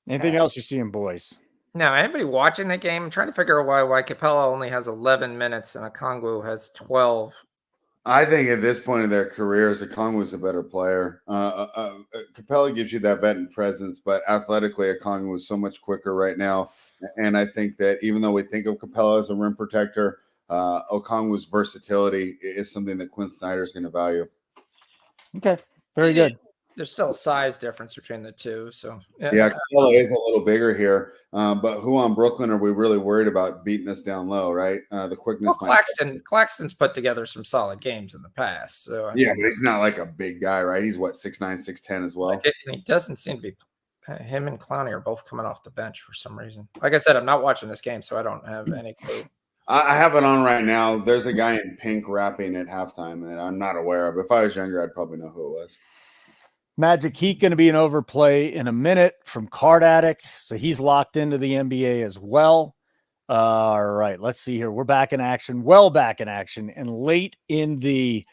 [SPEAKER 1] Anything else you're seeing, boys?
[SPEAKER 5] Now, anybody watching the game? I'm trying to figure out why Capella only has 11 minutes and Okongwu has 12.
[SPEAKER 3] I think at this point in their careers, Okongwu's a better player. Capella gives you that veteran presence, but athletically, Okongwu is so much quicker right now. And I think that even though we think of Capella as a rim protector, Okongwu's versatility is something that Quinn Snyder is going to value.
[SPEAKER 1] Okay, very good.
[SPEAKER 5] There's still a size difference between the two. So
[SPEAKER 3] yeah, Capella is a little bigger here. But who on Brooklyn are we really worried about beating us down low, right? The quickness.
[SPEAKER 5] Well, Claxton's put together some solid games in the past. So
[SPEAKER 3] but he's not like a big guy, right? He's what, 6'9", 6'10" as well.
[SPEAKER 5] And he doesn't seem to be. Him and Clowney are both coming off the bench for some reason. Like I said, I'm not watching this game, so I don't have any clue.
[SPEAKER 3] I have it on right now. There's a guy in pink rapping at halftime that I'm not aware of. If I was younger, I'd probably know who it was.
[SPEAKER 1] Magic Heat going to be an overplay in a minute from Card Addict. So he's locked into the NBA as well. All right, let's see here. We're back in action, well back in action. And late in the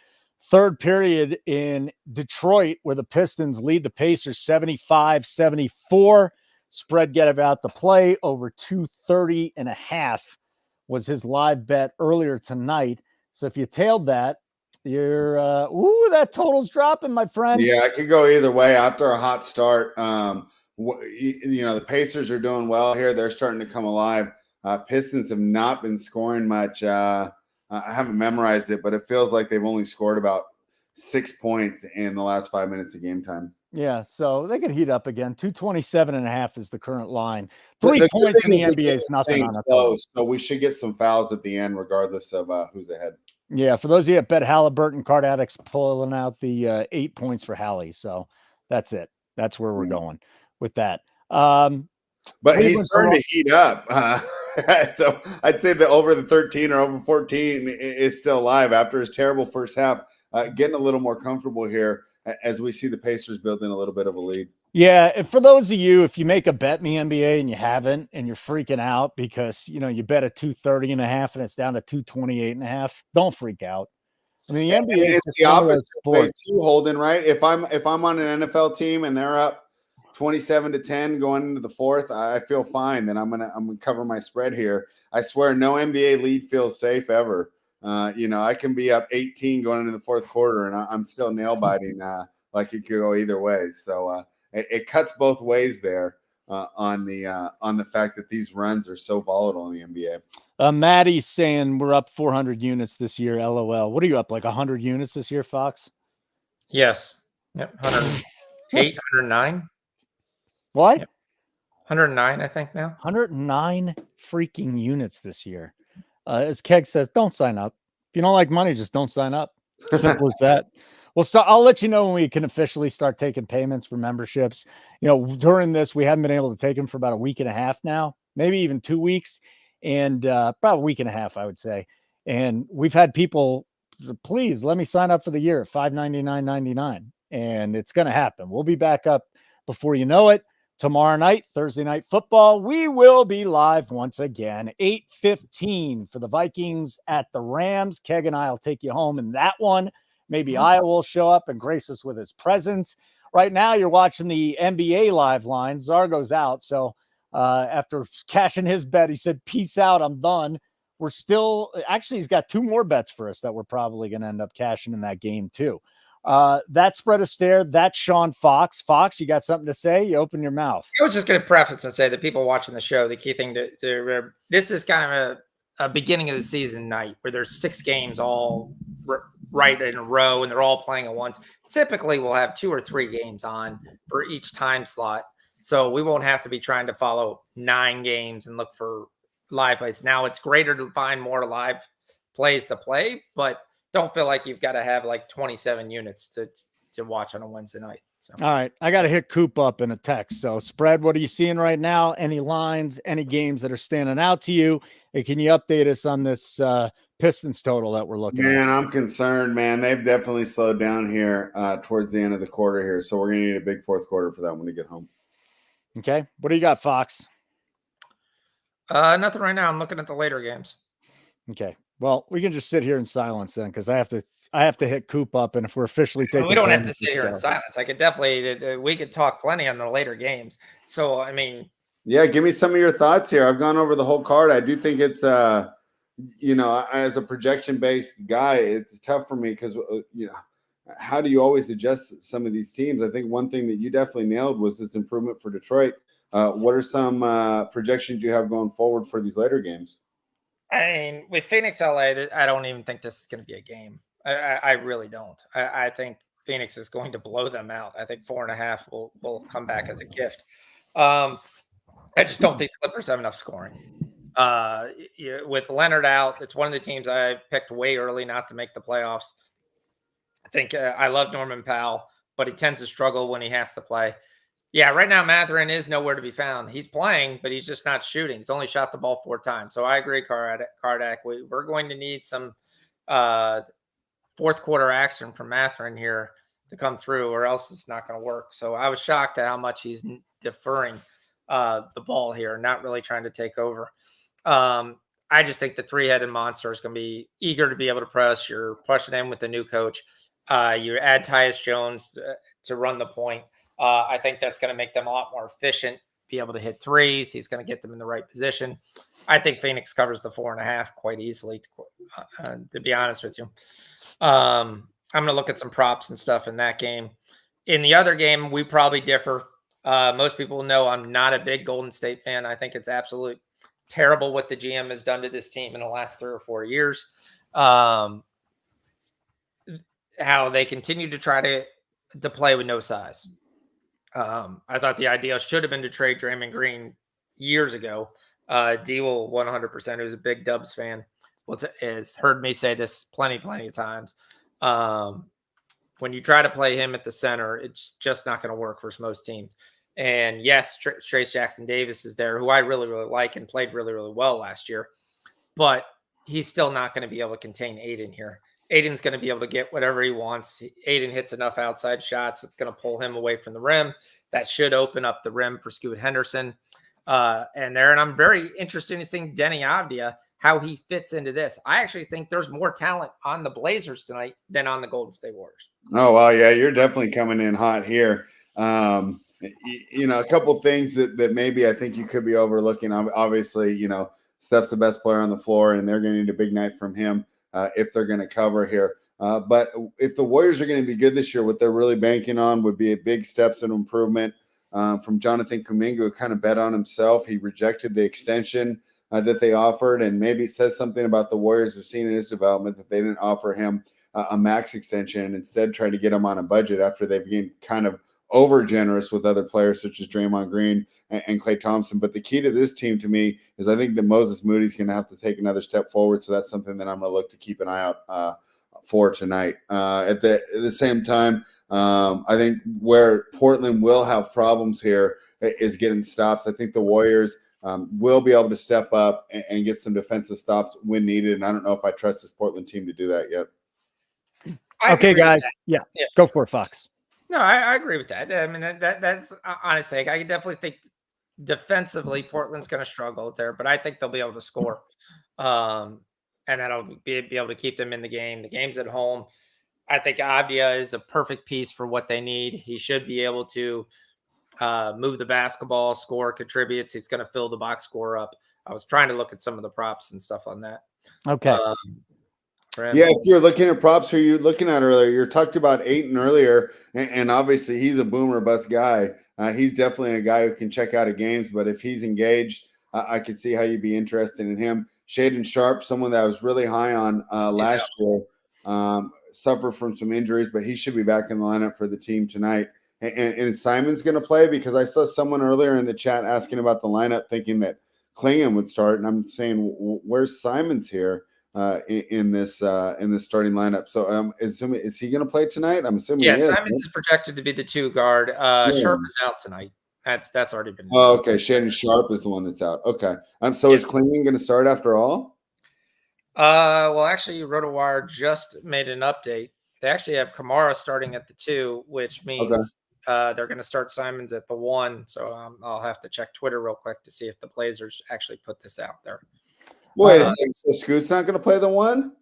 [SPEAKER 1] third period in Detroit, where the Pistons lead the Pacers 75-74. Spread get about the play over 230.5 was his live bet earlier tonight. So if you tailed that, you're that total's dropping, my friend.
[SPEAKER 3] Yeah, I could go either way after a hot start. The Pacers are doing well here. They're starting to come alive. Pistons have not been scoring much. I haven't memorized it, but it feels like they've only scored about 6 points in the last 5 minutes of game time.
[SPEAKER 1] Yeah, so they could heat up again. 227.5 is the current line. 3 points in the NBA is nothing on a
[SPEAKER 3] close, so we should get some fouls at the end, regardless of who's ahead.
[SPEAKER 1] Yeah, for those of you that bet Halliburton, Card Addict's pulling out the 8 points for Hallie. So that's it. That's where we're going with that.
[SPEAKER 3] But he's starting to heat up. So I'd say that over the 13 or over 14 is still alive after his terrible first half. Getting a little more comfortable here as we see the Pacers building a little bit of a lead.
[SPEAKER 1] Yeah, and for those of you, if you make a bet in the NBA and you haven't, and you're freaking out because you bet at 230.5 and it's down to 228.5, don't freak out. I mean, the NBA is
[SPEAKER 3] the opposite way too, Holden. Right? If I'm on an NFL team and they're up 27-10 going into the fourth, I feel fine. Then I'm gonna cover my spread here. I swear, no NBA lead feels safe ever. I can be up 18 going into the fourth quarter, and I'm still nail biting. Like it could go either way. So it cuts both ways there on the fact that these runs are so volatile in the NBA.
[SPEAKER 1] Maddie's saying we're up 400 units this year. LOL. What are you up, like 100 units this year, Fox?
[SPEAKER 5] Yes. Yep. 108, 109.
[SPEAKER 1] What?
[SPEAKER 5] Yep. 109, I think now.
[SPEAKER 1] 109 freaking units this year. As Keg says, don't sign up. If you don't like money, just don't sign up. Simple as that. I'll let you know when we can officially start taking payments for memberships. During this, we haven't been able to take them for about a week and a half now, maybe even 2 weeks, and about a week and a half, I would say. And we've had people, please let me sign up for the year at $599.99, and it's going to happen. We'll be back up before you know it. tomorrow night, Thursday Night Football, we will be live once again, 8:15 for the Vikings at the Rams. Keg and I will take you home in that one. Maybe Iowa will show up and grace us with his presence. Right now, you're watching the NBA live line. Zargo's out. So after cashing his bet, he said, peace out, I'm done. We're still – actually, he's got 2 more bets for us that we're probably going to end up cashing in that game too. That spread Astaire. That's Sean Fox. Fox, you got something to say? You open your mouth.
[SPEAKER 5] I was just going to preface and say that people watching the show, the key thing to this is kind of a beginning of the season night where there's 6 games all right in a row and they're all playing at once. Typically, we'll have 2 or 3 games on for each time slot. So we won't have to be trying to follow 9 games and look for live plays. Now, it's greater to find more live plays to play, but don't feel like you've got to have like 27 units to watch on a Wednesday night. So.
[SPEAKER 1] All right. I got to hit Coop up in a text. So spread, what are you seeing right now? Any lines, any games that are standing out to you? And can you update us on this Pistons total that we're looking at?
[SPEAKER 3] Man, I'm concerned, man. They've definitely slowed down here towards the end of the quarter here. So we're going to need a big fourth quarter for that one to get home.
[SPEAKER 1] Okay. What do you got, Fox?
[SPEAKER 5] Nothing right now. I'm looking at the later games.
[SPEAKER 1] Okay. Well, we can just sit here in silence then, because I have to hit Coop up, and if we're officially taking,
[SPEAKER 5] we don't have to sit here in silence. I could definitely we could talk plenty on the later games. So I mean,
[SPEAKER 3] yeah, give me some of your thoughts here. I've gone over the whole card. I do think it's as a projection based guy, it's tough for me because how do you always adjust some of these teams? I think one thing that you definitely nailed was this improvement for Detroit. What are some projections you have going forward for these later games?
[SPEAKER 5] I mean, with Phoenix, LA, I don't even think this is going to be a game. I really don't. I think Phoenix is going to blow them out. I think 4.5 will come back as a gift. I just don't think the Clippers have enough scoring. With Leonard out, it's one of the teams I picked way early not to make the playoffs. I think I love Norman Powell, but he tends to struggle when he has to play. Yeah, right now Mathurin is nowhere to be found. He's playing, but he's just not shooting. He's only shot the ball 4 times. So I agree, Kardak. We're going to need some fourth quarter action from Mathurin here to come through, or else it's not going to work. So I was shocked at how much he's deferring the ball here, not really trying to take over. I just think the 3-headed monster is going to be eager to be able to press. You're pushing in with the new coach. You add Tyus Jones to run the point. I think that's going to make them a lot more efficient, be able to hit threes. He's going to get them in the right position. I think Phoenix covers the 4.5 quite easily, to be honest with you. I'm going to look at some props and stuff in that game. In the other game, we probably differ. Most people know I'm not a big Golden State fan. I think it's absolutely terrible what the GM has done to this team in the last 3 or 4 years. How they continue to try to play with no size. I thought the idea should have been to trade Draymond Green years ago. D will 100%, who's a big Dubs fan, has heard me say this plenty of times. When you try to play him at the center, it's just not going to work for most teams. And yes, Trace Jackson Davis is there, who I really, really like and played really, really well last year. But he's still not going to be able to contain Aiden here. Aiden's going to be able to get whatever he wants. Aiden hits enough outside shots that's going to pull him away from the rim. That should open up the rim for Scoot Henderson. And I'm very interested in seeing Denny Avdia, how he fits into this. I actually think there's more talent on the Blazers tonight than on the Golden State Warriors.
[SPEAKER 3] Oh, well, yeah, you're definitely coming in hot here. A couple things that maybe I think you could be overlooking. Obviously, Steph's the best player on the floor, and they're going to need a big night from him if they're going to cover here. But if the Warriors are going to be good this year, what they're really banking on would be a big steps and improvement from Jonathan Kuminga, who kind of bet on himself. He rejected the extension that they offered, and maybe says something about the Warriors have seen in his development that they didn't offer him a max extension and instead tried to get him on a budget after they've been kind of over generous with other players such as Draymond Green and Klay Thompson. But the key to this team to me is I think that Moses Moody's going to have to take another step forward. So that's something that I'm going to look to keep an eye out for tonight. At the same time, I think where Portland will have problems here is getting stops. I think the Warriors will be able to step up and get some defensive stops when needed. And I don't know if I trust this Portland team to do that yet.
[SPEAKER 1] Okay, guys. Yeah, go for it, Fox.
[SPEAKER 5] No, I agree with that. I mean, that's honest take. I definitely think defensively Portland's going to struggle there, but I think they'll be able to score. And that'll be able to keep them in the game. The game's at home. I think Avdia is a perfect piece for what they need. He should be able to move the basketball, score, contributes. He's going to fill the box score up. I was trying to look at some of the props and stuff on that.
[SPEAKER 1] Okay.
[SPEAKER 3] Yeah, if you're looking at props, who you're looking at earlier, you're talked about Ayton earlier, and obviously he's a boomer bust guy. He's definitely a guy who can check out of games, but if he's engaged, I could see how you'd be interested in him. Shaden Sharp, someone that I was really high on last year, suffered from some injuries, but he should be back in the lineup for the team tonight. And Simon's going to play, because I saw someone earlier in the chat asking about the lineup, thinking that Klingon would start, and I'm saying, where's Simons here in this starting lineup? So is he going to play tonight? I'm assuming.
[SPEAKER 5] Yeah, Simons is projected to be the 2 guard. Sharp is out tonight. That's already been.
[SPEAKER 3] Oh, okay. Shaden Sharp is the one that's out. Okay. So is Klingon going to start after all?
[SPEAKER 5] Well, actually, RotoWire just made an update. They actually have Kamara starting at the 2, which means they're going to start Simons at the 1. So I'll have to check Twitter real quick to see if the Blazers actually put this out there.
[SPEAKER 3] Wait a second. So Scoot's not going to play the 1?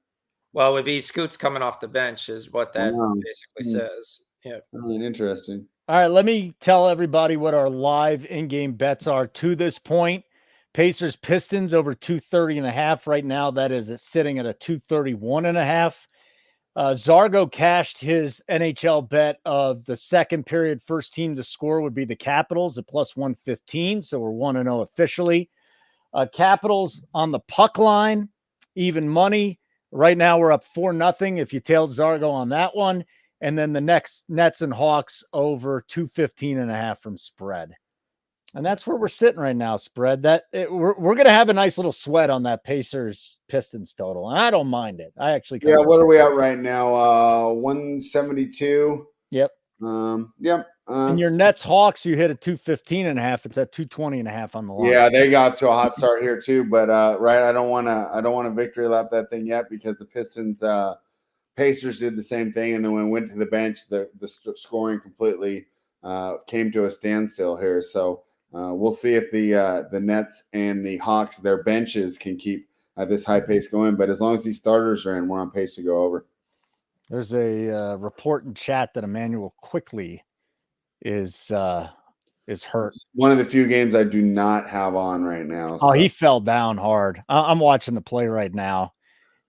[SPEAKER 5] Well, it would be Scoot's coming off the bench, is what that basically says. Yeah.
[SPEAKER 3] Interesting.
[SPEAKER 1] All right, let me tell everybody what our live in-game bets are to this point. Pacers Pistons over 230.5 right now. That is sitting at a 231.5. Zargo cashed his NHL bet of the second period first team to score would be the Capitals at plus 115. So we're 1-0 officially. Capitals on the puck line, even money. Right now we're up 4-0 if you tailed Zargo on that one. And then the next Nets and Hawks over 215.5 from spread. And that's where we're sitting right now, spread. We're going to have a nice little sweat on that Pacers Pistons total. And I don't mind it. I actually
[SPEAKER 3] what are we at right now? 172.
[SPEAKER 1] Yep.
[SPEAKER 3] Yep.
[SPEAKER 1] And your Nets Hawks, you hit a 215.5. It's at 220.5 on the line.
[SPEAKER 3] Yeah, they got to a hot start here too. But I don't want to victory lap that thing yet, because the Pistons Pacers did the same thing, and then when we went to the bench, the scoring completely came to a standstill here. So we'll see if the Nets and the Hawks, their benches, can keep this high pace going. But as long as these starters are in, we're on pace to go over.
[SPEAKER 1] There's a report in chat that Emmanuel Quickly is hurt.
[SPEAKER 3] One of the few games I do not have on right now.
[SPEAKER 1] So. Oh, he fell down hard. I'm watching the play right now.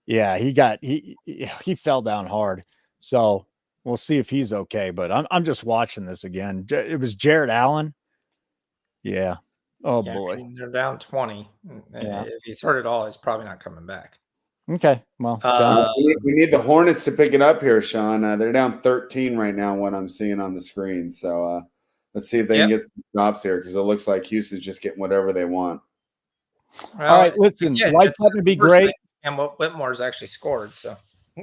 [SPEAKER 1] Yeah, he fell down hard. So we'll see if he's okay. But I'm just watching this again. It was Jared Allen. Yeah. Oh boy.
[SPEAKER 5] I mean, they're down 20. Yeah. If he's hurt at all, he's probably not coming back.
[SPEAKER 1] Okay. Well,
[SPEAKER 3] we need the Hornets to pick it up here, Sean. They're down 13 right now, what I'm seeing on the screen. So let's see if they can get some stops here, because it looks like Houston's just getting whatever they want.
[SPEAKER 1] Well, all right, listen, like button to be great.
[SPEAKER 5] And what Whitmore's actually scored. So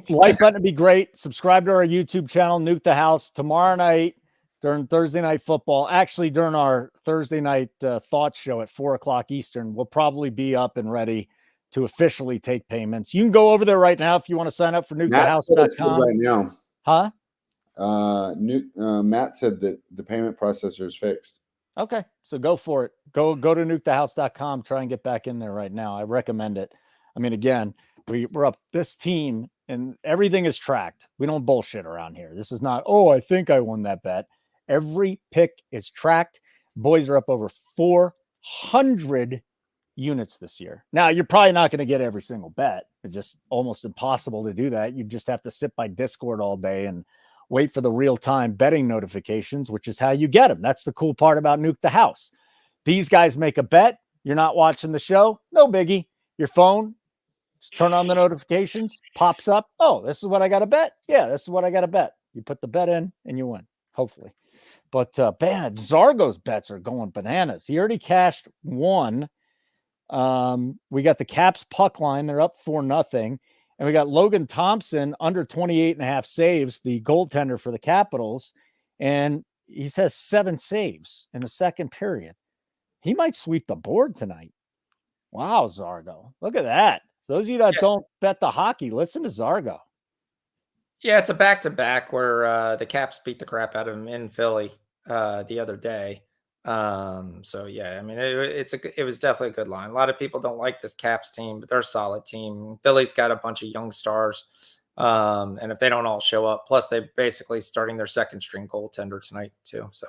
[SPEAKER 1] like button to be great. Subscribe to our YouTube channel, Nuke the House, tomorrow night during Thursday Night Football. Actually, during our Thursday night thought show at 4:00 Eastern, we'll probably be up and ready to officially take payments. You can go over there right now if you want to sign up for nukethehouse.com.
[SPEAKER 3] Right now.
[SPEAKER 1] Huh?
[SPEAKER 3] Matt said that the payment processor is fixed.
[SPEAKER 1] Okay, so go for it. Go to nukethehouse.com. Try and get back in there right now. I recommend it. I mean, again, we're up this team, and everything is tracked. We don't bullshit around here. This is not, I think I won that bet. Every pick is tracked. Boys are up over 400 units this year. Now, you're probably not going to get every single bet. It's just almost impossible to do that. You just have to sit by Discord all day and wait for the real-time betting notifications, which is how you get them. That's the cool part about Nuke the House. These guys make a bet. You're not watching the show. No biggie. Your phone, just turn on the notifications, pops up. Oh, this is what I got to bet. Yeah, this is what I got to bet. You put the bet in and you win, hopefully. But bad. Zargo's bets are going bananas. He already cashed one. We got the Caps puck line. They're up 4-0. And we got Logan Thompson under 28.5 saves, the goaltender for the Capitals. And he has 7 saves in the second period. He might sweep the board tonight. Wow, Zargo. Look at that. So those of you that don't bet the hockey, listen to Zargo.
[SPEAKER 5] Yeah, it's a back-to-back where the Caps beat the crap out of them in Philly the other day. So yeah, I mean, it was definitely a good line. A lot of people don't like this Caps team, but they're a solid team. Philly's got a bunch of young stars, and if they don't all show up, plus they're basically starting their second string goaltender tonight too. So,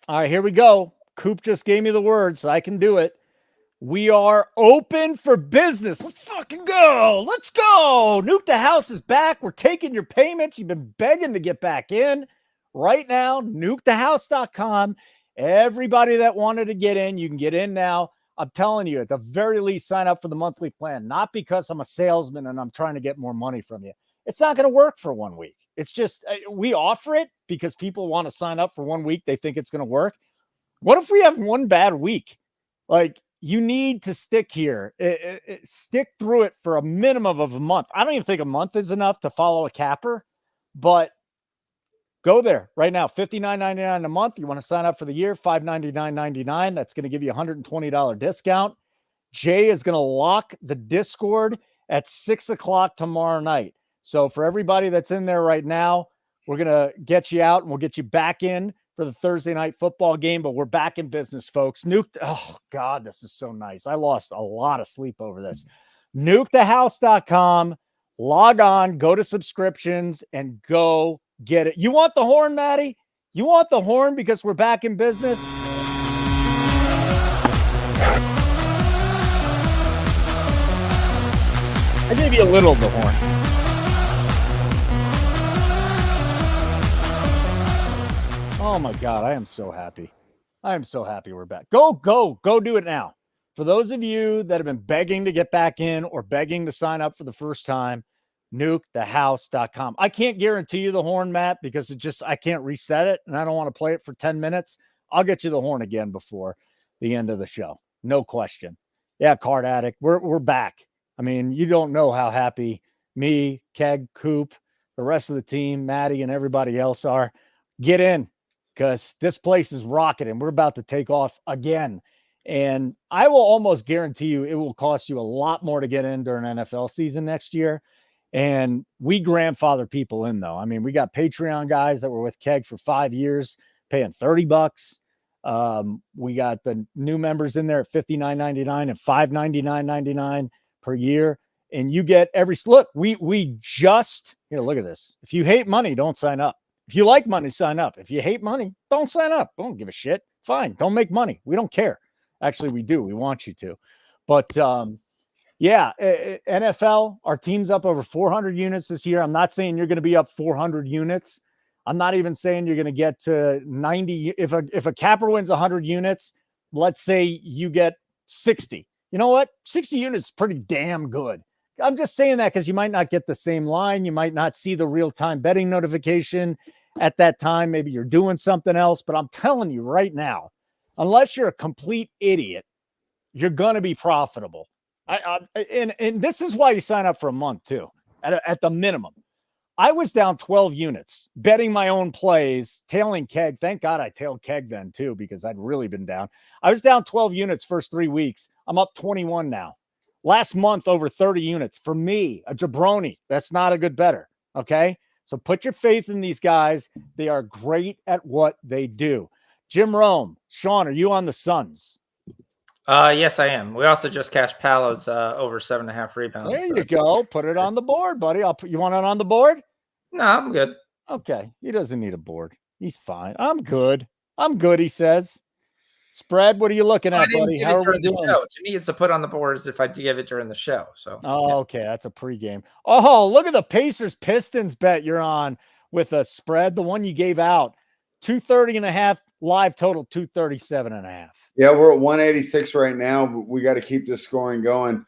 [SPEAKER 1] all right, here we go. Coop just gave me the word, so I can do it. We are open for business. Let's fucking go. Let's go. Nuke the House is back. We're taking your payments. You've been begging to get back in. Right now, nukethehouse.com. Everybody that wanted to get in, you can get in now. I'm telling you, at the very least, sign up for the monthly plan. Not because I'm a salesman and I'm trying to get more money from you. It's not going to work for 1 week. It's just, we offer it because people want to sign up for 1 week. They think it's going to work. What if we have one bad week? Like, you need to stick here. Stick through it for a minimum of a month. I don't even think a month is enough to follow a capper, but go there right now. $59.99 a month. You want to sign up for the year, $599.99. That's going to give you a $120 discount. Jay is going to lock the Discord at 6:00 tomorrow night. So for everybody that's in there right now, we're going to get you out and we'll get you back in for the Thursday night football game, but we're back in business, folks. Nuke. Oh God, this is so nice. I lost a lot of sleep over this. Nukethehouse.com. Log on, go to subscriptions and go get it. You want the horn, Maddie? You want the horn because we're back in business? I gave you a little of the horn. Oh my God, I am so happy. I am so happy we're back. Go do it now. For those of you that have been begging to get back in or begging to sign up for the first time, nukethehouse.com. I can't guarantee you the horn, Matt, because I can't reset it and I don't want to play it for 10 minutes. I'll get you the horn again before the end of the show. No question. Yeah, Card Addict, we're back. I mean, you don't know how happy me, Keg, Coop, the rest of the team, Maddie, and everybody else are. Get in, because this place is rocketing. We're about to take off again. And I will almost guarantee you it will cost you a lot more to get in during NFL season next year. And we grandfather people in, though. I mean, we got Patreon guys that were with Keg for 5 years, paying $30. We got the new members in there at $59.99 and $599.99 per year. And you get every look. We just here. Look at this. If you hate money, don't sign up. If you like money, sign up. If you hate money, don't sign up. Don't give a shit. Fine. Don't make money. We don't care. Actually, we do. We want you to. But yeah, NFL, our team's up over 400 units this year. I'm not saying you're going to be up 400 units. I'm not even saying you're going to get to 90. If a capper wins 100 units, let's say you get 60. You know what? 60 units is pretty damn good. I'm just saying that because you might not get the same line. You might not see the real-time betting notification at that time. Maybe you're doing something else. But I'm telling you right now, unless you're a complete idiot, you're going to be profitable. And this is why you sign up for a month, too, at the minimum. I was down 12 units, betting my own plays, tailing Keg. Thank God I tailed Keg then, too, because I'd really been down. I was down 12 units first 3 weeks. I'm up 21 now. Last month, over 30 units. For me, a jabroni, that's not a good better, okay? So put your faith in these guys. They are great at what they do. Jim Rome, Sean, are you on the Suns?
[SPEAKER 5] Yes, I am. We also just cashed Palos over 7.5 rebounds.
[SPEAKER 1] There you go. Put it on the board, buddy. You want it on the board?
[SPEAKER 5] No, I'm good.
[SPEAKER 1] Okay. He doesn't need a board. He's fine. I'm good. He says. Spread, what are you looking at, buddy? How are we doing?
[SPEAKER 5] To me, it's a put on the boards if I give it during the show. So,
[SPEAKER 1] okay, that's a pregame. Oh, look at the Pacers Pistons bet you're on with a spread. The one you gave out, 230.5 live total, 237.5.
[SPEAKER 3] Yeah, we're at 186 right now. We got to keep this scoring going.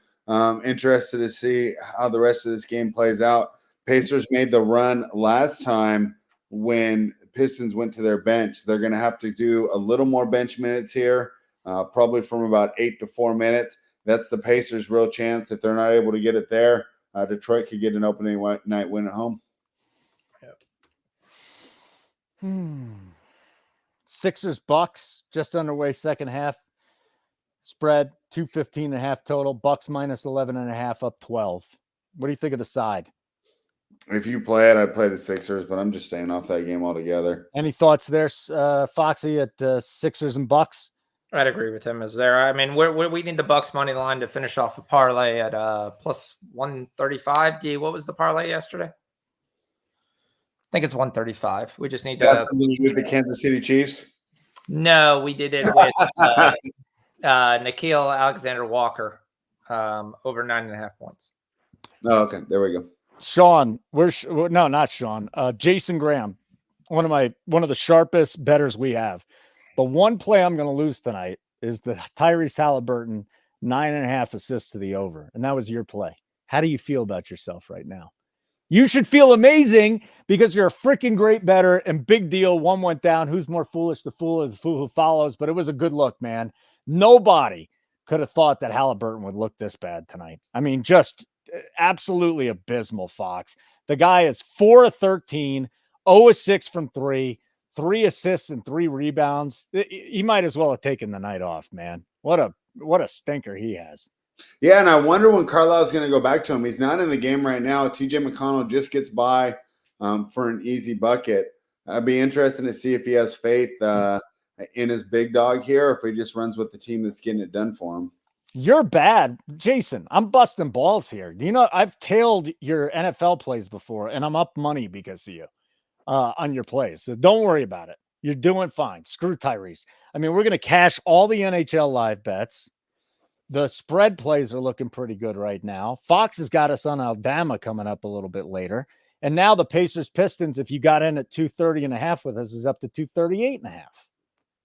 [SPEAKER 3] Interested to see how the rest of this game plays out. Pacers made the run last time when Pistons went to their bench. They're going to have to do a little more bench minutes here, probably from about 8 to 4 minutes. That's the Pacers' real chance. If they're not able to get it there, Detroit could get an opening night win at home.
[SPEAKER 1] Sixers Bucks just underway second half. Spread 215.5 total. Bucks minus 11.5 up 12. What do you think of the side?
[SPEAKER 3] If you play it, I'd play the Sixers, but I'm just staying off that game altogether.
[SPEAKER 1] Any thoughts there, Foxy, at Sixers and Bucks?
[SPEAKER 5] I'd agree with him. Is there? I mean, we need the Bucks money line to finish off a parlay at plus 135. D, what was the parlay yesterday? I think it's 135. We just need to
[SPEAKER 3] with the Kansas City Chiefs.
[SPEAKER 5] No, we did it with Nikhil Alexander Walker over 9.5 points.
[SPEAKER 3] Oh, okay. There we go.
[SPEAKER 1] Sean, no, not Sean. Jason Graham, one of the sharpest bettors we have. The one play I'm going to lose tonight is the Tyrese Halliburton 9.5 assists to the over, and that was your play. How do you feel about yourself right now? You should feel amazing because you're a freaking great bettor, and big deal. One went down. Who's more foolish, the fool or the fool who follows? But it was a good look, man. Nobody could have thought that Halliburton would look this bad tonight. I mean, just absolutely abysmal, Fox. The guy is 4 of 13, 0 of 6 from 3, 3 assists and 3 rebounds. He might as well have taken the night off, man. What a stinker he has.
[SPEAKER 3] Yeah, and I wonder when Carlisle's going to go back to him. He's not in the game right now. TJ McConnell just gets by for an easy bucket. I'd be interested to see if he has faith in his big dog here, or if he just runs with the team that's getting it done for him.
[SPEAKER 1] You're bad, Jason. I'm busting balls here. You know, I've tailed your NFL plays before, and I'm up money because of you on your plays. So don't worry about it. You're doing fine. Screw Tyrese. I mean, we're going to cash all the NHL live bets. The spread plays are looking pretty good right now. Fox has got us on Alabama coming up a little bit later. And now the Pacers Pistons, if you got in at 230.5 with us, is up to 238.5.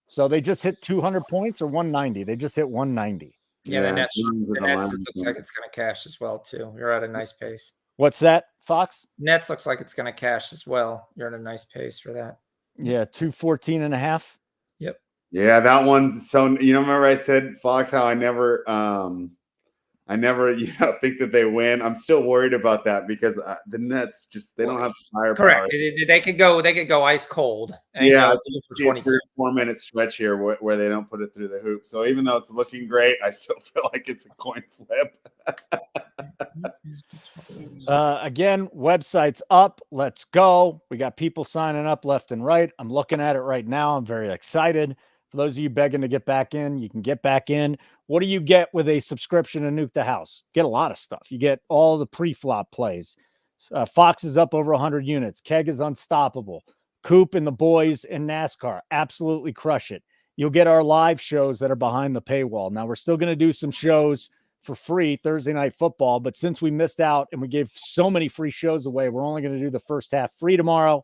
[SPEAKER 1] So they just hit 200 points or 190. They just hit 190.
[SPEAKER 5] Yeah, the Nets looks like it's going to cash as well, too. You're at a nice pace.
[SPEAKER 1] What's that, Fox?
[SPEAKER 5] Nets looks like it's going to cash as well. You're at a nice pace for that.
[SPEAKER 1] Yeah, 214.5.
[SPEAKER 5] Yep.
[SPEAKER 3] Yeah, that one. So, remember I said, Fox, how I never, think that they win. I'm still worried about that because the Nets they don't have the firepower.
[SPEAKER 5] Correct. They could go ice cold.
[SPEAKER 3] Yeah, it's a 3 or 4 minute stretch here where they don't put it through the hoop. So even though it's looking great, I still feel like it's a coin flip.
[SPEAKER 1] Again, website's up. Let's go. We got people signing up left and right. I'm looking at it right now. I'm very excited. For those of you begging to get back in, you can get back in. What do you get with a subscription to Nuke the House? Get a lot of stuff. You get all the pre-flop plays. Fox is up over 100 units. Keg is unstoppable. Coop and the boys in NASCAR absolutely crush it. You'll get our live shows that are behind the paywall. Now, we're still going to do some shows for free, Thursday Night Football, but since we missed out and we gave so many free shows away, we're only going to do the first half free tomorrow.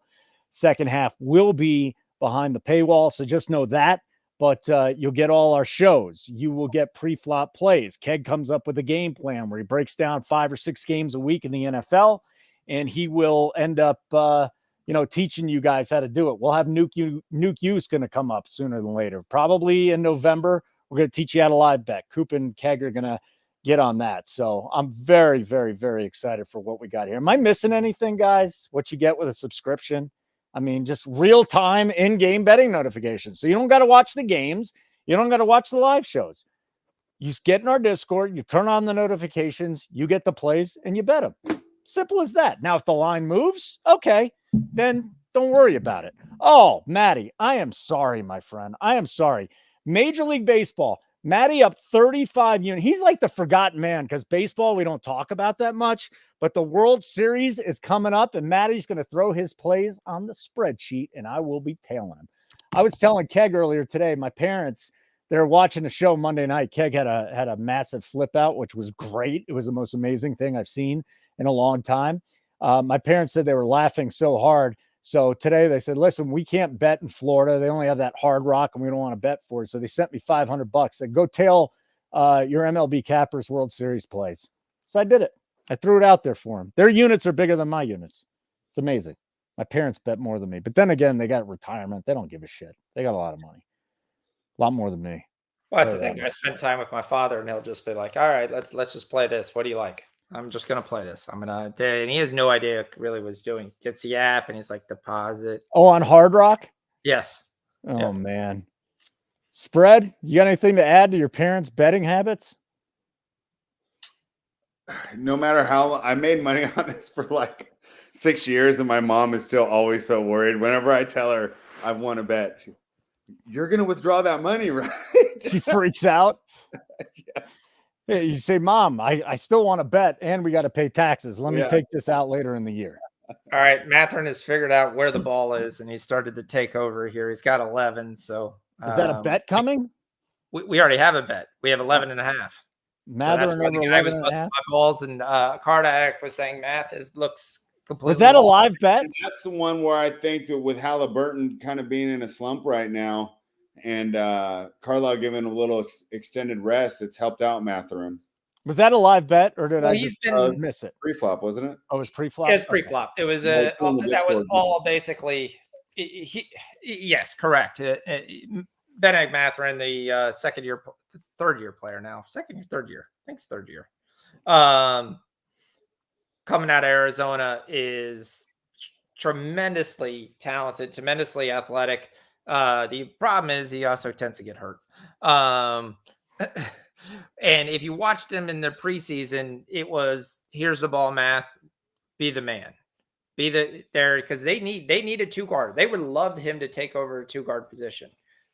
[SPEAKER 1] Second half will be behind the paywall, so just know that. But you'll get all our shows. You will get pre-flop plays. Keg comes up with a game plan where he breaks down 5 or 6 games a week in the NFL, and he will end up, teaching you guys how to do it. We'll have Nuke U's going to come up sooner than later. Probably in November, we're going to teach you how to live bet. Coop and Keg are going to get on that. So I'm very, very, very excited for what we got here. Am I missing anything, guys? What you get with a subscription? I mean, just real-time in-game betting notifications. So you don't got to watch the games. You don't got to watch the live shows. You just get in our Discord, you turn on the notifications, you get the plays, and you bet them. Simple as that. Now, if the line moves, okay, then don't worry about it. Oh, Matty, I am sorry, my friend. I am sorry. Major League Baseball, Matty up 35 units. He's like the forgotten man because baseball, we don't talk about that much. But the World Series is coming up, and Matty's going to throw his plays on the spreadsheet, and I will be tailing him. I was telling Keg earlier today, my parents, they're watching the show Monday night. Keg had a massive flip out, which was great. It was the most amazing thing I've seen in a long time. My parents said they were laughing so hard. So today they said, listen, we can't bet in Florida. They only have that Hard Rock, and we don't want to bet for it. So they sent me $500. Said, go tail your MLB Cappers World Series plays. So I did it. I threw it out there for them. Their units are bigger than my units. It's amazing. My parents bet more than me. But then again, they got retirement. They don't give a shit. They got a lot of money. A lot more than me.
[SPEAKER 5] Well, that's the thing. I spend time with my father, and he'll just be like, all right, let's just play this. What do you like? I'm just going to play this. And he has no idea really what he's doing. Gets the app, and he's like, deposit.
[SPEAKER 1] Oh, on Hard Rock?
[SPEAKER 5] Yes.
[SPEAKER 1] Oh, man. Spread, you got anything to add to your parents' betting habits?
[SPEAKER 3] No matter how I made money on this for like 6 years, and my mom is still always so worried. Whenever I tell her I've won a bet, you're going to withdraw that money, right?
[SPEAKER 1] She freaks out.
[SPEAKER 3] Yes.
[SPEAKER 1] Yeah, you say, Mom, I still want to bet, and we got to pay taxes. Let me take this out later in the year.
[SPEAKER 5] All right, Matherin has figured out where the ball is, and he started to take over here. He's got 11. So
[SPEAKER 1] is that a bet coming?
[SPEAKER 5] We already have a bet. We have 11.5. So that's why the guy was busting my balls, and Card Addict was saying math looks completely.
[SPEAKER 1] Was that a live bet?
[SPEAKER 3] And that's the one where I think that with Halliburton kind of being in a slump right now, and Carlisle giving a little extended rest, it's helped out Matherin.
[SPEAKER 1] Was that a live bet, or did I just miss it?
[SPEAKER 3] Pre-flop, wasn't it?
[SPEAKER 1] Oh, it was pre-flop?
[SPEAKER 5] It was pre-flop. It was that was all basically yes, correct. Ben Matherin, the third year player now. Third year. I think it's third year. Coming out of Arizona, is tremendously talented, tremendously athletic. The problem is he also tends to get hurt. And if you watched him in the preseason, it was, here's the ball, math, be the man, be there, because they need a 2-guard. They would love him to take over a 2-guard position,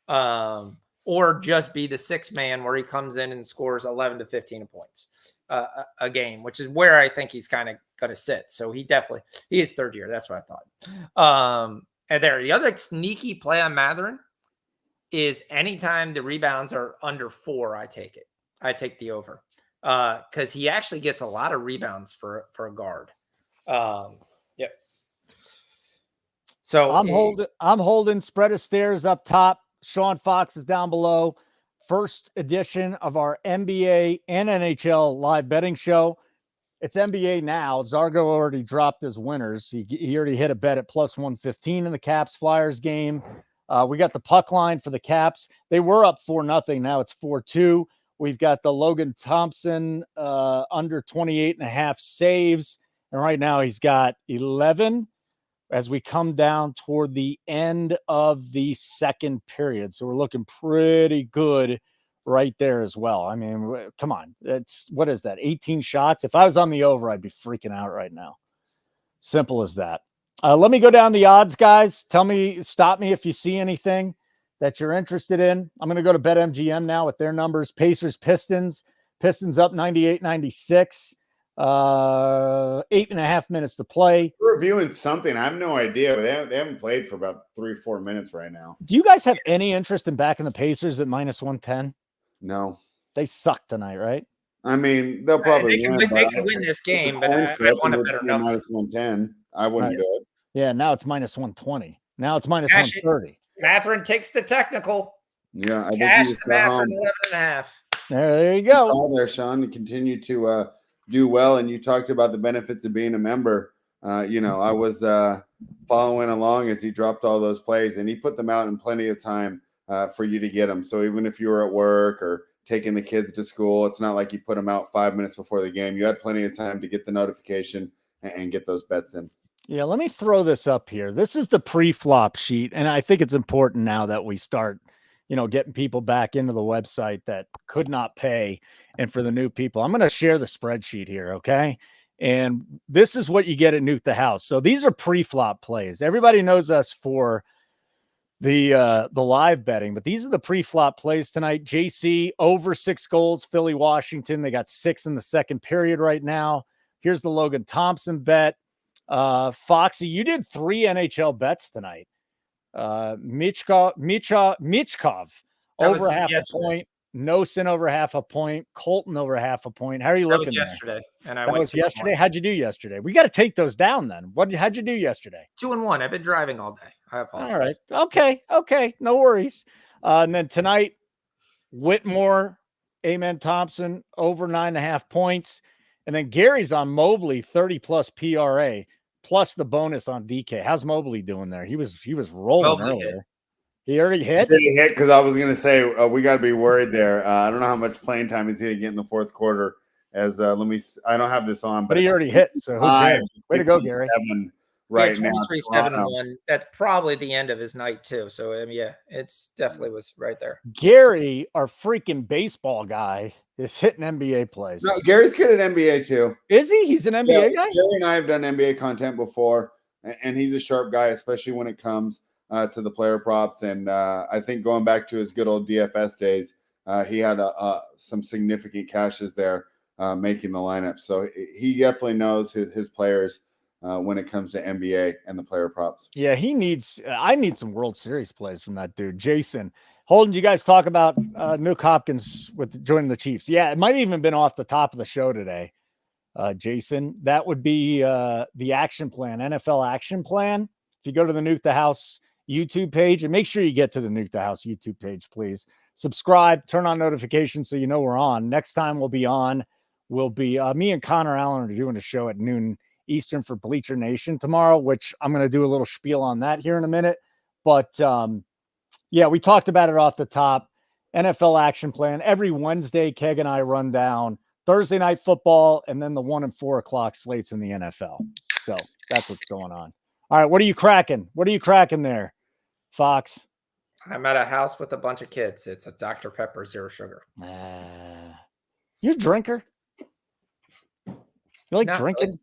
[SPEAKER 5] or just be the 6th man where he comes in and scores 11 to 15 points a game, which is where I think he's kind of going to sit. So he is third year. That's what I thought. And the other sneaky play on Matherin is anytime the rebounds are under 4, I take it. I take the over because he actually gets a lot of rebounds for a guard. Yep. So
[SPEAKER 1] I'm holding spread of stairs up top. Sean Fox is down below. First edition of our NBA and NHL live betting show. It's NBA now. Zargo already dropped his winners. He already hit a bet at plus 115 in the Caps Flyers game. We got the puck line for the Caps. They were up 4-0. Now it's 4-2. We've got the Logan Thompson under 28.5 saves. And right now he's got 11 as we come down toward the end of the second period. So we're looking pretty good right there as well. I mean, come on. What is that? 18 shots. If I was on the over, I'd be freaking out right now. Simple as that. Let me go down the odds, guys. Stop me if you see anything that you're interested in. I'm going to go to BetMGM now with their numbers. Pacers, Pistons up 98-96. 8.5 minutes to play.
[SPEAKER 3] We're reviewing something. I have no idea, but they haven't played for about 3-4 minutes right now.
[SPEAKER 1] Do you guys have any interest in backing the Pacers at minus 110?
[SPEAKER 3] No.
[SPEAKER 1] They suck tonight, right?
[SPEAKER 3] I mean, they'll probably
[SPEAKER 5] they can win this game, but I want a better number.
[SPEAKER 3] Minus 110. I wouldn't do it.
[SPEAKER 1] Yeah, now it's minus 120. Now it's minus 130.
[SPEAKER 5] Matherin takes the technical.
[SPEAKER 3] Yeah, I
[SPEAKER 5] cash the Matherin 11.5.
[SPEAKER 1] There you go.
[SPEAKER 3] All there, Sean. You continue to do well, and you talked about the benefits of being a member. I was following along as he dropped all those plays, and he put them out in plenty of time for you to get them. So even if you were at work or taking the kids to school, it's not like you put them out 5 minutes before the game. You had plenty of time to get the notification and get those bets in.
[SPEAKER 1] Yeah, let me throw this up here. This is the pre-flop sheet, and I think it's important now that we start, getting people back into the website that could not pay, and for the new people, I'm going to share the spreadsheet here, okay? And this is what you get at Nuke the House. So these are pre-flop plays. Everybody knows us for the live betting, but these are the pre-flop plays tonight. JC over 6 goals, Philly, Washington. They got 6 in the second period right now. Here's the Logan Thompson bet. Foxy, you did 3 NHL bets tonight. Michkov over half a point. Nosin over half a point. Colton over half a point. How are you looking?
[SPEAKER 5] Yesterday, and
[SPEAKER 1] that was yesterday. How'd you do yesterday? We got to take those down then. How'd you do yesterday?
[SPEAKER 5] 2-1. I've been driving all day. I apologize.
[SPEAKER 1] All right. Okay. No worries. And then tonight, Whitmore, Amen Thompson over 9.5 points. And then Gary's on Mobley 30 plus PRA plus the bonus on DK. How's Mobley doing there? He was rolling earlier.
[SPEAKER 5] Hit.
[SPEAKER 1] He already hit.
[SPEAKER 3] Did he hit? Because I was going to say we got to be worried there. I don't know how much playing time he's going to get in the fourth quarter. As I don't have this on,
[SPEAKER 1] but he already hit. So who cares? Way to go, Gary.
[SPEAKER 3] right
[SPEAKER 5] yeah,
[SPEAKER 3] now.
[SPEAKER 5] 23-7-1. That's probably the end of his night too. So I mean, yeah, it's definitely was right there.
[SPEAKER 1] Gary, our freaking baseball guy, is hitting NBA plays.
[SPEAKER 3] No, Gary's good at NBA too.
[SPEAKER 1] Is he? He's an NBA guy?
[SPEAKER 3] Gary and I have done NBA content before, and he's a sharp guy, especially when it comes to the player props. And I think going back to his good old DFS days, he had some significant cashes there making the lineup. So he definitely knows his players when it comes to NBA and the player props.
[SPEAKER 1] Yeah, I need some World Series plays from that dude. Jason, Holden, you guys talk about Nuke Hopkins with joining the Chiefs. Yeah, it might have even been off the top of the show today. Jason, that would be the action plan, NFL action plan. If you go to the Nuke the House YouTube page, and make sure you get to the Nuke the House YouTube page, please. Subscribe, turn on notifications so you know we're on. Next time we'll be on, will be me and Connor Allen are doing a show at noon Eastern for Bleacher Nation tomorrow, which I'm going to do a little spiel on that here in a minute. But yeah, we talked about it off the top. NFL action plan. Every Wednesday, Keg and I run down Thursday night football and then the 1 and 4 o'clock slates in the NFL. So that's what's going on. All right. What are you cracking? What are you cracking there, Fox?
[SPEAKER 5] I'm at a house with a bunch of kids. It's a Dr. Pepper, 0 sugar.
[SPEAKER 1] You a drinker? You like drinking?
[SPEAKER 5] Really.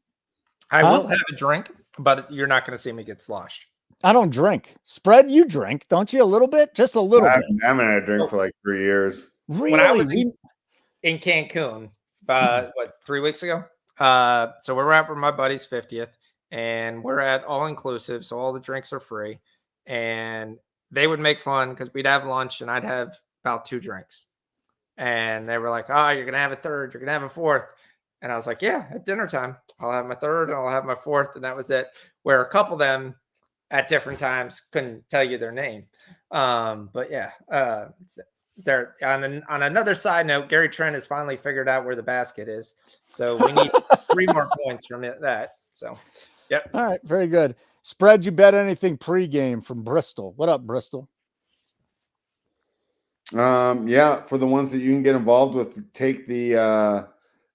[SPEAKER 5] I will have a drink, but you're not going to see me get sloshed.
[SPEAKER 1] I don't drink. Spread, you drink, don't you? A little bit? Just a little bit.
[SPEAKER 3] I haven't had a drink for like 3 years.
[SPEAKER 1] Really?
[SPEAKER 5] When I was in Cancun, 3 weeks ago? So we're at my buddy's 50th, and we're at all inclusive, so all the drinks are free. And they would make fun because we'd have lunch, and I'd have about 2 drinks. And they were like, "Oh, you're gonna have a third, you're gonna have a fourth." And I was like, "Yeah, at dinner time, I'll have my third and I'll have my fourth," and that was it. Where a couple of them at different times couldn't tell you their name. But yeah, there on another side note, Gary Trent has finally figured out where the basket is. So we need 3 more points from that. So, yep.
[SPEAKER 1] All right, very good. Spread, you bet anything pregame from Bristol. What up, Bristol?
[SPEAKER 3] Yeah, for the ones that you can get involved with, take the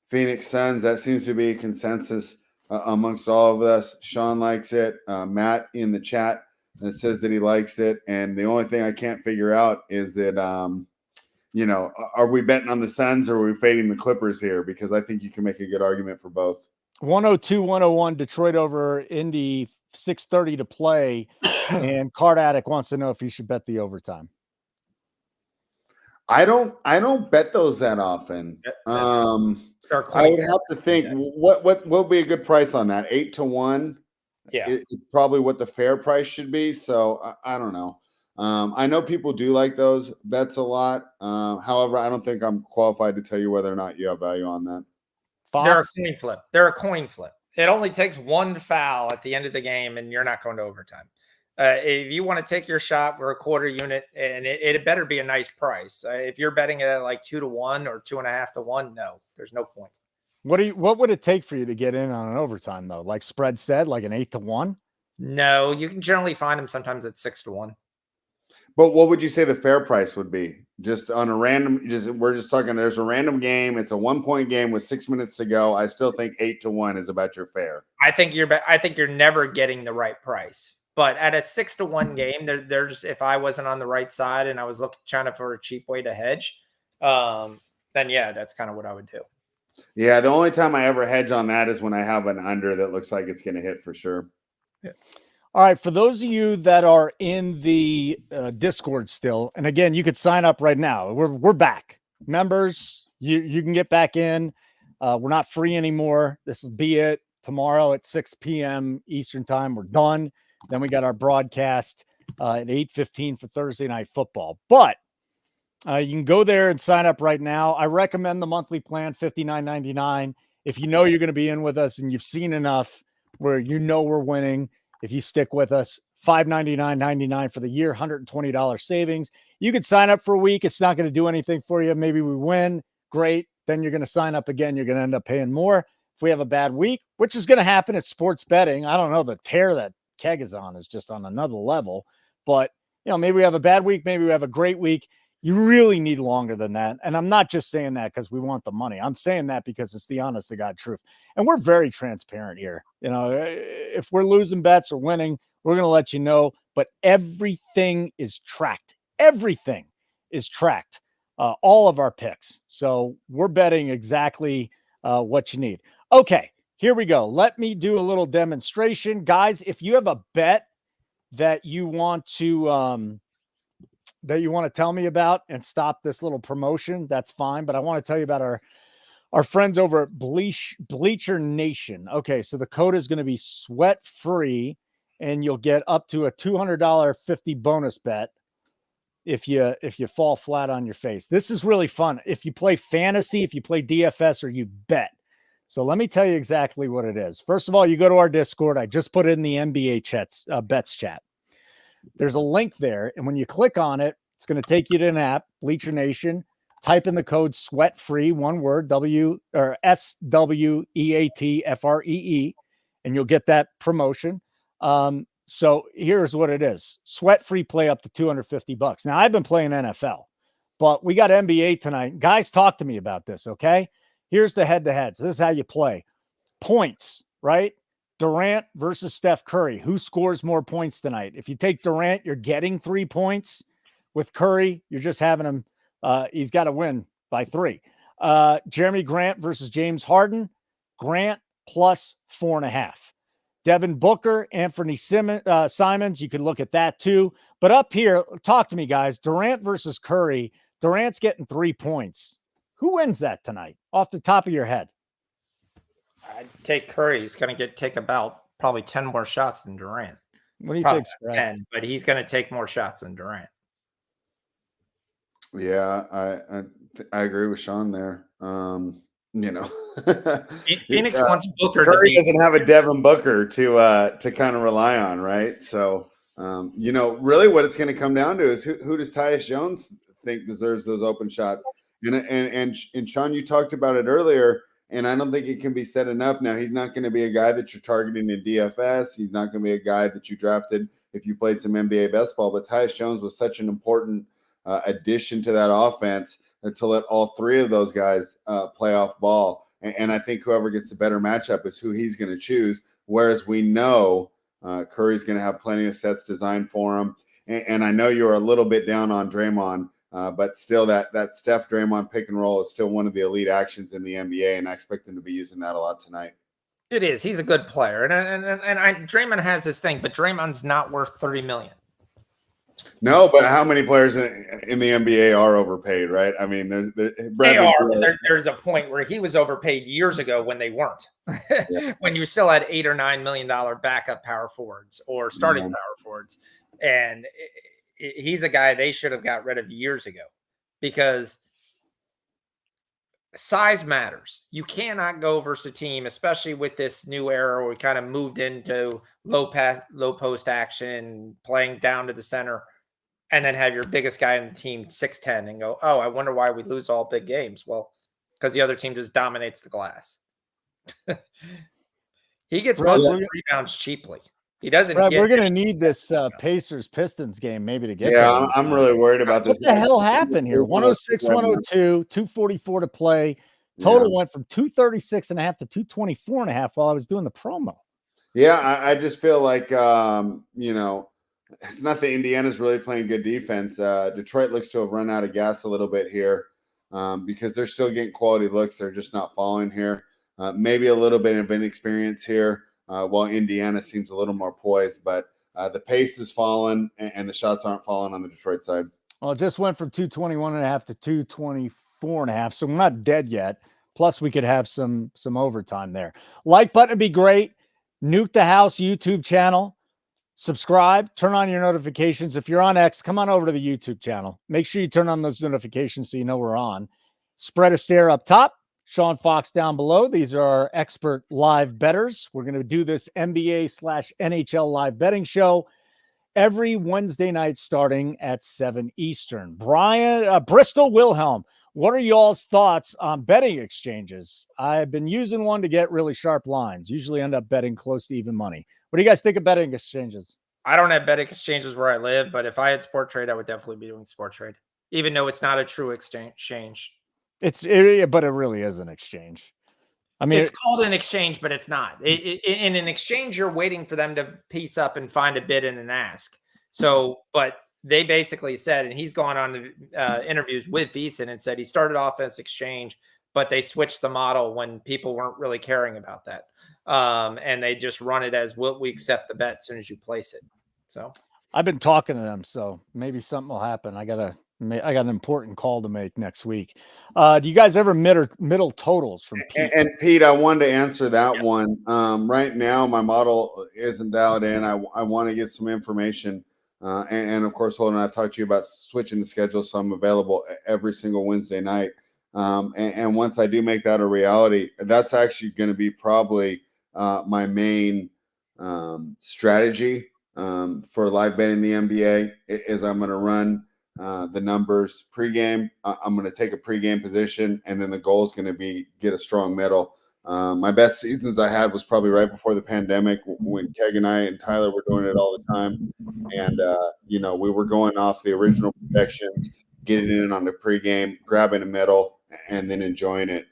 [SPEAKER 3] Phoenix Suns. That seems to be a consensus amongst all of us. Sean likes it. Matt in the chat says that he likes it. And the only thing I can't figure out is that, are we betting on the Suns or are we fading the Clippers here? Because I think you can make a good argument for both.
[SPEAKER 1] 102-101, Detroit over Indy, 6:30 to play. And Card Addict wants to know if you should bet the overtime.
[SPEAKER 3] I don't bet those that often. I would have to think what would be a good price on that. 8 to 1.
[SPEAKER 5] Yeah,
[SPEAKER 3] is probably what the fair price should be. So I don't know. I know people do like those bets a lot. However, I don't think I'm qualified to tell you whether or not you have value on that.
[SPEAKER 5] They're a coin flip. They're a coin flip. It only takes 1 foul at the end of the game, and you're not going to overtime. If you want to take your shot for a quarter unit, and it better be a nice price. If you're betting it at like 2 to 1 or 2.5 to 1, no, there's no point.
[SPEAKER 1] What would it take for you to get in on an overtime though? Like Spread said, like an 8 to 1?
[SPEAKER 5] No, you can generally find them sometimes at 6 to 1.
[SPEAKER 3] But what would you say the fair price would be? Just on a random, we're just talking, there's a random game. It's a 1-point game with 6 minutes to go. I still think 8 to 1 is about your fair.
[SPEAKER 5] I think you're never getting the right price. But at a 6 to 1 game, there's if I wasn't on the right side and I was trying for a cheap way to hedge, then yeah, that's kind of what I would do.
[SPEAKER 3] Yeah, the only time I ever hedge on that is when I have an under that looks like it's going to hit for sure.
[SPEAKER 5] Yeah.
[SPEAKER 1] All right, for those of you that are in the Discord still, and again, you could sign up right now. We're back, members. You can get back in. We're not free anymore. This will be it tomorrow at 6 p.m. Eastern time. We're done. Then we got our broadcast at 8:15 for Thursday Night Football. But you can go there and sign up right now. I recommend the monthly plan, $59.99. If you know you're going to be in with us and you've seen enough where you know we're winning, if you stick with us, $599.99 for the year, $120 savings. You could sign up for a week. It's not going to do anything for you. Maybe we win. Great. Then you're going to sign up again. You're going to end up paying more. If we have a bad week, which is going to happen at sports betting, I don't know, the tear that Keg is on is just on another level. But, maybe we have a bad week. Maybe we have a great week. You really need longer than that. And I'm not just saying that because we want the money. I'm saying that because it's the honest to God truth. And we're very transparent here. You know, if we're losing bets or winning, we're going to let you know. But everything is tracked. Everything is tracked. All of our picks. So we're betting exactly what you need. Okay, here we go. Let me do a little demonstration. Guys, if you have a bet that you want to tell me about and stop this little promotion, that's fine. But I want to tell you about our friends over at Bleacher Nation. Okay, so the code is going to be sweat free, and you'll get up to a $200 50 bonus bet if you fall flat on your face. This is really fun. If you play fantasy, if you play DFS, or you bet. So let me tell you exactly what it is. First of all, you go to our Discord. I just put it in the NBA bets chat. There's a link there, and when you click on it, it's going to take you to an app, Bleacher Nation. Type in the code sweat free, one word, SWEATFREE, and you'll get that promotion. So here's what it is. Sweat free play up to $250. Now, I've been playing NFL, but we got NBA tonight. Guys, talk to me about this, okay? Here's the head-to-heads. This is how you play. Points, right? Durant versus Steph Curry. Who scores more points tonight? If you take Durant, you're getting 3 points. With Curry, you're just having him. He's got to win by 3. Jeremy Grant versus James Harden. Grant plus 4.5. Devin Booker, Anthony Simons. You could look at that too. But up here, talk to me, guys. Durant versus Curry. Durant's getting 3 points. Who wins that tonight? Off the top of your head.
[SPEAKER 5] I'd take Curry. He's going to take about probably 10 more shots than Durant.
[SPEAKER 1] What do you
[SPEAKER 5] probably
[SPEAKER 1] think,
[SPEAKER 5] 10, but he's going to take more shots than Durant.
[SPEAKER 3] Yeah, I agree with Sean there. You know,
[SPEAKER 5] Phoenix wants Booker.
[SPEAKER 3] Curry doesn't have a Devin Booker to kind of rely on, right? So, you know, really what it's going to come down to is who does Tyus Jones think deserves those open shots? And Sean, you talked about it earlier, and I don't think it can be said enough. Now, he's not going to be a guy that you're targeting in DFS. He's not going to be a guy that you drafted if you played some NBA best ball. But Tyus Jones was such an important addition to that offense to let all 3 of those guys play off ball. And I think whoever gets the better matchup is who he's going to choose. Whereas we know Curry's going to have plenty of sets designed for him. And I know you're a little bit down on Draymond, but still that Steph Draymond pick and roll is still one of the elite actions in the NBA. And I expect him to be using that a lot tonight.
[SPEAKER 5] It is. He's a good player. And Draymond has his thing, but Draymond's not worth $30 million.
[SPEAKER 3] No, but how many players in the NBA are overpaid, right? I mean,
[SPEAKER 5] there's a point where he was overpaid years ago when they weren't. Yeah. When you still had $8 or $9 million backup power forwards or starting power forwards, and he's a guy they should have got rid of years ago because size matters. You cannot go versus a team, especially with this new era where we kind of moved into low post action, playing down to the center, and then have your biggest guy in the team 6'10" and go, oh, I wonder why we lose all big games. Well, because the other team just dominates the glass. He gets most of the rebounds cheaply. He doesn't.
[SPEAKER 1] We're going to need this Pacers Pistons game maybe to get.
[SPEAKER 3] Yeah, I'm really worried about this.
[SPEAKER 1] What the hell happened here? 106, 102, 244 to play. Total went from 236.5 to 224.5 while I was doing the promo.
[SPEAKER 3] Yeah, I just feel like you know, it's not that Indiana's really playing good defense. Detroit looks to have run out of gas a little bit here because they're still getting quality looks. They're just not falling here. Maybe a little bit of inexperience here. While Indiana seems a little more poised, but the pace is falling and the shots aren't falling on the Detroit side.
[SPEAKER 1] Well, it just went from 221.5 to 224.5, so we're not dead yet. Plus, we could have some overtime there. Like button would be great. Nuke the House YouTube channel. Subscribe. Turn on your notifications. If you're on X, come on over to the YouTube channel. Make sure you turn on those notifications so you know we're on. Spread Astaire up top. Sean Fox down below. These are our expert live bettors. We're going to do this NBA/NHL live betting show every Wednesday night starting at 7 Eastern. Bristol Wilhelm, what are y'all's thoughts on betting exchanges? I've been using one to get really sharp lines. Usually end up betting close to even money. What do you guys think of betting exchanges?
[SPEAKER 5] I don't have betting exchanges where I live, but if I had Sport Trade, I would definitely be doing Sport Trade. even though it's not a true exchange.
[SPEAKER 1] But it really is an exchange. I mean,
[SPEAKER 5] it's called an exchange, but it's not. In an exchange, you're waiting for them to piece up and find a bid and an ask. So, but they basically said, and he's gone on interviews with VSiN and said he started off as exchange, but they switched the model when people weren't really caring about that. And they just run it as, will we accept the bet as soon as you place it? So
[SPEAKER 1] I've been talking to them, so maybe something will happen. I got an important call to make next week. Do you guys ever middle totals from Pete?
[SPEAKER 3] And Pete, I wanted to answer that
[SPEAKER 5] Yes.
[SPEAKER 3] one. Right now, my model isn't dialed in. I want to get some information. And of course, Holden, I've talked to you about switching the schedule, so I'm available every single Wednesday night. And once I do make that a reality, that's actually going to be probably my main strategy for live betting the NBA. Is I'm going to run the numbers pregame. I'm going to take a pregame position, and then the goal is going to be get a strong middle. My best seasons I had was probably right before the pandemic when Keg and I and Tyler were doing it all the time. And, we were going off the original projections, getting in on the pregame, grabbing a middle, and then enjoying it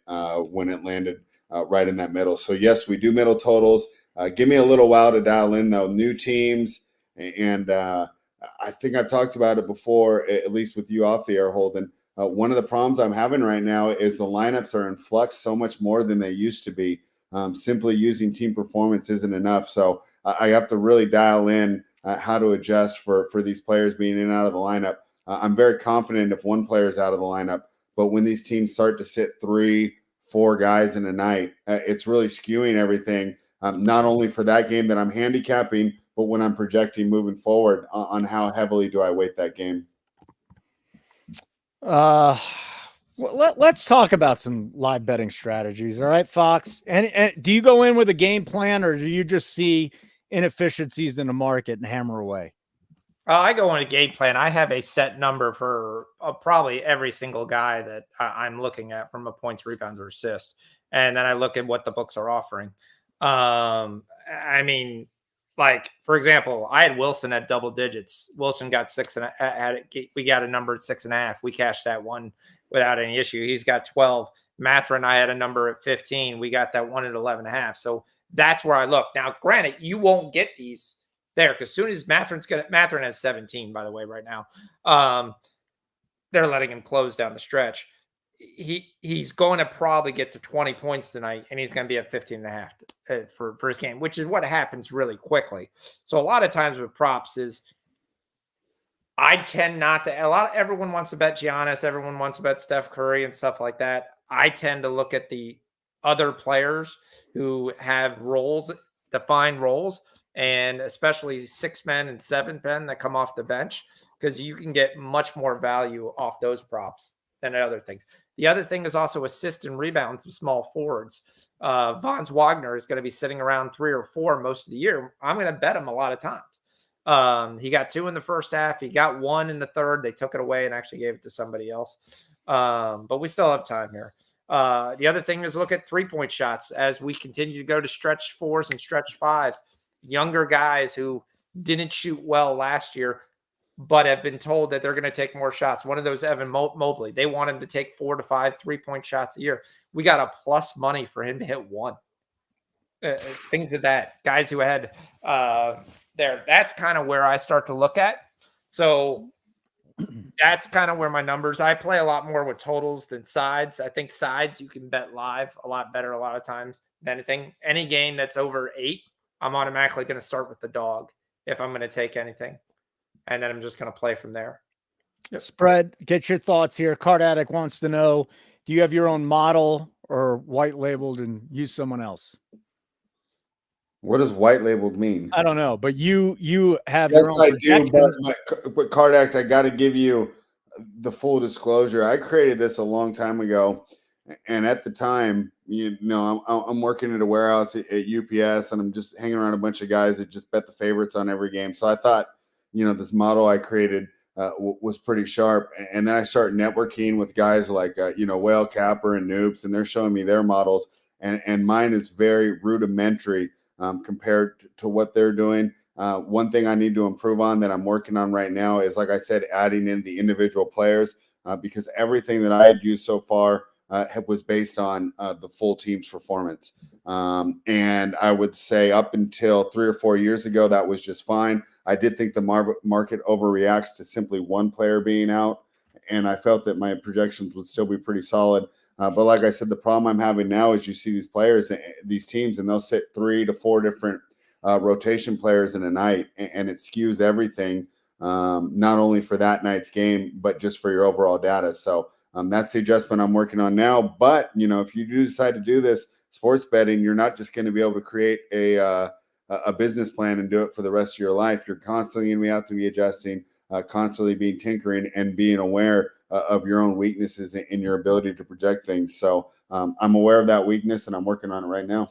[SPEAKER 3] when it landed right in that middle. So, yes, we do middle totals. Give me a little while to dial in, though. New teams, and I think I've talked about it before, at least with you off the air, Holden. One of the problems I'm having right now is the lineups are in flux so much more than they used to be. Simply using team performance isn't enough. So I have to really dial in how to adjust for these players being in and out of the lineup. I'm very confident if one player is out of the lineup, but when these teams start to sit 3-4 guys in a night, it's really skewing everything, not only for that game that I'm handicapping, but when I'm projecting moving forward on how heavily do I weight that game.
[SPEAKER 1] Let's talk about some live betting strategies. All right, Fox. And do you go in with a game plan, or do you just see inefficiencies in the market and hammer away?
[SPEAKER 5] I go on a game plan. I have a set number for probably every single guy that I'm looking at from a points, rebounds, or assist. And then I look at what the books are offering. I mean, like, for example, I had Wilson at double digits. Wilson got we got a number at 6.5. We cashed that one without any issue. He's got 12. Matherin, I had a number at 15. We got that one at 11.5. So that's where I look. Now, granted, you won't get these there because as soon as Matherin has 17, by the way, right now. They're letting him close down the stretch. He's going to probably get to 20 points tonight, and he's going to be at 15.5 for his game, which is what happens really quickly. So a lot of times with props is I tend not to. Everyone wants to bet Giannis, everyone wants to bet Steph Curry and stuff like that. I tend to look at the other players who have roles, defined roles, and especially 6-men and 7-men that come off the bench, because you can get much more value off those props than other things. The other thing is also assist and rebounds of small forwards. Vons Wagner is going to be sitting around 3 or 4 most of the year. I'm going to bet him a lot of times. He got 2 in the first half. He got 1 in the third. They took it away and actually gave it to somebody else. But we still have time here. The other thing is look at 3-point shots as we continue to go to stretch 4s and stretch 5s. Younger guys who didn't shoot well last year, but have been told that they're going to take more shots. One of those, Evan Mobley, they want him to take 4 to 5 3-point shots a year. We got a plus money for him to hit 1. Things of that. Guys who had there. That's kind of where I start to look at. So that's kind of where my numbers. I play a lot more with totals than sides. I think sides you can bet live a lot better a lot of times than anything. Any game that's over 8, I'm automatically going to start with the dog if I'm going to take anything. And then I'm just going to play from there.
[SPEAKER 1] Yep. Spread, get your thoughts here. Card Addict wants to know, do you have your own model or white labeled and use someone else?
[SPEAKER 3] What does white labeled mean?
[SPEAKER 1] I don't know, but you have
[SPEAKER 3] yes,
[SPEAKER 1] your own.
[SPEAKER 3] I do, but Card Addict, I got to give you the full disclosure. I created this a long time ago. And at the time, I'm working at a warehouse at UPS, and I'm just hanging around a bunch of guys that just bet the favorites on every game. So I thought, this model I created was pretty sharp. And then I started networking with guys like, Whale Capper and Noobs, and they're showing me their models. And mine is very rudimentary compared to what they're doing. One thing I need to improve on that I'm working on right now is, like I said, adding in the individual players, because everything that I had used so far was based on the full team's performance. And I would say up until 3 or 4 years ago, that was just fine. I did think the market overreacts to simply one player being out, and I felt that my projections would still be pretty solid. But like I said, the problem I'm having now is you see these players, these teams, and they'll sit 3 to 4 different rotation players in a night, and it skews everything, not only for that night's game, but just for your overall data. So that's the adjustment I'm working on now. But, if you do decide to do this sports betting, you're not just going to be able to create a business plan and do it for the rest of your life. You're constantly going to have to be adjusting, constantly being tinkering and being aware of your own weaknesses and your ability to project things. So I'm aware of that weakness, and I'm working on it right now.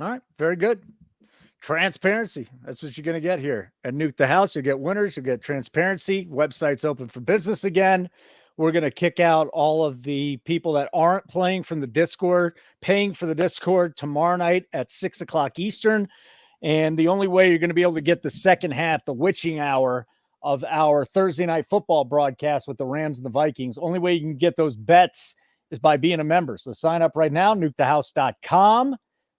[SPEAKER 1] All right. Very good. Transparency. That's what you're going to get here at Nuke the House. You'll get winners. You'll get transparency. Website's open for business again. We're going to kick out all of the people that aren't paying for the Discord tomorrow night at 6:00 Eastern. And the only way you're going to be able to get the second half, the witching hour of our Thursday night football broadcast with the Rams and the Vikings, only way you can get those bets is by being a member. So sign up right now, nukethehouse.com.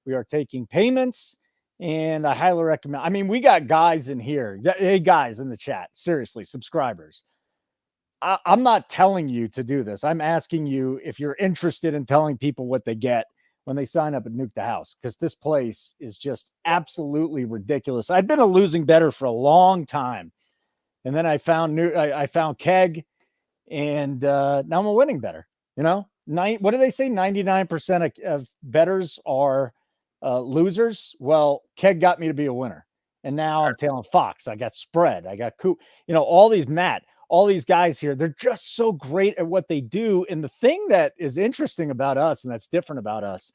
[SPEAKER 1] We are taking payments. And I highly recommend. I mean, we got guys in here. Hey, guys in the chat. Seriously, subscribers. I'm not telling you to do this. I'm asking you if you're interested in telling people what they get when they sign up at Nuke the House, because this place is just absolutely ridiculous. I've been a losing bettor for a long time, and then I found I found Keg, and now I'm a winning bettor. What do they say? 99% of bettors are losers. Well, Keg got me to be a winner, and now I'm telling Fox. I got spread. I got Coop. All these Matt. All these guys here, they're just so great at what they do. And the thing that is interesting about us, and that's different about us,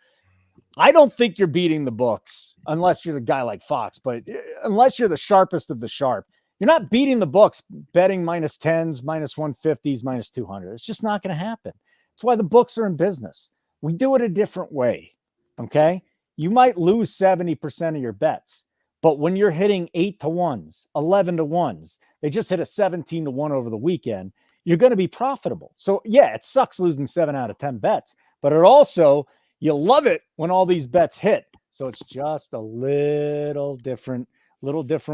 [SPEAKER 1] I don't think you're beating the books unless you're a guy like Fox, but unless you're the sharpest of the sharp, you're not beating the books betting -10s, -150s, -200. It's just not going to happen. That's why the books are in business. We do it a different way. Okay. You might lose 70% of your bets, but when you're hitting 8-1s, 11-1s, they just hit a 17-1 over the weekend, you're going to be profitable. So yeah, it sucks losing 7 out of 10 bets, but it also, you love it when all these bets hit. So it's just a little different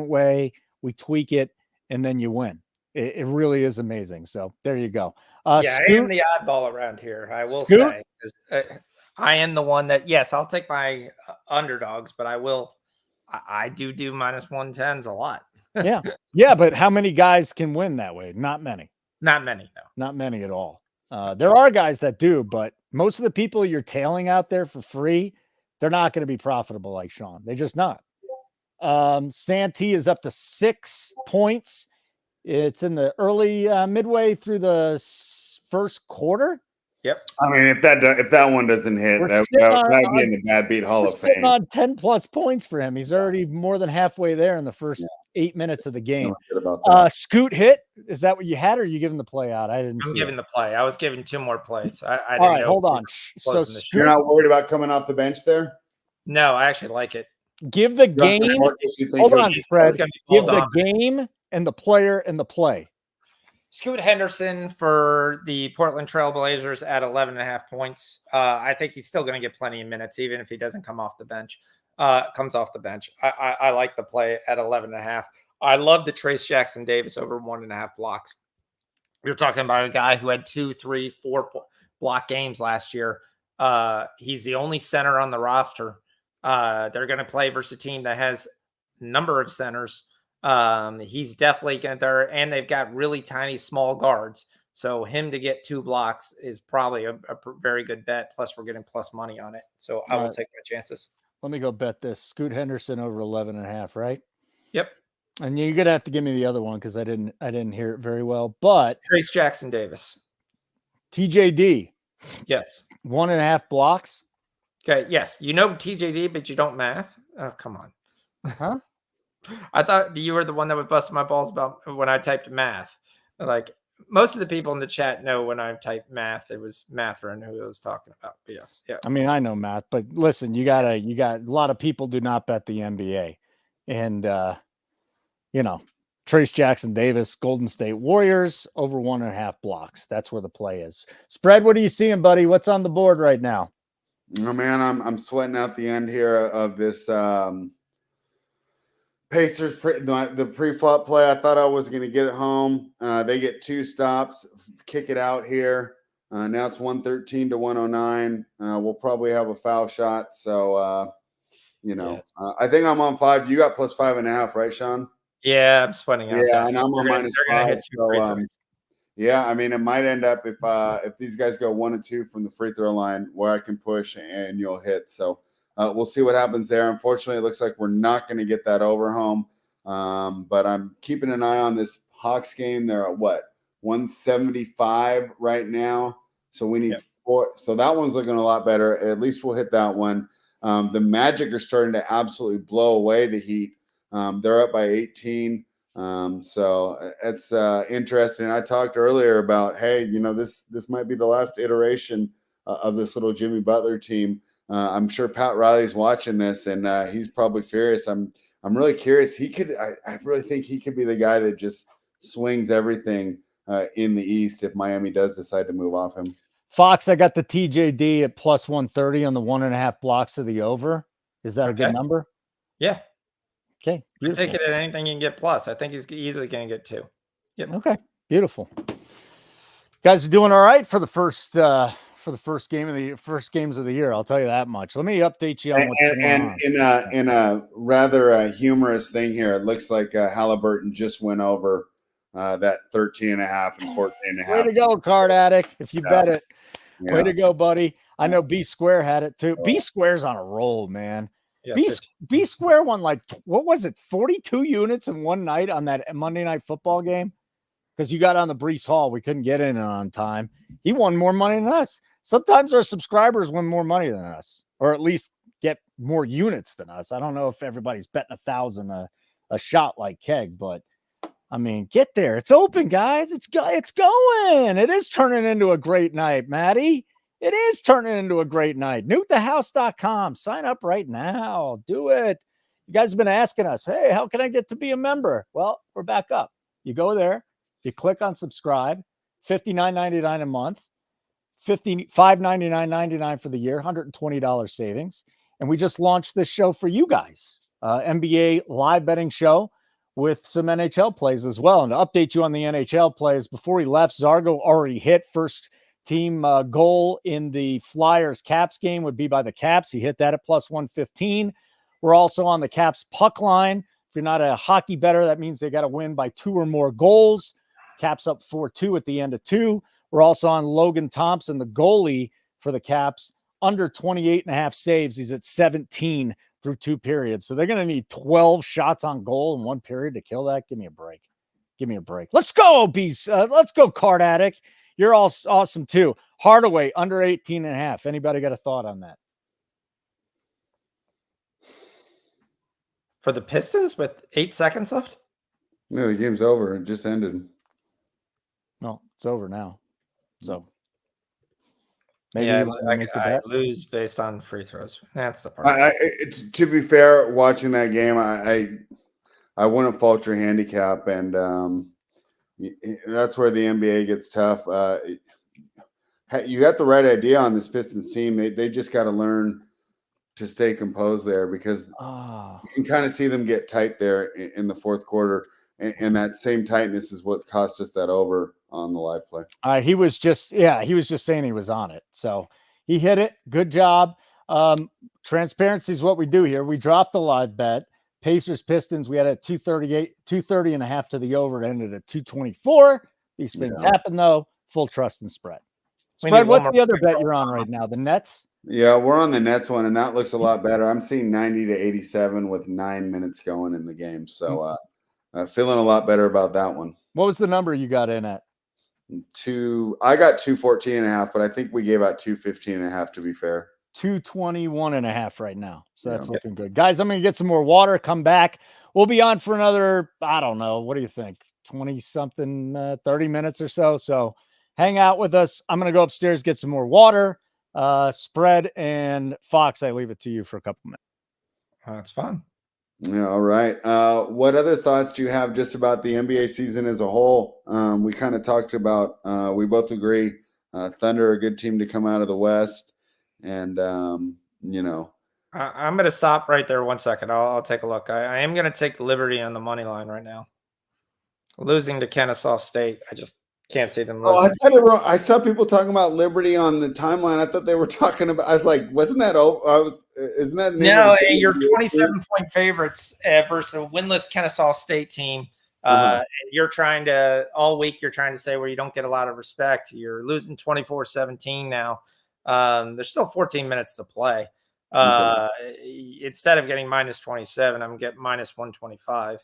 [SPEAKER 1] way. We tweak it and then you win. It really is amazing. So there you go.
[SPEAKER 5] Yeah, I am the oddball around here. I will say, I am the one that, yes, I'll take my underdogs, but I do -110s a lot.
[SPEAKER 1] Yeah. But how many guys can win that way? Not many.
[SPEAKER 5] Not many, no.
[SPEAKER 1] Not many at all. There are guys that do, but most of the people you're tailing out there for free, they're not going to be profitable like Sean. They're just not. Santee is up to 6 points. It's in the early midway through the first quarter.
[SPEAKER 5] Yep.
[SPEAKER 3] I mean, if that one doesn't hit, that'd be in the Bad Beat Hall of Fame.
[SPEAKER 1] On 10+ points for him. He's already more than halfway there in the first 8 minutes of the game. Scoot hit. Is that what you had, or are you giving the play out? I'm
[SPEAKER 5] giving the play. I was giving 2 more plays. I didn't
[SPEAKER 1] all right, hold on. So
[SPEAKER 3] you're not worried about coming off the bench there?
[SPEAKER 5] No, I actually like it.
[SPEAKER 1] Give the game. Hold on, Fred. Give the game and the player and the play.
[SPEAKER 5] Scoot Henderson for the Portland Trail Blazers at 11.5 points. I think he's still going to get plenty of minutes, even if he doesn't come off the bench. Comes off the bench. I like the play at 11.5. I love the Trace Jackson Davis over 1.5 blocks. You're talking about a guy who had 2, 3, 4 block games last year. He's the only center on the roster. They're going to play versus a team that has a number of centers. He's definitely going there, and they've got really tiny, small guards. So him to get 2 blocks is probably a very good bet. Plus, we're getting plus money on it. So I will take my chances.
[SPEAKER 1] Let me go bet this. Scoot Henderson over 11.5, right?
[SPEAKER 5] Yep.
[SPEAKER 1] And you're gonna have to give me the other one because I didn't hear it very well. But
[SPEAKER 5] Trace Jackson Davis,
[SPEAKER 1] TJD,
[SPEAKER 5] yes,
[SPEAKER 1] 1.5 blocks.
[SPEAKER 5] Okay, yes, TJD, but you don't math. Oh, come on,
[SPEAKER 1] huh?
[SPEAKER 5] I thought you were the one that would bust my balls about when I typed math. Like most of the people in the chat know when I typed math, it was Matherin who I was talking about. But yes, yeah.
[SPEAKER 1] I mean, I know math, but listen, you got a lot of people do not bet the NBA, and Trace Jackson Davis, Golden State Warriors over 1.5 blocks. That's where the play is. Spread, what are you seeing, buddy? What's on the board right now?
[SPEAKER 3] Oh man, I'm sweating out the end here of this Pacers the pre-flop play. I thought I was going to get it home. They get 2 stops, kick it out here. Now it's 113 to 109. We'll probably have a foul shot. So I think I'm on 5. You got plus 5.5, right, Sean?
[SPEAKER 5] Yeah, I'm sweating out.
[SPEAKER 3] Yeah, and I'm on -5. So yeah, I mean, it might end up if these guys go 1 and 2 from the free throw line where I can push and you'll hit. So we'll see what happens there. Unfortunately, it looks like we're not going to get that over home. But I'm keeping an eye on this Hawks game. They're at 175 right now. So we need 4. So that one's looking a lot better. At least we'll hit that one. The Magic are starting to absolutely blow away the Heat. They're up by 18. So it's interesting. I talked earlier about, hey, this might be the last iteration of this little Jimmy Butler team. I'm sure Pat Riley's watching this, and he's probably furious. I'm really curious. I really think he could be the guy that just swings everything in the East if Miami does decide to move off him.
[SPEAKER 1] Fox, I got the TJD at plus 130 on the 1.5 blocks of the over. Is that a good number?
[SPEAKER 5] Yeah.
[SPEAKER 1] Okay. Beautiful.
[SPEAKER 5] Take it at anything you can get plus. I think he's easily going to get 2.
[SPEAKER 1] Yep. Okay. Beautiful. Guys are doing all right for the first games of the year. I'll tell you that much. Let me update you on what's going on.
[SPEAKER 3] In a rather humorous thing here, it looks like Halliburton just went over that 13.5 and 14.5.
[SPEAKER 1] Way to go, Card Addict! If you bet it, way to go, buddy. I know B Square had it too. B Square's on a roll, man. Yeah, B Square won what was it, 42 units in one night on that Monday Night Football game? Because you got on the Brees Hall, we couldn't get in on time. He won more money than us. Sometimes our subscribers win more money than us, or at least get more units than us. I don't know if everybody's betting 1,000 a shot like Keg, but I mean, get there. It's open, guys. It's going. It is turning into a great night, Maddie. It is turning into a great night. NukeTheHouse.com. Sign up right now. Do it. You guys have been asking us, hey, how can I get to be a member? Well, we're back up. You go there. You click on subscribe. $59.99 a month. $599.99 for the year. $120 savings. And we just launched this show for you guys. NBA live betting show with some NHL plays as well. And to update you on the NHL plays, before he left, Zargo already hit first team goal in the Flyers Caps game would be by the Caps. He hit that at plus 115. We're also on the Caps puck line. If you're not a hockey bettor, that means they got to win by 2 or more goals. Caps up 4-2 at the end of 2. We're also on Logan Thompson, the goalie for the Caps, under 28.5 saves. He's at 17 through 2 periods. So they're going to need 12 shots on goal in 1 period to kill that. Give me a break. Give me a break. Let's go, Beast. Let's go, Card Addict. You're all awesome too. Hardaway under 18.5. Anybody got a thought on that?
[SPEAKER 5] For the Pistons with 8 seconds left?
[SPEAKER 3] No, the game's over. It just ended.
[SPEAKER 1] No, it's over now. So
[SPEAKER 5] maybe I lose based on free throws. That's the part.
[SPEAKER 3] It's to be fair, watching that game, I wouldn't fault your handicap, and that's where the NBA gets tough. You got the right idea on this Pistons team. They just got to learn to stay composed there, because you can kind of see them get tight there in the fourth quarter, and that same tightness is what cost us that over on the live play.
[SPEAKER 1] He was just saying he was on it. So he hit it. Good job. Transparency is what we do here. We dropped the live bet. Pacers Pistons, we had a 230.5 to the over. It ended at 224. These things happen though. Full trust and spread. Spread, what's the other bet you're on right now? The Nets?
[SPEAKER 3] Yeah, we're on the Nets one, and that looks a lot better. I'm seeing 90 to 87 with 9 minutes going in the game. So feeling a lot better about that one.
[SPEAKER 1] What was the number you got in at?
[SPEAKER 3] I got 214.5, but I think we gave out 215.5 to be fair.
[SPEAKER 1] 221.5 right now. So that's looking good. Guys, I'm going to get some more water, come back. We'll be on for another, I don't know. What do you think? 20 something, 30 minutes or so. So hang out with us. I'm going to go upstairs, get some more water. Spread and Fox, I leave it to you for a couple minutes.
[SPEAKER 5] That's fun.
[SPEAKER 3] Yeah, all right. What other thoughts do you have just about the NBA season as a whole? We kind of talked about, we both agree, Thunder are a good team to come out of the West. And,
[SPEAKER 5] I'm going to stop right there 1 second. I'll take a look. I am going to take Liberty on the money line right now. Losing to Kennesaw State, I just can't see them losing.
[SPEAKER 3] I saw people talking about Liberty on the timeline. I thought they were talking about. I was like, wasn't that? Isn't that?
[SPEAKER 5] No, you're 27-point favorites versus a winless Kennesaw State team. You're trying to all week. You're trying to say where you don't get a lot of respect. You're losing 24-17 now. There's still 14 minutes to play. Instead of getting minus 27, I'm getting minus 125.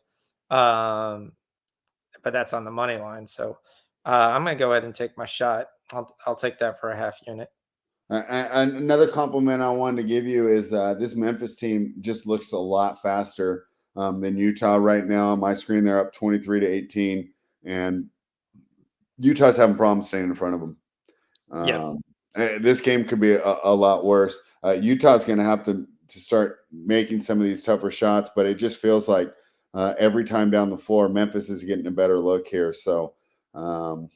[SPEAKER 5] But that's on the money line. So I'm going to go ahead and take my shot. I'll take that for a half unit.
[SPEAKER 3] Another compliment I wanted to give you is this Memphis team just looks a lot faster than Utah right now. On my screen, they're up 23-18, and Utah's having problems staying in front of them. This game could be a lot worse. Utah's going to have to start making some of these tougher shots, but it just feels like every time down the floor, Memphis is getting a better look here. So, and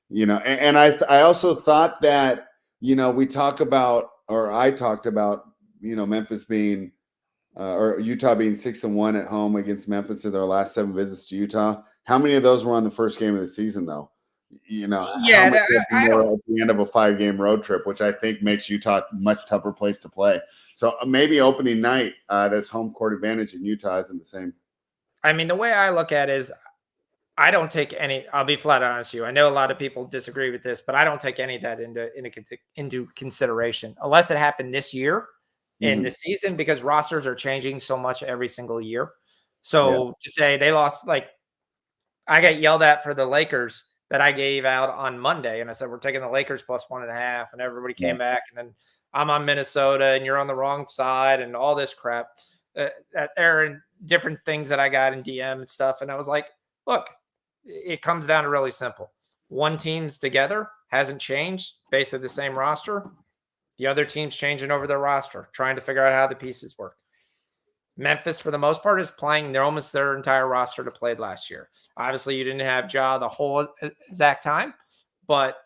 [SPEAKER 3] I also thought that, I talked about, Memphis being, or Utah being 6-1 at home against Memphis in their last 7 visits to Utah. How many of those were on the first game of the season, though? At the end of a 5-game road trip, which I think makes Utah a much tougher place to play. So maybe opening night, this home court advantage in Utah isn't the same.
[SPEAKER 5] I mean, the way I look at it is I don't take any, I'll be flat honest with you. I know a lot of people disagree with this, but I don't take any of that into consideration unless it happened this year in the season, because rosters are changing so much every single year. So to say they lost, like I got yelled at for the Lakers that I gave out on Monday. And I said, we're taking the Lakers plus 1.5, and everybody came back, and then I'm on Minnesota and you're on the wrong side and all this crap. There are different things that I got in DM and stuff. And I was like, look, it comes down to really simple. One team's together, hasn't changed, basically the same roster. The other team's changing over their roster, trying to figure out how the pieces work. Memphis, for the most part, is playing almost their entire roster to play last year. Obviously, you didn't have Ja the whole exact time, but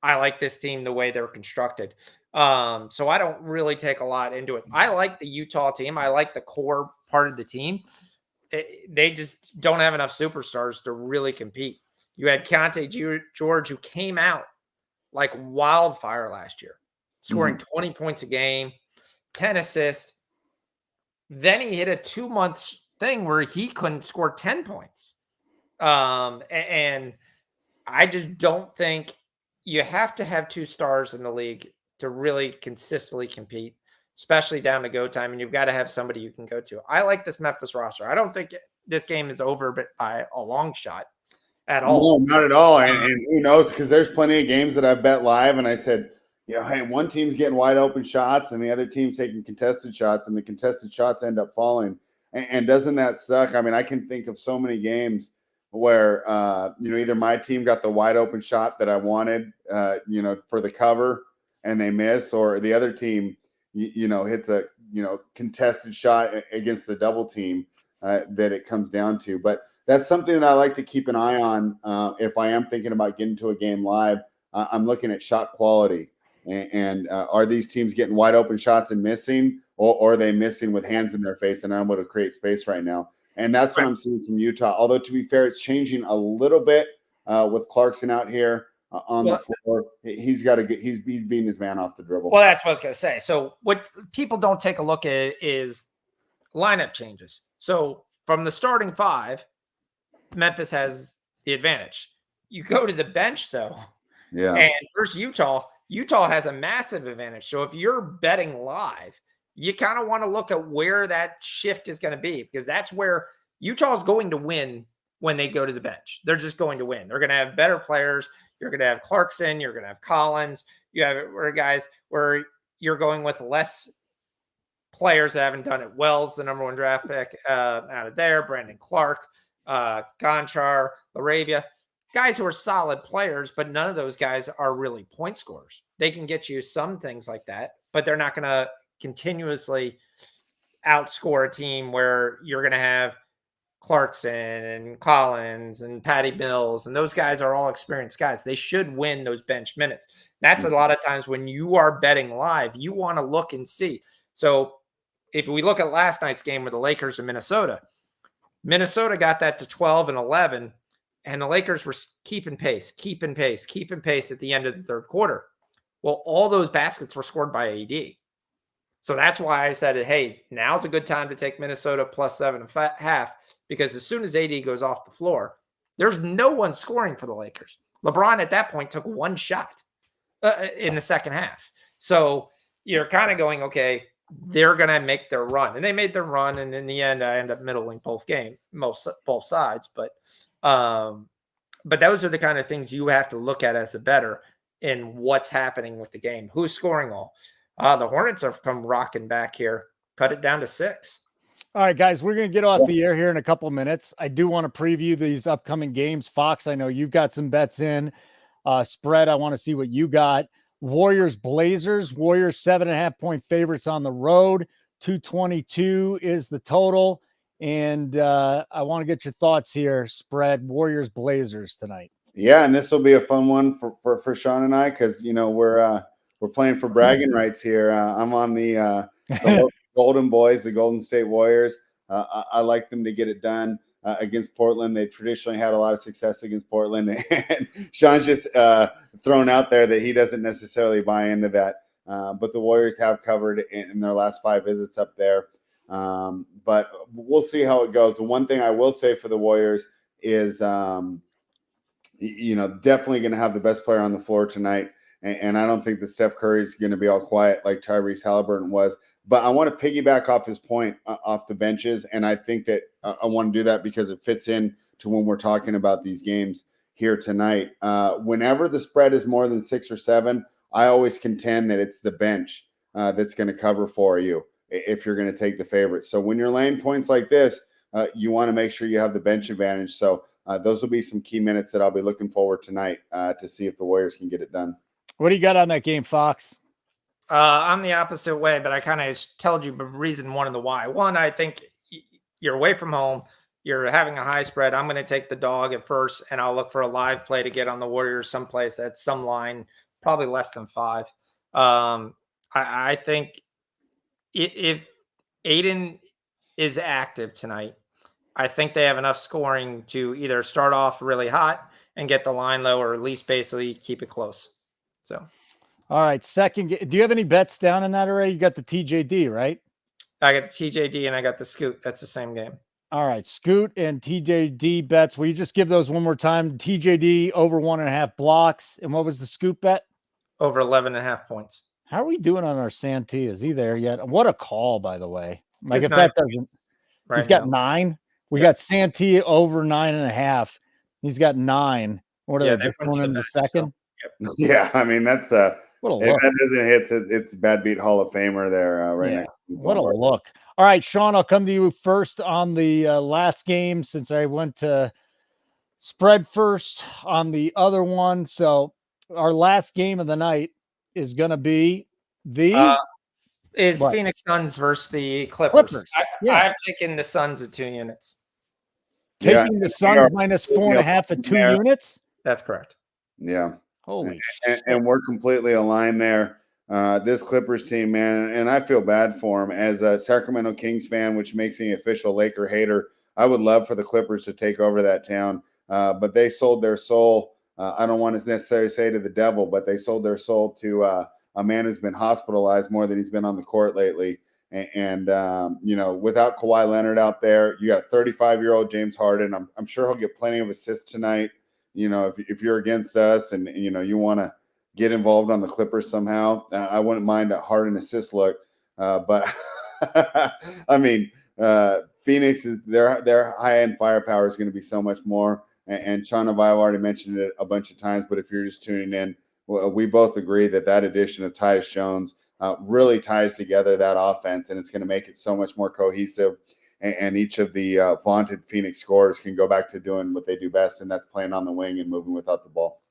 [SPEAKER 5] I like this team the way they're constructed. So I don't really take a lot into it. I like the Utah team. I like the core part of the team. They just don't have enough superstars to really compete. You had Keontae George, who came out like wildfire last year, scoring 20 points a game, 10 assists. Then he hit a 2-month thing where he couldn't score 10 points. And I just don't think you have to have 2 stars in the league to really consistently compete, especially down to go time. And you've got to have somebody you can go to. I like this Memphis roster. I don't think this game is over by a long shot at all.
[SPEAKER 3] No, not at all. And who knows? Because there's plenty of games that I've bet live, and I said, hey, one team's getting wide open shots and the other team's taking contested shots, and the contested shots end up falling. And doesn't that suck? I mean, I can think of so many games where, either my team got the wide open shot that I wanted, for the cover, and they miss, or the other team, hits a, contested shot against the double team that it comes down to. But that's something that I like to keep an eye on. If I am thinking about getting to a game live, I'm looking at shot quality. And are these teams getting wide open shots and missing, or are they missing with hands in their face and unable to create space right now? And that's what I'm seeing from Utah. Although, to be fair, it's changing a little bit with Clarkson out here on the floor. He's beating his man off the dribble.
[SPEAKER 5] Well, that's what I was going to say. So what people don't take a look at is lineup changes. So from the starting 5, Memphis has the advantage. You go to the bench, though.
[SPEAKER 3] Yeah.
[SPEAKER 5] And versus Utah has a massive advantage. So if you're betting live, you kind of want to look at where that shift is going to be, because that's where Utah is going to win when they go to the bench. They're just going to win. They're going to have better players. You're going to have Clarkson. You're going to have Collins. You have guys where you're going with less players that haven't done it. Wells, the number 1 draft pick out of there. Brandon Clark, Gonchar, Laravia. Guys who are solid players, but none of those guys are really point scorers. They can get you some things like that, but they're not going to continuously outscore a team where you're going to have Clarkson and Collins and Patty Mills, and those guys are all experienced guys. They should win those bench minutes. That's a lot of times when you are betting live, you want to look and see. So if we look at last night's game with the Lakers and Minnesota got that to 12 and 11, and the Lakers were keeping pace at the end of the third quarter. Well, all those baskets were scored by AD. So that's why I said, hey, now's a good time to take Minnesota plus 7.5, because as soon as AD goes off the floor, there's no one scoring for the Lakers. LeBron at that point took one shot in the second half. So you're kind of going, okay, they're going to make their run. And they made their run, and in the end, I end up middling both sides. But those are the kind of things you have to look at as a bettor in what's happening with the game. Who's scoring all? The Hornets have come rocking back here. Cut it down to 6.
[SPEAKER 1] All right, guys, we're going to get off the air here in a couple minutes. I do want to preview these upcoming games. Fox, I know you've got some bets in. Spread, I want to see what you got. Warriors, Blazers. Warriors 7.5-point favorites on the road. 222 is the total. And I want to get your thoughts here. Spread, Warriors, Blazers tonight.
[SPEAKER 3] Yeah, and this will be a fun one for Sean and I, because we're playing for bragging rights here. I'm on the Golden Boys, the Golden State Warriors. I like them to get it done against Portland. They traditionally had a lot of success against Portland. And Sean's just thrown out there that he doesn't necessarily buy into that. But the Warriors have covered in their last 5 visits up there. But we'll see how it goes. The one thing I will say for the Warriors is, definitely going to have the best player on the floor tonight. And I don't think that Steph Curry is going to be all quiet like Tyrese Halliburton was. But I want to piggyback off his point off the benches. And I think that I want to do that because it fits in to when we're talking about these games here tonight. Whenever the spread is more than 6 or 7, I always contend that it's the bench that's going to cover for you if you're going to take the favorite. So when you're laying points like this, you want to make sure you have the bench advantage. So those will be some key minutes that I'll be looking forward tonight to see if the Warriors can get it done.
[SPEAKER 1] What do you got on that game, Fox?
[SPEAKER 5] I'm the opposite way, but I kind of told you the reason, one and the why. One, I think you're away from home. You're having a high spread. I'm going to take the dog at first, and I'll look for a live play to get on the Warriors someplace at some line, probably less than 5. I think if Aiden is active tonight, I think they have enough scoring to either start off really hot and get the line low, or at least basically keep it close. So, all
[SPEAKER 1] right. Second, do you have any bets down in that already? You got the TJD, right?
[SPEAKER 5] I got the TJD and I got the Scoot. That's the same game.
[SPEAKER 1] All right. Scoot and TJD bets. Will you just give those one more time? TJD over 1.5 blocks. And what was the Scoot bet?
[SPEAKER 5] Over 11.5 points.
[SPEAKER 1] How are we doing on our Santee? Is he there yet? What a call, by the way. Like,
[SPEAKER 5] He's
[SPEAKER 1] if that doesn't,
[SPEAKER 5] right,
[SPEAKER 1] he's got 9. We got Santee over 9.5. He's got 9. What are they just going in the second?
[SPEAKER 3] So. Yeah, I mean, that's
[SPEAKER 1] what a look.
[SPEAKER 3] If that doesn't hit, it's Bad Beat Hall of Famer there right next to
[SPEAKER 1] What a look. All right, Sean, I'll come to you first on the last game, since I went to spread first on the other one. So our last game of the night is going to be
[SPEAKER 5] Phoenix Suns versus the Clippers. I've taken the Suns at 2 units.
[SPEAKER 1] Taking the Suns minus 4.5 at 2 units?
[SPEAKER 5] That's correct.
[SPEAKER 3] Yeah.
[SPEAKER 1] Holy shit.
[SPEAKER 3] And we're completely aligned there. This Clippers team, man, and I feel bad for them as a Sacramento Kings fan, which makes me an official Laker hater. I would love for the Clippers to take over that town, but they sold their soul. I don't want to necessarily say to the devil, but they sold their soul to a man who's been hospitalized more than he's been on the court lately. And without Kawhi Leonard out there, you got 35-year-old James Harden. I'm sure he'll get plenty of assists tonight. If you're against us and you want to get involved on the Clippers somehow, I wouldn't mind a Harden assist look. But I mean, Phoenix is their high-end firepower is going to be so much more. And Sean and I have already mentioned it a bunch of times, but if you're just tuning in, we both agree that addition of Tyus Jones really ties together that offense, and it's going to make it so much more cohesive. And each of the vaunted Phoenix scorers can go back to doing what they do best, and that's playing on the wing and moving without the ball.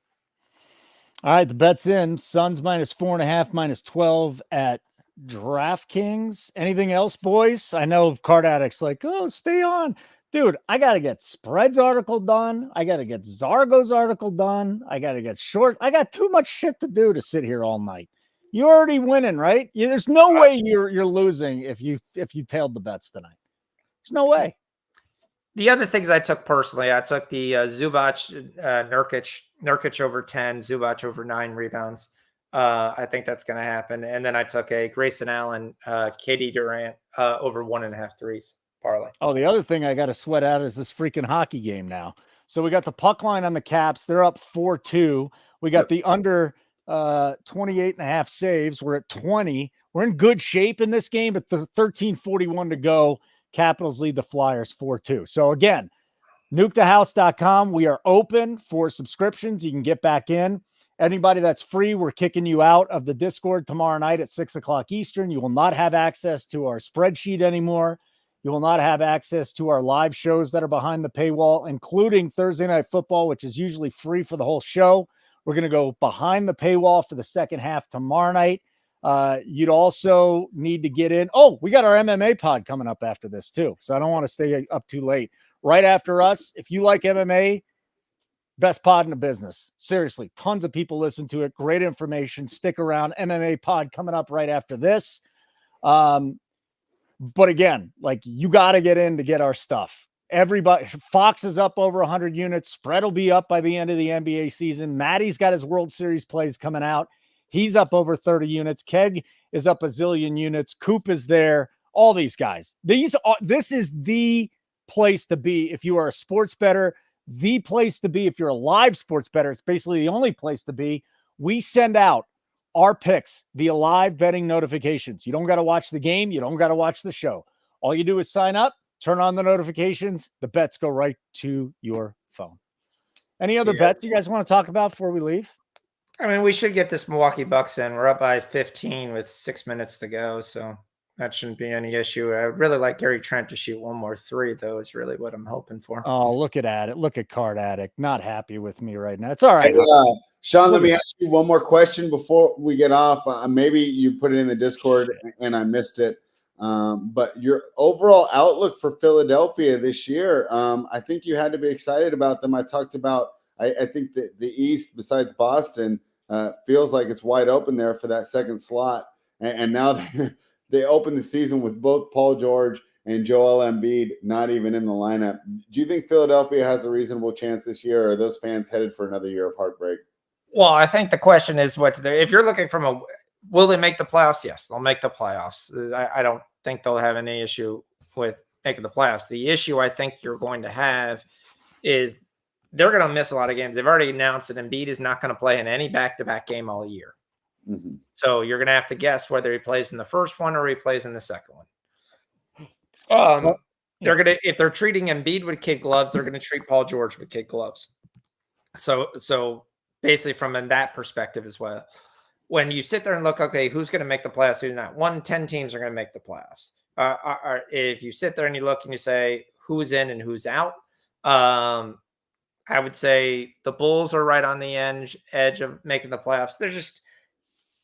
[SPEAKER 1] All right, the bet's in. Suns minus 4.5, minus 12 at DraftKings. Anything else, boys? I know Card Addict's like, oh, stay on. Dude, I got to get Spread's article done. I got to get Zargo's article done. I got to get short. I got too much shit to do to sit here all night. You're already winning, right? There's no way you're losing if you tailed the bets tonight. There's no way.
[SPEAKER 5] The other things I took personally, I took the Zubac, Nurkic over 10, Zubac over 9 rebounds. I think that's going to happen. And then I took a Grayson Allen, KD Durant over 1.5 threes parlay.
[SPEAKER 1] Oh, the other thing I got to sweat out is this freaking hockey game now. So we got the puck line on the Caps. They're up 4-2. We got the under 28.5 saves. We're at 20. We're in good shape in this game, but the 13:41 to go. Capitals lead the Flyers 4-2. So again, nukethehouse.com. We are open for subscriptions. You can get back in. Anybody that's free, we're kicking you out of the Discord tomorrow night at 6:00 Eastern. You will not have access to our spreadsheet anymore. You will not have access to our live shows that are behind the paywall, including Thursday Night Football, which is usually free for the whole show. We're going to go behind the paywall for the second half tomorrow night. You'd also need to get in. Oh, we got our MMA pod coming up after this too. So I don't want to stay up too late. Right after us, if you like MMA, best pod in the business. Seriously, tons of people listen to it. Great information. Stick around. MMA pod coming up right after this. But again, like, you got to get in to get our stuff. Everybody, Fox is up over 100 units. Spread will be up by the end of the NBA season. Maddie's got his World Series plays coming out. He's up over 30 units. Keg is up a zillion units. Coop is there. All these guys. This is the place to be if you are a sports bettor. The place to be if you're a live sports bettor. It's basically the only place to be. We send out our picks via live betting notifications. You don't got to watch the game. You don't got to watch the show. All you do is sign up, turn on the notifications. The bets go right to your phone. Any other bets you guys want to talk about before we leave?
[SPEAKER 5] I mean, we should get this Milwaukee Bucks in. We're up by 15 with 6 minutes to go, so that shouldn't be any issue. I really like Gary Trent to shoot one more 3, though, is really what I'm hoping for.
[SPEAKER 1] Oh, look at it. Look at Card Addict. Not happy with me right now. It's all right.
[SPEAKER 3] Sean, let me ask you one more question before we get off. Maybe you put it in the Discord and I missed it. But your overall outlook for Philadelphia this year, I think you had to be excited about them. I talked about, I think that the East, besides Boston, feels like it's wide open there for that second slot. And now they open the season with both Paul George and Joel Embiid not even in the lineup. Do you think Philadelphia has a reasonable chance this year, or are those fans headed for another year of heartbreak?
[SPEAKER 5] Well, I think the question is if you're looking from will they make the playoffs? Yes, they'll make the playoffs. I don't think they'll have any issue with making the playoffs. The issue I think you're going to have is they're going to miss a lot of games. They've already announced that Embiid is not going to play in any back-to-back game all year. Mm-hmm. So you're going to have to guess whether he plays in the first one or he plays in the second one. They're going to, if they're treating Embiid with kid gloves, they're going to treat Paul George with kid gloves. So basically from that perspective as well, when you sit there and look, okay, who's going to make the playoffs? Who's not? 10 teams are going to make the playoffs. If you sit there and you look and you say who's in and who's out, I would say the Bulls are right on the edge of making the playoffs. They're just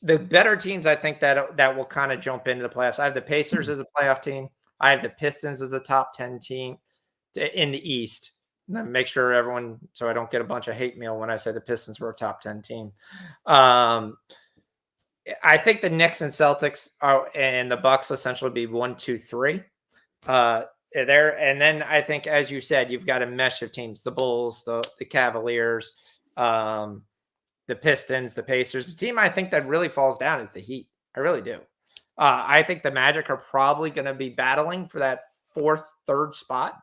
[SPEAKER 5] the better teams. I think that will kind of jump into the playoffs. I have the Pacers as a playoff team. I have the Pistons as a top 10 team in the East. Make sure everyone, so I don't get a bunch of hate mail when I say the Pistons were a top 10 team. I think the Knicks and Celtics and the Bucks essentially be 1, 2, 3 there. And then I think, as you said, you've got a mesh of teams, the Bulls, the Cavaliers, the Pistons, the Pacers. The team I think that really falls down is the Heat. I really do. I think the Magic are probably going to be battling for that third spot.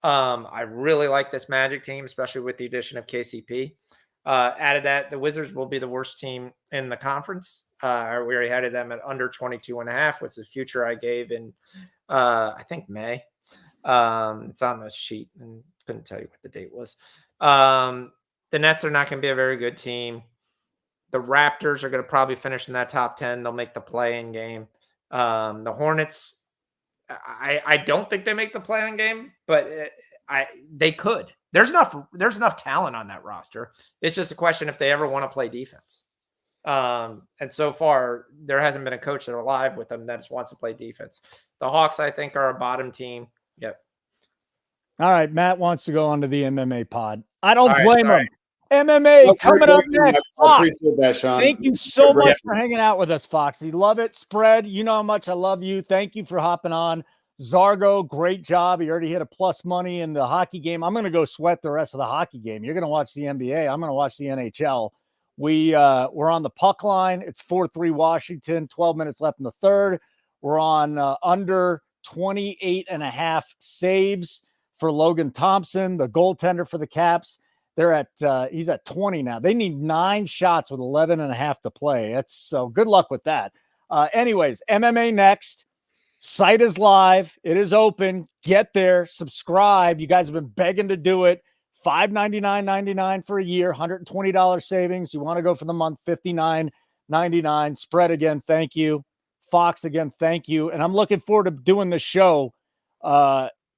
[SPEAKER 5] I really like this Magic team, especially with the addition of KCP. Added that, the Wizards will be the worst team in the conference. We already had them at under 22.5, which is the future I gave in, I think, May. It's on the sheet and couldn't tell you what the date was. The Nets are not going to be a very good team. The Raptors are going to probably finish in that top 10. They'll make the play-in game. The Hornets, I don't think they make the play-in game, but they could. There's enough talent on that roster. It's just a question if they ever want to play defense. And so far, there hasn't been a coach that are live with them that just wants to play defense. The Hawks, I think, are a bottom team. Yep.
[SPEAKER 1] All right. Matt wants to go on to the MMA pod. I don't blame him. MMA coming up next.
[SPEAKER 3] I appreciate that, Sean.
[SPEAKER 1] Thank you so much for hanging out with us, Foxy. Love it. Spread. You know how much I love you. Thank you for hopping on. Zargo, great job. He already hit a plus money in the hockey game. I'm going to go sweat the rest of the hockey game. You're going to watch the NBA. I'm going to watch the NHL. We're on the puck line. It's 4-3 Washington, 12 minutes left in the third. We're on under 28.5 saves for Logan Thompson, the goaltender for the Caps. They're at he's at 20 now. They need 9 shots with 11.5 to play. That's so good luck with that. Anyways, MMA next. Site is live. It is open. Get there. Subscribe. You guys have been begging to do it. $599.99 for a year, $120 savings. You want to go for the month, $59.99. Spread again, thank you. Fox again, thank you. And I'm looking forward to doing this show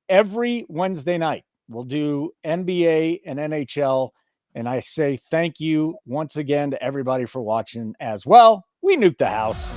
[SPEAKER 1] every Wednesday night. We'll do NBA and NHL. And I say thank you once again to everybody for watching as well. We nuked the house.